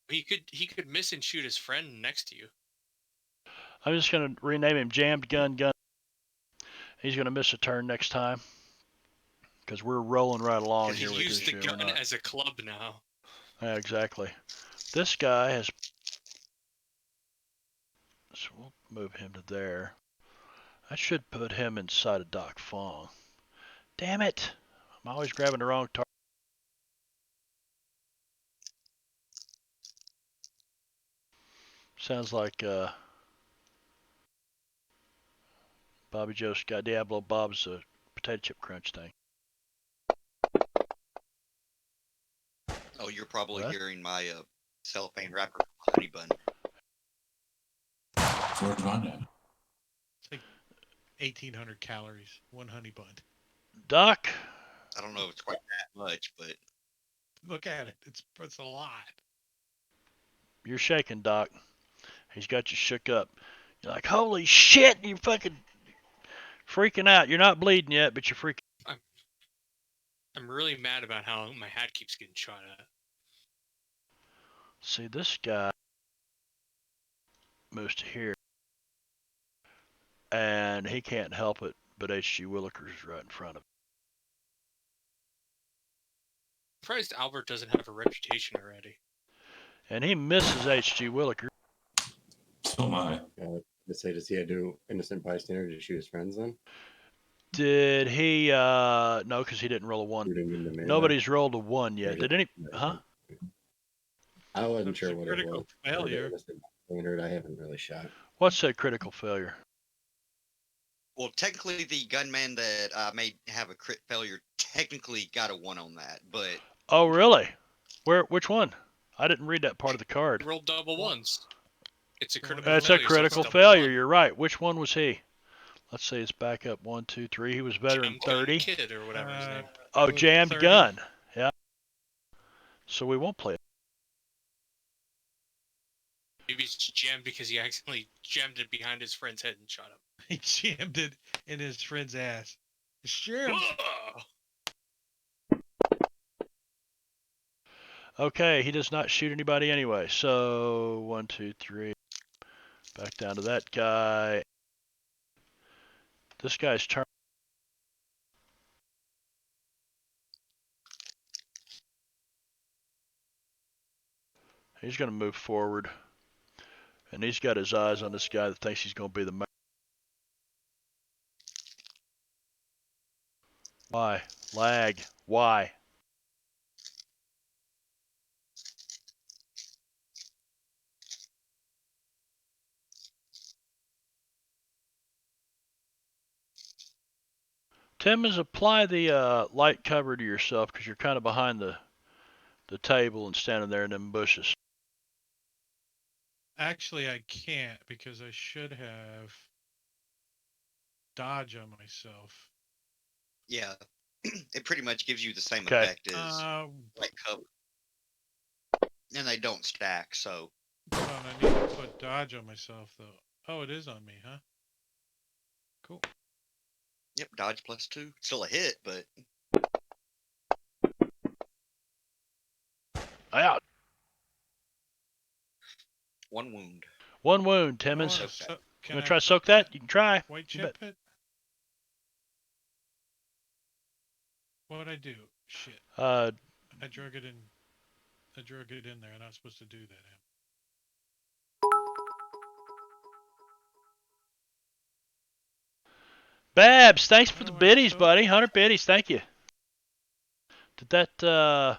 He could miss and shoot his friend next to you. I'm just gonna rename him Jammed Gun Gun. He's gonna miss a turn next time because we're rolling right along Because here he with used this the shit. gun as a club now. Yeah, exactly. This guy has. So we'll move him to there. I should put him inside of Doc Fong. Damn it! I'm always grabbing the wrong target. Sounds like Bobby Joe's got Diablo Bob's potato chip crunch thing. Oh, you're probably What? hearing my cellophane wrapper honey bun. Where's mine at? It's like 1,800 calories. One honey bun. Doc, I don't know if it's quite that much, but Look at it. It's a lot. you're shaking, Doc. He's got you shook up. You're like, holy shit! You're fucking freaking out. You're not bleeding yet, but you're freaking. I'm really mad about how my hat keeps getting shot at. See, this guy moves to here, and he can't help it, but H.G. Willikers is right in front of him. I'm surprised Albert doesn't have a reputation already. And he misses H.G. Williker. So am I. Does he do innocent bystander to shoot his friends then? Did he? No, because he didn't roll a 1. Shooting into melee? Nobody's rolled a 1 yet. Did any? Huh? I wasn't That's sure a what it critical was. failure. Innocent bystander, I haven't really shot. What's that critical failure? well, technically the gunman that may have a crit failure technically got a 1 on that, but Oh, really? Where? Which one? I didn't read that part of the card. Rolled double ones. It's a critical That's failure. a critical so it's failure. double You're right. Which one was he? Let's see. It's back up 1, 2, 3. He was veteran Jam Gun 30. Kid or whatever his name. Oh, was jammed 30. gun. Yeah. So we won't play it. Maybe it's jammed because he accidentally jammed it behind his friend's head and shot him. He jammed it in his friend's ass. Sure. Ugh! Okay, he does not shoot anybody anyway. So 1, 2, 3. Back down to that guy. This guy's turn. He's going to move forward. And he's got his eyes on this guy that thinks he's going to be the mayor. Why? Lag. Why? Tim, is apply the light cover to yourself because you're kind of behind the table and standing there in them bushes. Actually, I can't because I should have dodge on myself. yeah, it pretty much gives you the same Okay. effect as like cover, and they don't stack. So Hold on, I need to put dodge on myself though. Oh, it is on me, huh? Cool. yep, dodge +2, still a hit, but Out. 1 wound. 1 wound, I Timmons. wanna You so- can want I to try to soak that? You can try. white You chip bet. it? What'd I do? Shit. I drug it in. I drug it in there. I'm not supposed to do that. Babs, thanks for the Oh, I biddies, soaked buddy. it. 100 biddies, thank you. Did that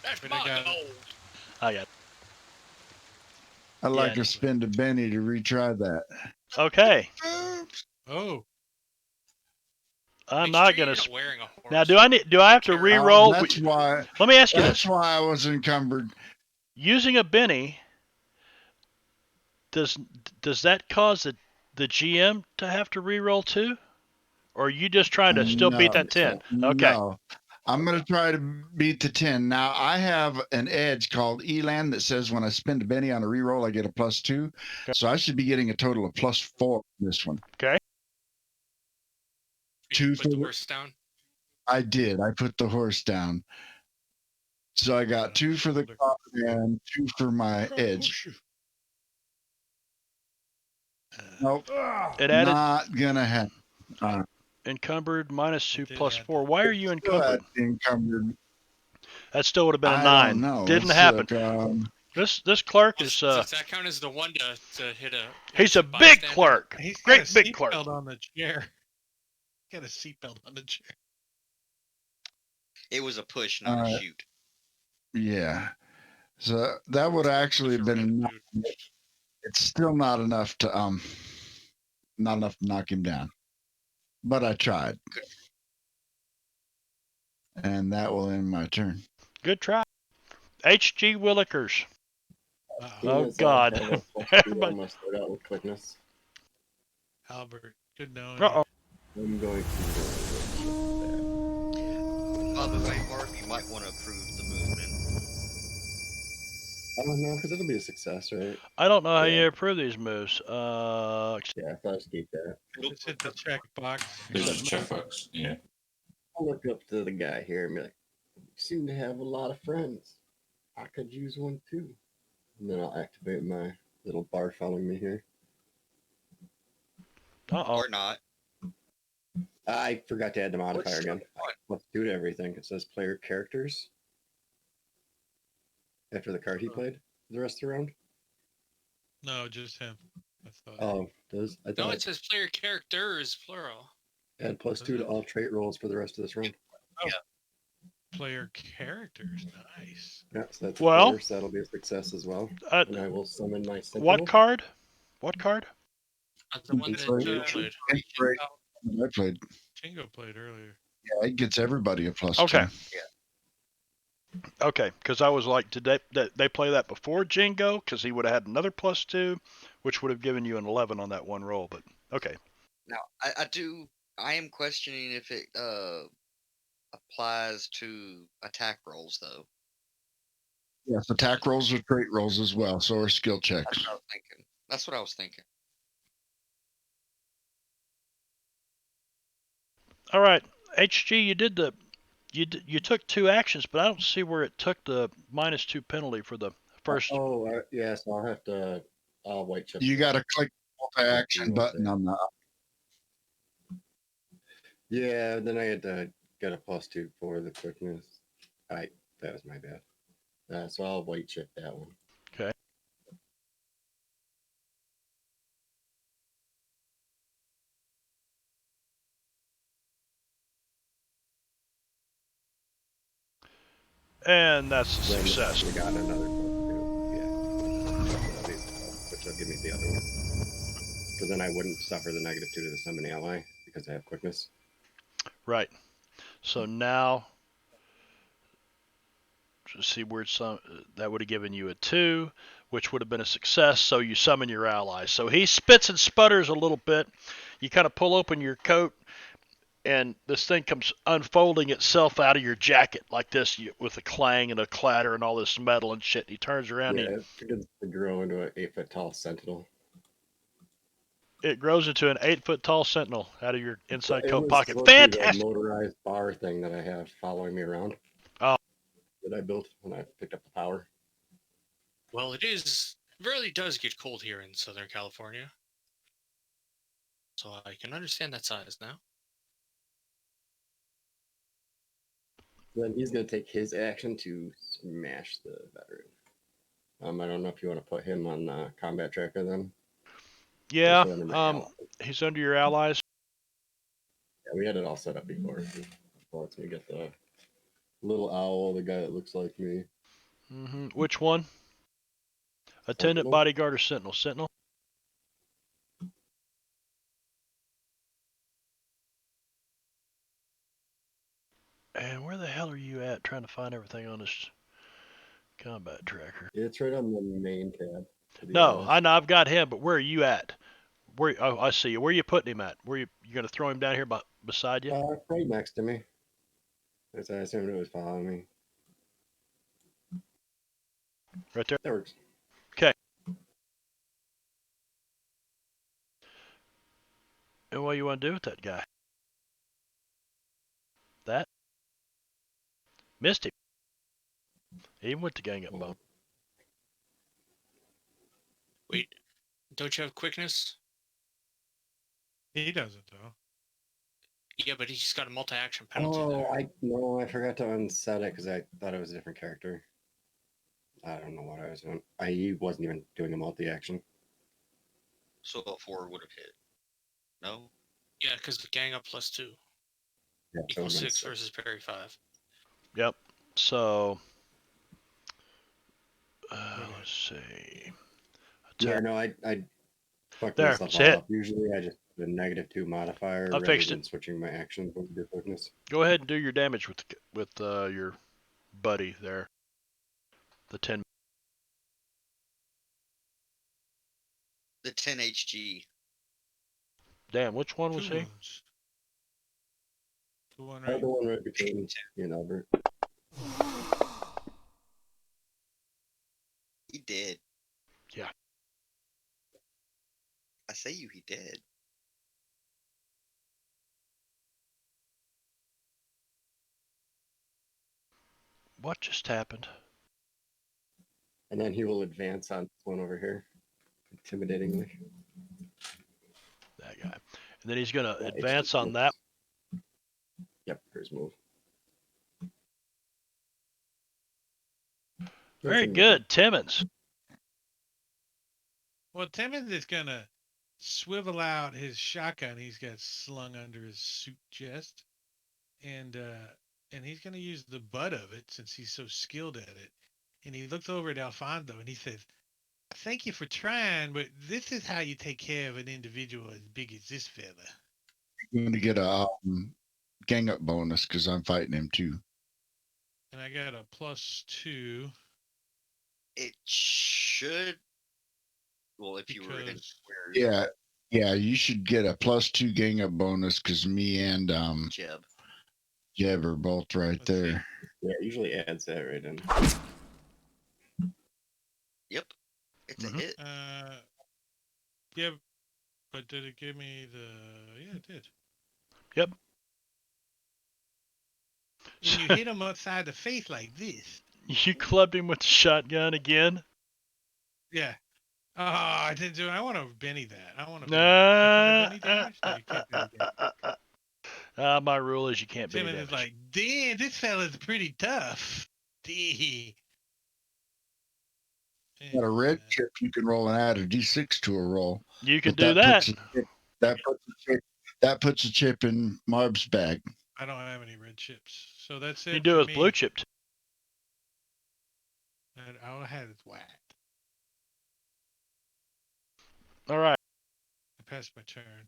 That's But I my got- gold. I got. I'd like Yeah. to spend a Benny to retry that. Okay. Oh, I'm Make not sure gonna. you're not wearing a horse. Now, do I have to Carry- re-roll? That's why. Let me ask you That's this: why I was encumbered. using a Benny, does that cause the GM to have to re-roll too, or are you just trying to still beat that 10? Okay. No. I'm going to try to beat the 10. Now, I have an edge called Elan that says when I spend a Benny on a reroll, I get a +2. Okay. So I should be getting a total of +4 on this one. Okay. You Two put for the the- horse down. I did. I put the horse down. So I got 2 for the car and 2 for my edge. Nope. It added Not going to happen. encumbered -2 did plus add 4. Why are you Still encumbered? encumbered. That still would have been a I 9. don't know. Didn't Let's happen. look, This clerk Does, is does that count as the one to hit a? he's a innocent big bystander? clerk. He's got Great a big clerk. seatbelt on the chair. Got a seatbelt on the chair. It was a push, not a shoot. yeah. So that would actually have been enough. It's still not enough to knock him down. But I tried. And that will end my turn. Good try. H.G. Willikers. Oh, Yes, I God. have a +2 Everybody- on my start out with quickness. Albert, good knowing Uh-oh. I'm going to. By the way, Mark, you might want to approve the movement. I don't know, because it'll be a success, right? I don't know how you Yeah. approve these moves. Yeah, I thought I'd keep that. you. Just hit the check box. There's a checkbox. Yeah. I'll look up to the guy here and be like, "You seem to have a lot of friends. I could use one too." And then I'll activate my little bar following me here. Uh-oh. Or not. I forgot to add the modifier What's again. Let's do to everything. It says player characters after the card he played the rest of the round. No, just him. I thought. Oh, does I No, thought it says player characters plural. add +2 to all trait rolls for the rest of this round. Player characters. Nice. Yeah, so that's Well- 4, so that'll be a success as well. Uh, And I will summon my sentinel. what card? What card? The one It's that right- Joe played. it's right- I played. Chingo played earlier. Yeah, it gets everybody a +2. Okay. Okay, because I was like, did they play that before Jingo? Because he would have had another +2, which would have given you an 11 on that one roll. But okay. Now, I am questioning if it applies to attack rolls, though. Yes, attack rolls are trait rolls as well, so are skill checks. That's what I was thinking. That's what I was thinking. All right, HG, you took 2 actions, but I don't see where it took the -2 penalty for the first. Oh, yeah, so I'll have to. I'll white chip. You got to click the multi-action button on the. Yeah, then I had to get a +2 for the quickness. That was my bad. So I'll white chip that one. Okay. And that's a Then success. We got another +2. Yeah. Which will give me the other one. Because then I wouldn't suffer the -2 to the summoning ally because I have quickness. Right. So now, see where that would have given you a 2, which would have been a success. So you summon your ally. So he spits and sputters a little bit. You kind of pull open your coat, and this thing comes unfolding itself out of your jacket like this, with a clang and a clatter and all this metal and shit. He turns around Yeah, and it begins to grow into an 8-foot tall sentinel. it grows into an 8-foot tall sentinel out of your inside It coat was pocket. supposed to be the Fantastic. motorized bar thing that I have following me around. Oh. That I built when I picked up the power. Well, it really does get cold here in Southern California. So I can understand that size now. Then he's going to take his action to smash the veteran. I don't know if you want to put him on the combat tracker then. Yeah. Just under my ally. He's under your allies. Yeah, we had it all set up before. Well, let me get the Little owl, the guy that looks like me. Which one? Attendant, Sentinel? bodyguard, or sentinel? Sentinel. And where the hell are you at? Trying to find everything on this combat tracker. It's right on the main tab. to be No, honest. I know I've got him, but where are you at? Where? Oh, I see you. Where are you putting him at? Where you gonna throw him down here beside you? Right next to me. As I assumed it was following me. Right there. That works. Okay. And what do you want to do with that guy? That? Missed him. Even with the gang up bone. Wait, don't you have quickness? He doesn't though. Yeah, but he's got a multi-action penalty Oh, there. I forgot to unset it because I thought it was a different character. I don't know what I was doing. He wasn't even doing a multi-action. So a 4 would have hit. No? Yeah, because the gang up +2 Yeah, equals 6 versus parry 5. Yep. So, let's see. Yeah, no, I fucked There, myself it's a hit. up. Usually I just do a -2 modifier I rather fixed than it. switching my actions with your quickness. Go ahead and do your damage with your buddy there. The 10. The 10 HG. Damn, which one was 2 he? wounds. The one The right. one right between you and Albert. He did. Yeah. I say you, he did. What just happened? And then he will advance on this one over here. Intimidatingly. That guy. And then he's gonna Yeah, it's advance just on that. Yep, here's move. Very good, Timmons. Well, Timmons is gonna swivel out his shotgun he's got slung under his suit chest, and he's gonna use the butt of it since he's so skilled at it. And he looks over at Alfonso and he says, "Thank you for trying, but this is how you take care of an individual as big as this fella." I'm going to get a gang up bonus because I'm fighting him too. And I got a +2. It should. Well, if you were in Because- Yeah, you should get a +2 gang up bonus because me and Jeb are both right Let's see. there. Yeah, it usually adds that right in. Yep. It's Mhm. a hit. Yeah, but did it give me the? Yeah, it did. Yep. When you hit him upside the face like this. You clubbed him with the shotgun again. Yeah. Oh, I didn't do it. I want to Benny that. I want to. Benny damage. No, you can't Benny damage. My rule is you can't Benny Simmons damage. is like, damn, this fella's pretty tough. D. Got a red chip, you can roll and add a D6 to a roll. You can But do that. That puts a chip in Marb's bag. I don't have any red chips, so that's it. You do for it with me. blue chip. And all I had is white. All right. I passed my turn.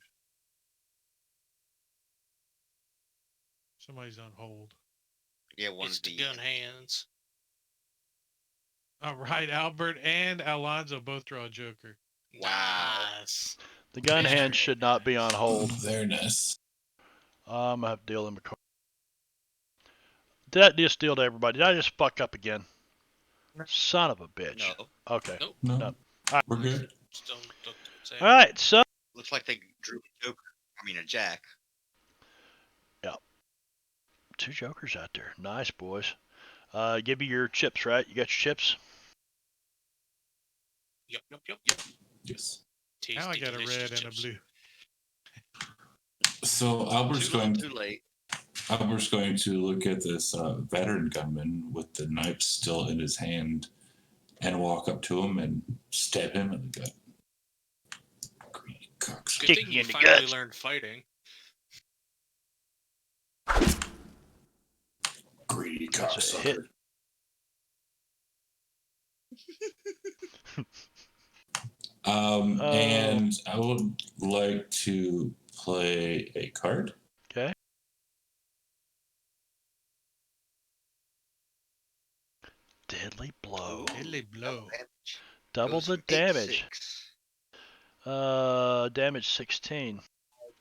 Somebody's on hold. Yeah, one It's of the the gun hands. All right, Albert and Alonzo both draw a Joker. Nice. The gun hand should not be on hold. Very nice. I'm gonna have to deal him a card. Did that just deal to everybody? Did I just fuck up again? Son of a bitch. No. Okay. Nope. No. We're good. Just don't say All right. So Looks like they drew a Joker. I mean, a Jack. 2 jokers out there. Nice, boys. Give me your chips, right? You got your chips? Yep. Yes. Now I Tasty, got a delicious red and a chips. blue. So Albert's going Too late. to look at this veteran gunman with the knife still in his hand and walk up to him and stab him in the gut. Greedy cocksucker. Good Stick thing you you in the finally guts. learned fighting. Greedy That's a hit. cocksucker. And I would like to play a card. Okay. Deadly blow. Deadly blow. Double Goes the from 8 to damage. 6. Damage 16.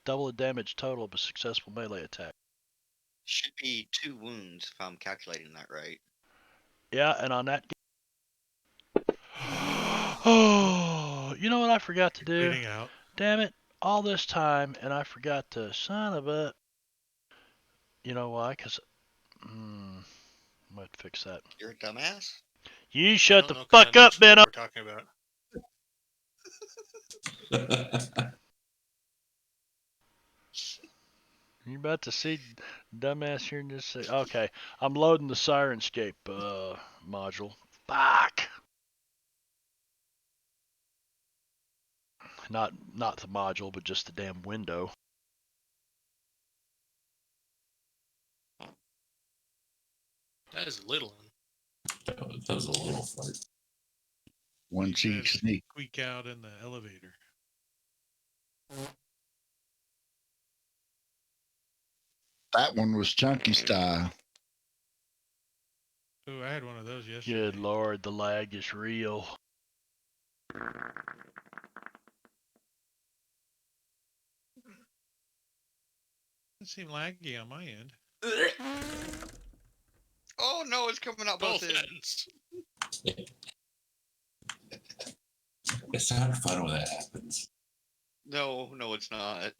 Double the damage total of a successful melee attack. Should be 2 wounds if I'm calculating that right. Yeah, and on that. Oh, you know what I forgot to do? Bleeding out. Damn it! All this time, and I forgot to. Son of a. You know why? Cause. Might fix that. You're a dumbass. You I shut don't the know 'cause I fuck know up, what Benno. we're talking about. You about to see dumbass here in just say. Okay, I'm loading the Sirenscape module. Fuck. Not the module, but just the damn window. That is a little one. That was a little fart. One cheek Says sneak. Squeak out in the elevator. That one was chunky style. Oh, I had one of those yesterday. Good lord, the lag is real. Doesn't seem laggy on my end. Oh no, it's coming out both Both ends. ends. It's not fun when that happens. No, it's not.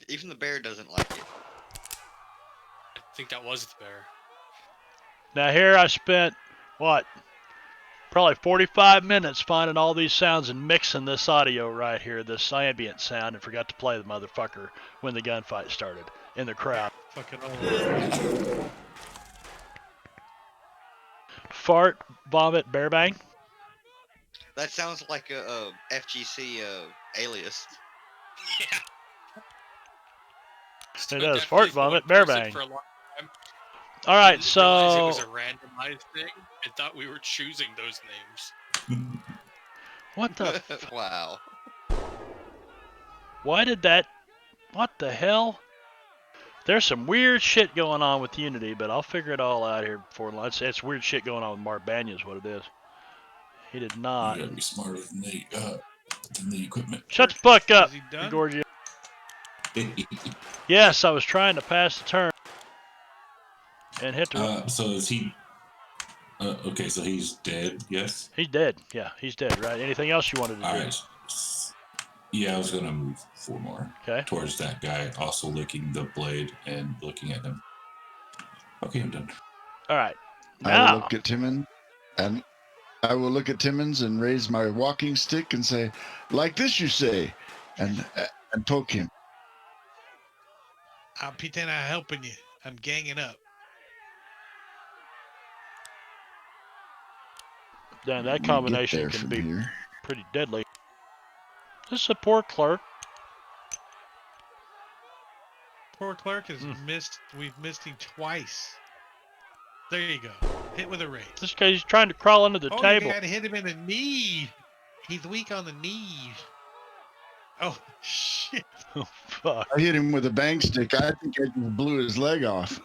Even the bear doesn't like it. I think that was the bear. Now here I spent, what, probably 45 minutes finding all these sounds and mixing this audio right here, this ambient sound, and forgot to play the motherfucker when the gunfight started in the crowd. Fucking all over. Fart, vomit, bear bang. That sounds like a FGC alias. Yeah. It does. Fart, vomit, bear bang. For a long time. All right, Didn't realize it was so a randomized thing and thought we were choosing those names. what the? Wow. Why did that? What the hell? There's some weird shit going on with Unity, but I'll figure it all out here before lunch. It's weird shit going on with Mark Banya is what it is. He did not. You gotta be smarter than the equipment. Shut the fuck up, Is he done? Gorgia. Yes, I was trying to pass the turn and hit the. So is he? Okay, so he's dead. Yes. He's dead. Yeah, he's dead. Right. Anything else you wanted to do? All right. Yeah, I was gonna move 4 more Okay. towards that guy, also licking the blade and looking at him. Okay, I'm done. All right. I Now, will look at Timmons and I will look at Timmons and raise my walking stick and say, "Like this, you say," and poke him. I'll pretend I'm helping you. I'm ganging up. then that We get combination there can from be here. pretty deadly. This is a poor clerk. Poor Clark has missed. We've missed him twice. There you go. Hit with a raise. This guy's trying to crawl under the table. You gotta hit him in the knee. He's weak on the knees. Oh shit! Oh, fuck. I hit him with a bang stick. I think I just blew his leg off.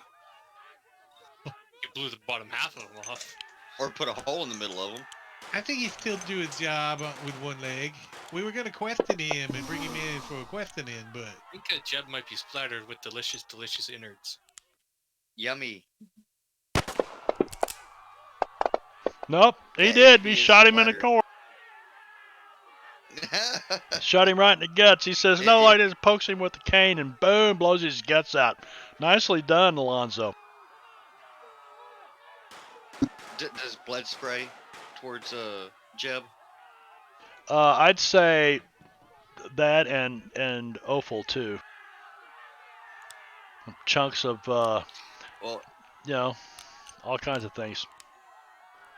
You blew the bottom half of them off. Or put a hole in the middle of them. I think he still do his job with one leg. We were gonna question him and bring him in for a questioning, but I think Jeb might be splattered with delicious, delicious innards. Yummy. Nope, he Yeah, did. he He is shot him in the splattered. core. Shot him right in the guts. He says, no, I just pokes him with the cane and boom, blows his guts out. Nicely done, Alonzo. Does blood spray towards Jeb? I'd say that and offal too. Chunks of, Well, you know, all kinds of things.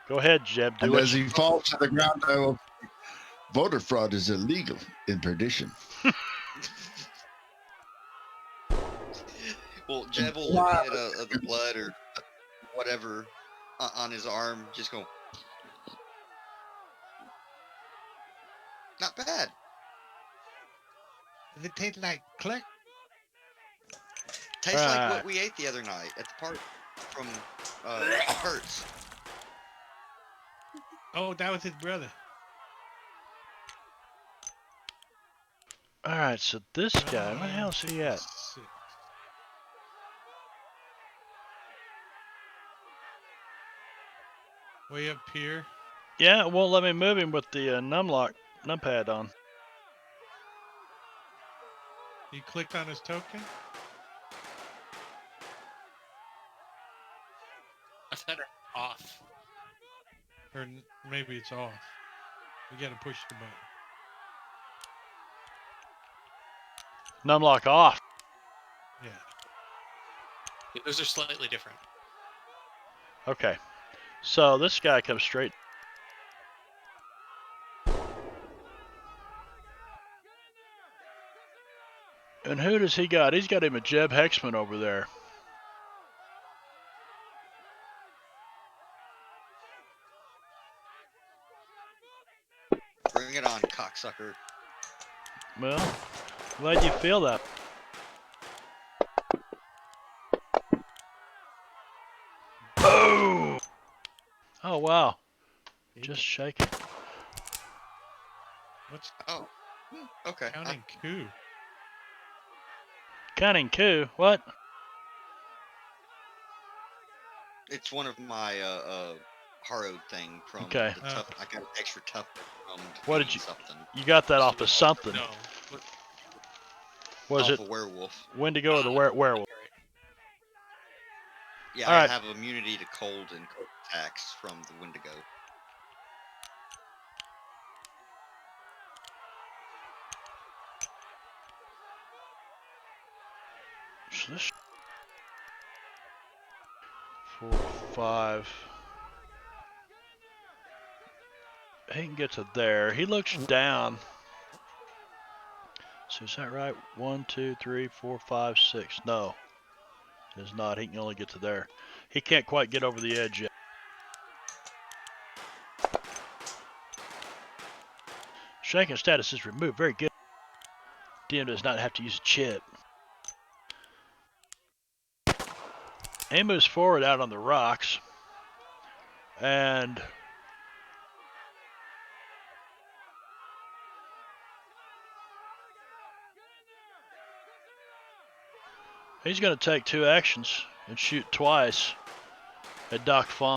Go ahead, Jeb. Do And it. as he falls to the ground, I will. Voter fraud is illegal in perdition. Well, Jeb will Wow. look at the blood or whatever on his arm, just go, not bad. Does it taste like click? Tastes like Right. what we ate the other night at the park from Kurt's. Oh, that was his brother. All right, so this guy, where the hell is he at? 26. Way up here. Yeah, it won't let me move him with the numpad on. You clicked on his token? I thought it off. Or maybe it's off. You gotta push the button. Numlock off. Yeah. Yeah, those are slightly different. Okay, so this guy comes straight. And who does he got? He's got him a Jeb Hexman over there. Bring it on, cocksucker. Well, glad you feel that. Boom! Oh, wow. Just shaking. What's Oh, okay. counting coup? Counting coup? What? It's one of my harrowed thing from Okay. the tough. I got extra tough from What did defeating you- something You got that off of something. No. What, Was off it a werewolf. Wendigo or the werewolf? right. Yeah, All I right. have immunity to cold and cold attacks from the Wendigo. So this 4, 5. He can get to there. He looks down. So is that right? 1, 2, 3, 4, 5, 6. No, it is not. He can only get to there. He can't quite get over the edge yet. Shaking status is removed. Very good. DM does not have to use a chip. He moves forward out on the rocks. And he's going to take 2 actions and shoot twice at Doc Fong.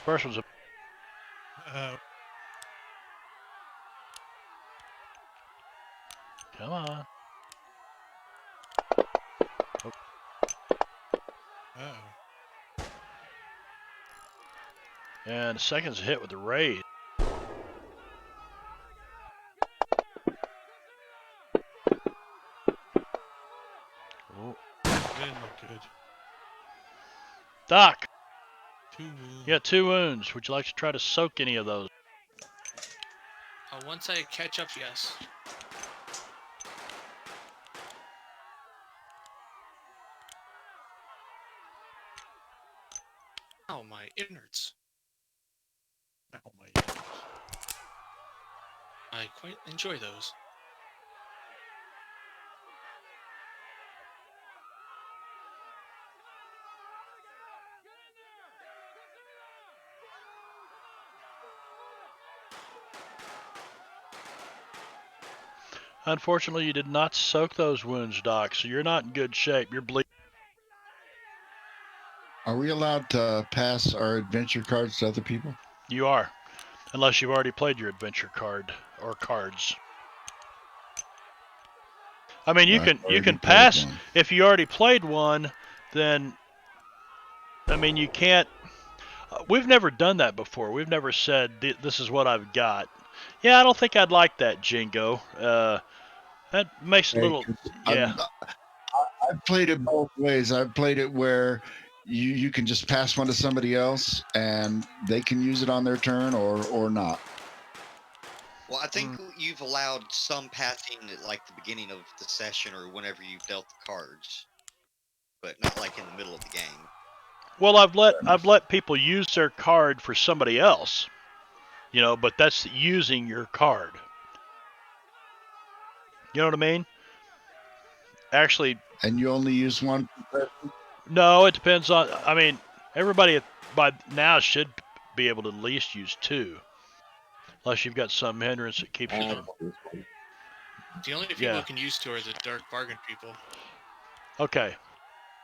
First one's a come on. Uh-oh. And the second's a hit with the raid. Oh, Didn't look good. Doc, 2 wounds. you got 2 wounds. Would you like to try to soak any of those? Once I catch up, yes. Oh, my innards. Oh my goodness. I quite enjoy those. Unfortunately, you did not soak those wounds, Doc, so you're not in good shape. You're bleeding. Are we allowed to pass our adventure cards to other people? You are, unless you've already played your adventure card or cards. I mean, you I've can already played pass one. if you already played one. Then, I mean, you can't. We've never done that before. We've never said this is what I've got. Yeah, I don't think I'd like that, Jingo. That makes a little. Yeah. I've played it both ways. I've played it where you can just pass one to somebody else and they can use it on their turn or not. Well, I think you've allowed some passing at like the beginning of the session or whenever you've dealt the cards, but not like in the middle of the game. Well, I've let people use their card for somebody else, but that's using your card. You know what I mean? Actually, And you only use one? no, it depends on. I mean, everybody by now should be able to at least use 2, unless you've got some hindrance that keeps you from. The only people Yeah. who can use 2 are the dark bargain people. Okay.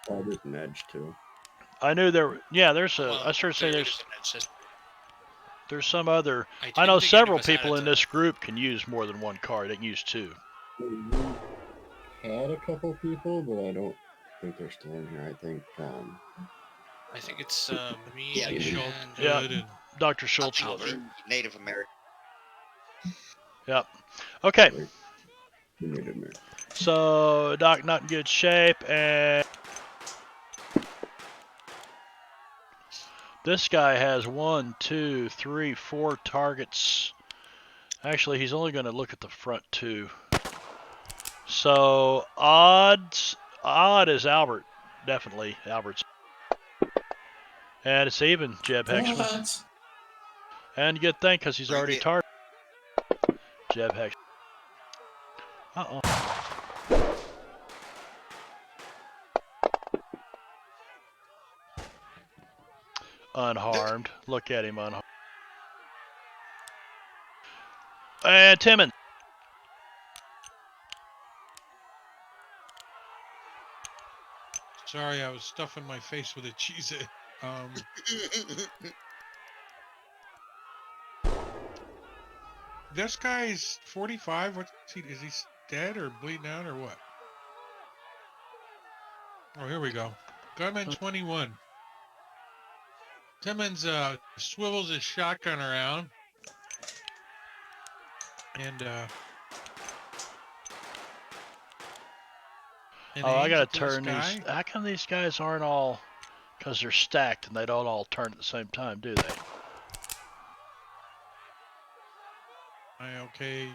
Oh, there's an edge too. I knew there. Yeah, there's a. Well, I started saying there there's is an edge system. there's some other. I I know didn't think any of several us had people it, in though. this group can use more than one card. They can use 2. We had a couple people, but I don't think they're still in here. I think I think it's me Yeah, and Schultz, Yeah. Hood, and Dr. I Schultz. think Albert. the Native American. Yep. Okay. the Native American. So Doc not in good shape, and this guy has 1, 2, 3, 4 targets. Actually, he's only going to look at the front 2. So odd is Albert, definitely Albert's, and it's even Jeb Hexman, What? and good thing because he's Bring already it. targeted. Jeb Hexman. Unharmed. Look at him unharmed. And Timmons. Sorry, I was stuffing my face with a cheese. This guy's 45. What's he? Is he dead or bleeding out or what? Oh, here we go. Gunman 21. Timmons swivels his shotgun around and Oh, I gotta aims at this turn guy. these. How come these guys aren't all? Because they're stacked and they don't all turn at the same time, do they? Am I okay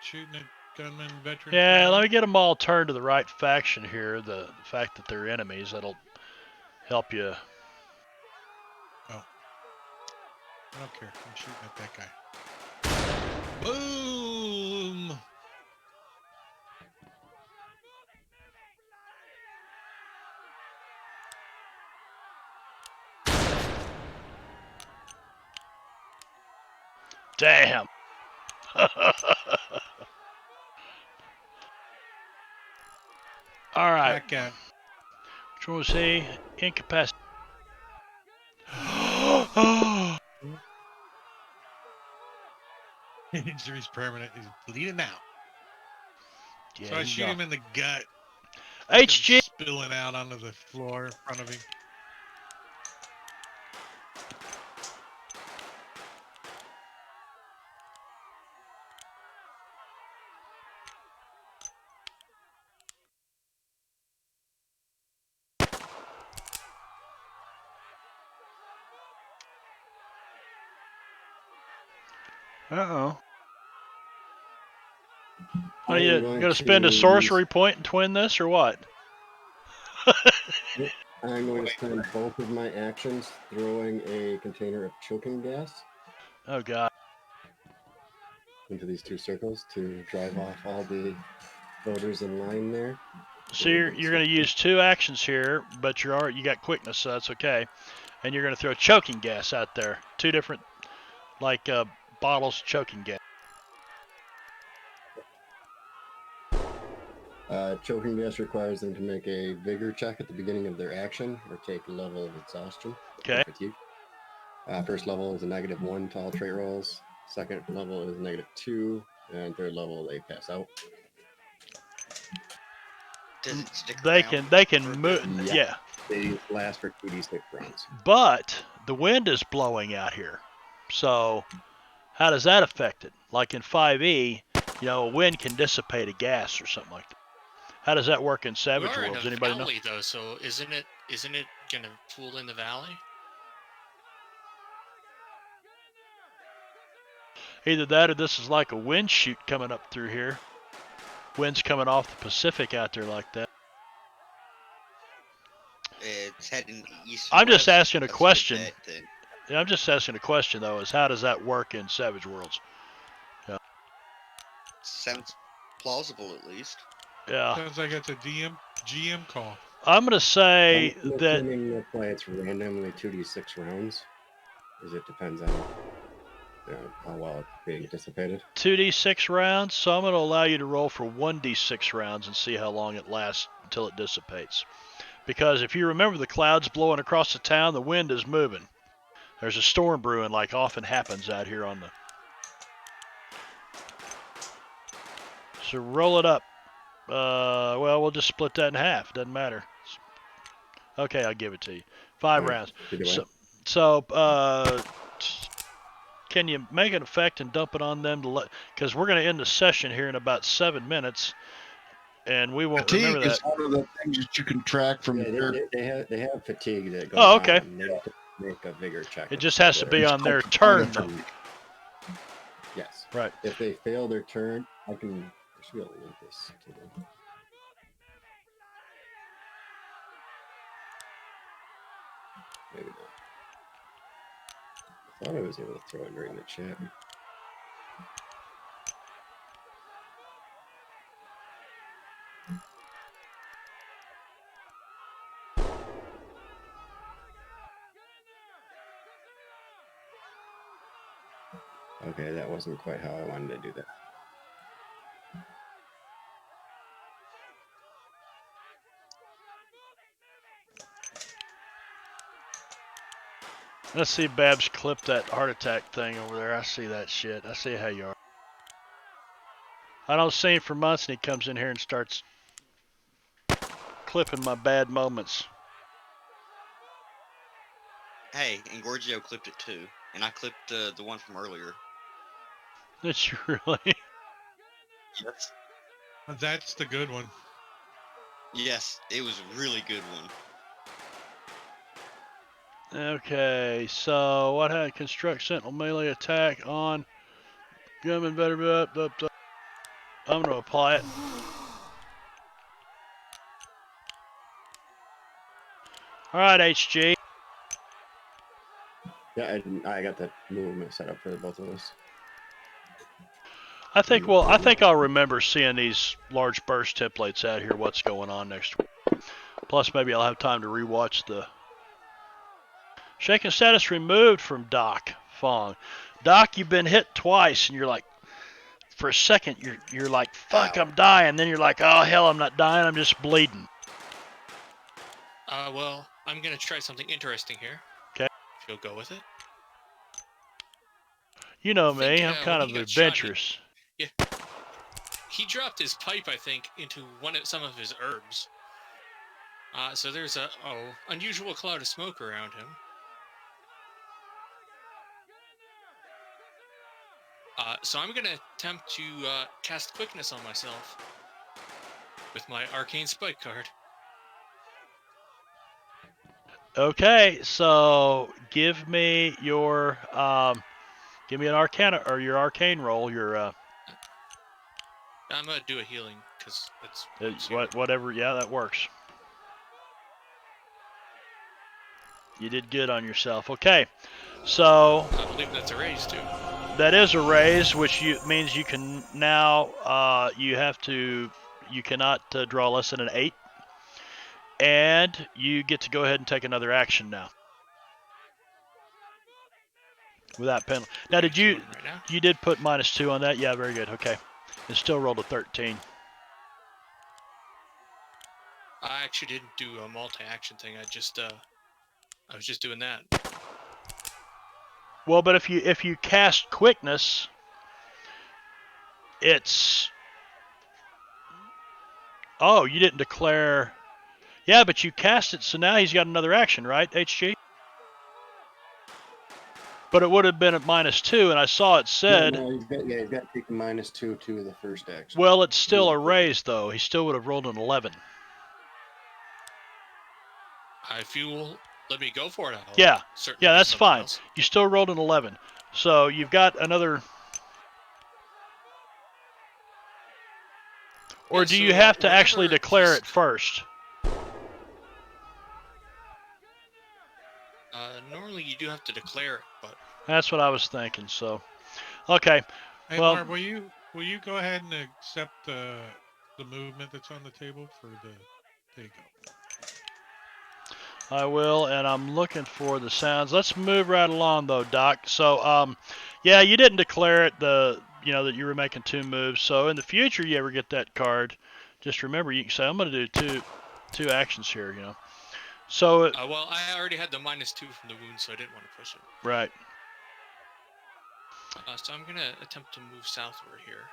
shooting at gunman veteran? Yeah, 21? let me get them all turned to the right faction here. The fact that they're enemies, that'll help you. I don't care. I'm shooting at that guy. Boom! Damn. All right. Back out. Which one was he? Incapacitated. Injury's permanent. He's bleeding out. Yeah, So I he's shoot gone. him in the gut. HG. Spilling out onto the floor in front of him. Uh-oh. What, I'm you going gonna spend a to sorcery point and twin this, or what? I'm going to spend both of my actions throwing a container of choking gas Oh God. into these 2 circles to drive off all the voters in line there. So you're gonna use 2 actions here, but you got quickness, so that's okay. And you're gonna throw choking gas out there. 2 different bottles of choking gas. Choking gas requires them to make a vigor check at the beginning of their action or take level of exhaustion. Okay. Fatigue. First level is a -1 to all trait rolls. Second level is -2, and third level they pass out. Does it stick They around can for a move. bit? Yeah. They last for 2d6 rounds. But the wind is blowing out here. So how does that affect it? Like in 5e, a wind can dissipate a gas or something like that. How does that work in We Savage are in Worlds? a Anybody know? valley, though, so isn't it gonna pool in the valley? Either that or this is like a wind shoot coming up through here. Wind's coming off the Pacific out there like that. It's heading east. I'm just asking a That's question. bet then. Yeah, I'm just asking a question, though, is how does that work in Savage Worlds? Sounds plausible, at least. Yeah. Sounds like it's a GM call. I'm going to say I'm that assuming that's why it's randomly 2d6 rounds, because it depends on how well it's being dissipated. 2d6 rounds, so I'm going to allow you to roll for 1d6 rounds and see how long it lasts until it dissipates. Because if you remember the clouds blowing across the town, the wind is moving. There's a storm brewing like often happens out here on the... So roll it up. Well, we'll just split that in half. Doesn't matter. Okay, I'll give it to you. 5 rounds. So, can you make an effect and dump it on them to let? Because we're going to end the session here in about 7 minutes, and we won't remember Fatigue that. is one of the things that you can track from They have fatigue that goes Oh, okay. on. They have to make a vigor check. It just has to be on their turn, though. Yes. Right. If they fail their turn, I should be able to link this to them. Maybe not. I thought I was able to throw it during the chat. Okay, that wasn't quite how I wanted to do that. Let's see Babs clip that heart attack thing over there. I see that shit. I see how you are. I don't see him for months, and he comes in here and starts clipping my bad moments. Hey, and Gorgio clipped it too, and I clipped the one from earlier. Did you really? Yes. That's the good one. Yes, it was a really good one. Okay, so what had construct sentinel melee attack on gunman better I'm gonna apply it. Alright, HG. Yeah, I got the movement set up for both of us. I think I'll remember seeing these large burst templates out here, what's going on next week. Plus maybe I'll have time to rewatch the shaken status removed from Doc Fong. Doc, you've been hit twice, and you're like, for a second, you're like, fuck, I'm dying. Then you're like, oh hell, I'm not dying, I'm just bleeding. Well, I'm gonna try something interesting here. Okay. If you'll go with it. You know me, think, I'm kind when of he got adventurous. He dropped his pipe, I think, into some of his herbs. So there's a unusual cloud of smoke around him. So I'm gonna attempt to cast quickness on myself with my arcane spike card. Okay, so give me your give me an arcana or your arcane roll. Your I'm gonna do a healing because it's whatever. Yeah, that works. You did good on yourself. Okay, so I believe that's a raise too. that is a raise, which means you can now you cannot draw less than an 8, and you get to go ahead and take another action now without penalty. Now, did you you did put -2 on that? Yeah, very good. Okay, it still rolled a 13. I actually didn't do a multi-action thing. I was just doing that. Well, but if you cast quickness, it's you didn't declare. Yeah, but you cast it, so now he's got another action, right, HG? But it would have been at -2, and I saw it said. No, he's got to take a -2 to the first action. Well, it's still a raise, though. He still would have rolled an 11. If you will let me go for it, Yeah, that's fine. You still rolled an 11, so you've got another Or Yeah, do you so have to actually whenever declare he's- it first? Normally you do have to declare it, but That's what I was thinking. So, okay. Hey, Well- Marv, will you go ahead and accept the movement that's on the table for the? There you go. I will, and I'm looking for the sounds. Let's move right along, though, Doc. So, yeah, you didn't declare it that you were making 2 moves. So in the future, you ever get that card, just remember you can say, I'm going to do two actions here. So well, I already had the -2 from the wound, so I didn't want to push it. right. So I'm gonna attempt to move southward here.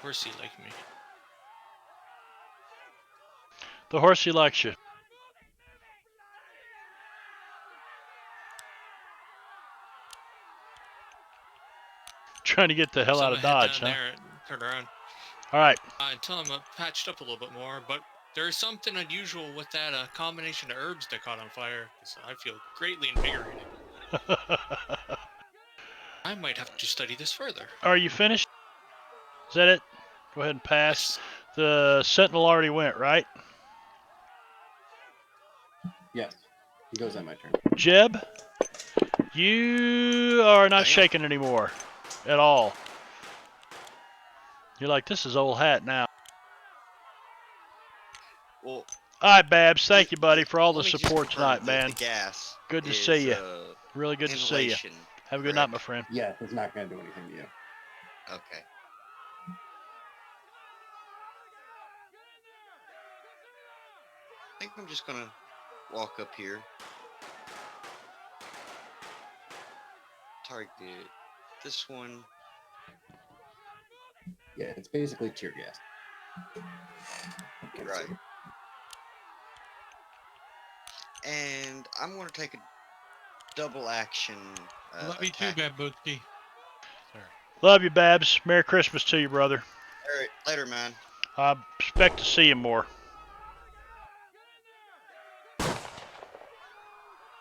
Horsey like me. The horsey likes you. Trying to get the hell So out I'm of gonna head Dodge, down huh? there and turn around All right. until I'm patched up a little bit more. But there's something unusual with that combination of herbs that caught on fire. So I feel greatly invigorated. I might have to study this further. Are you finished? Is that it? Go ahead and pass. The sentinel already went, right? Yes. He goes on my turn. Jeb, you are not I am. shaking anymore at all. You're like, this is old hat now. Well, All right, Babs. Thank you, buddy, for all the let me just support confirm tonight, man. The gas. Good to is, see you. Really good to see you. inhalation, Have a good night, correct? my friend. Yeah, it's not going to do anything to you. Okay. I think I'm just gonna walk up here. Target this one. Yeah, it's basically tear gas. Right. And I'm gonna take a double action. Love you too, attack. Babooski. Sorry. Love you, Babs. Merry Christmas to you, brother. All right, later, man. I expect to see you more.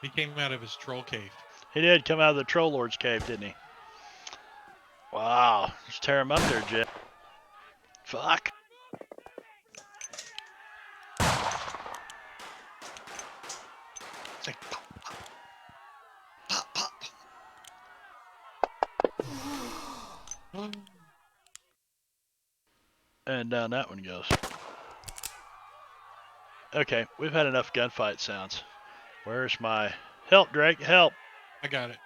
He came out of his troll cave. He did come out of the Troll Lord's cave, didn't he? Wow. Just tear him up there, Jeb. Fuck. It's like pop, pop, pop, pop. And down that one goes. Okay, we've had enough gunfight sounds. Where's my... Help, Drake, help. I got it.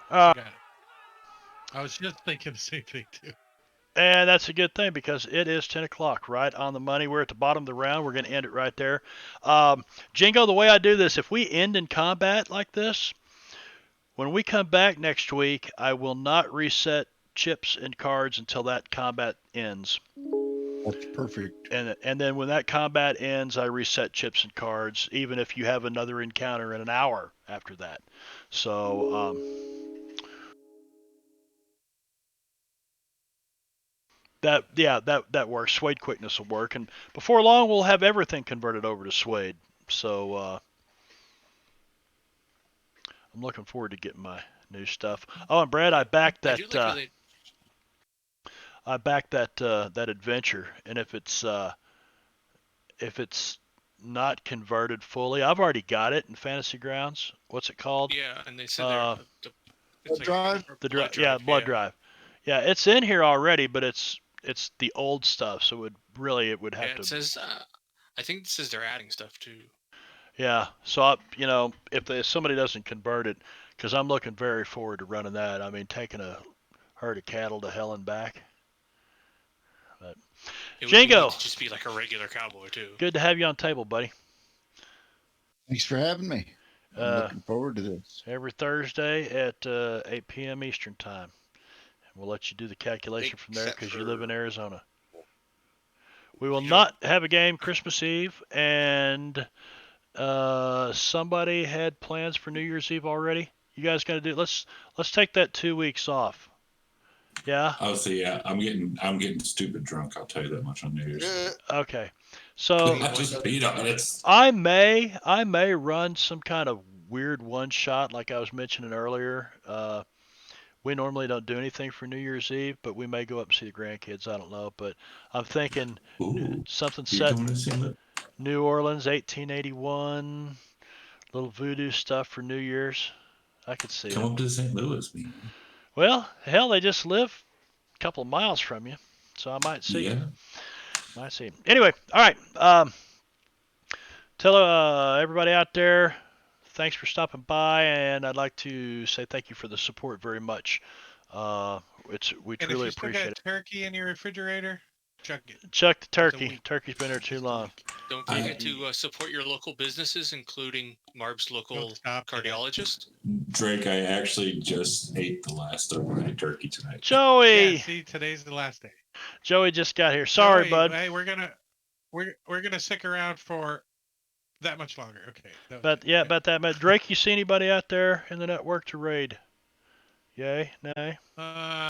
Uh, I got it. I was just thinking the same thing too. And that's a good thing because it is 10 o'clock, right on the money. We're at the bottom of the round. We're going to end it right there. Jingo, the way I do this, if we end in combat like this, when we come back next week, I will not reset chips and cards until that combat ends. That's perfect. And then when that combat ends, I reset chips and cards, even if you have another encounter in an hour after that. So, that works. Suede quickness will work, and before long we'll have everything converted over to Suede. So I'm looking forward to getting my new stuff. Oh, and Brad, I backed I that. do like how they- I backed that adventure, and if it's not converted fully, I've already got it in Fantasy Grounds. What's it called? Yeah, and they said Blood Drive? The blood drive. Yeah, it's in here already, but it's the old stuff, so it would have Yeah, to. it says. I think it says they're adding stuff too. Yeah, so if somebody doesn't convert it, because I'm looking very forward to running that. I mean, taking a herd of cattle to hell and back. But It would be Jingo! neat to just be like a regular cowboy too. Good to have you on table, buddy. Thanks for having me. I'm looking forward to this. Every Thursday at 8 p.m. Eastern time. We'll let you do the calculation from there Except because you live for- in Arizona. We will Yeah. not have a game Christmas Eve, and somebody had plans for New Year's Eve already. You guys gonna do? Let's take that 2 weeks off. Yeah. Oh, so yeah, I'm getting stupid drunk. I'll tell you that much on New Year's. Okay. So Not just beat on it. It's I may run some kind of weird one shot, like I was mentioning earlier. We normally don't do anything for New Year's Eve, but we may go up and see the grandkids. I don't know, but I'm thinking Ooh, something you set coming to St. Louis? New Orleans, 1881, little voodoo stuff for New Year's. I could see Come it. up to St. Louis, man. Well, hell, they just live a couple of miles from you, so I might see you. Yeah. Might see you. Anyway, all right. Tell everybody out there, thanks for stopping by, and I'd like to say thank you for the support very much. We And if truly you still appreciate got turkey in your refrigerator, chuck it. it. Chuck the It's a turkey. week. Turkey's been there too Just a long. week. Don't I- forget to support your local businesses, including Marb's local stop that. cardiologist. Drake, I actually just ate the last overnight turkey tonight. Joey, Yeah, see, today's the last day. Joey just got here. Sorry, Joey, bud. Hey, we're gonna stick around for that much longer. Okay. that was But it. yeah, about that. But Drake, you see anybody out there in the network to raid? Yay? Nay?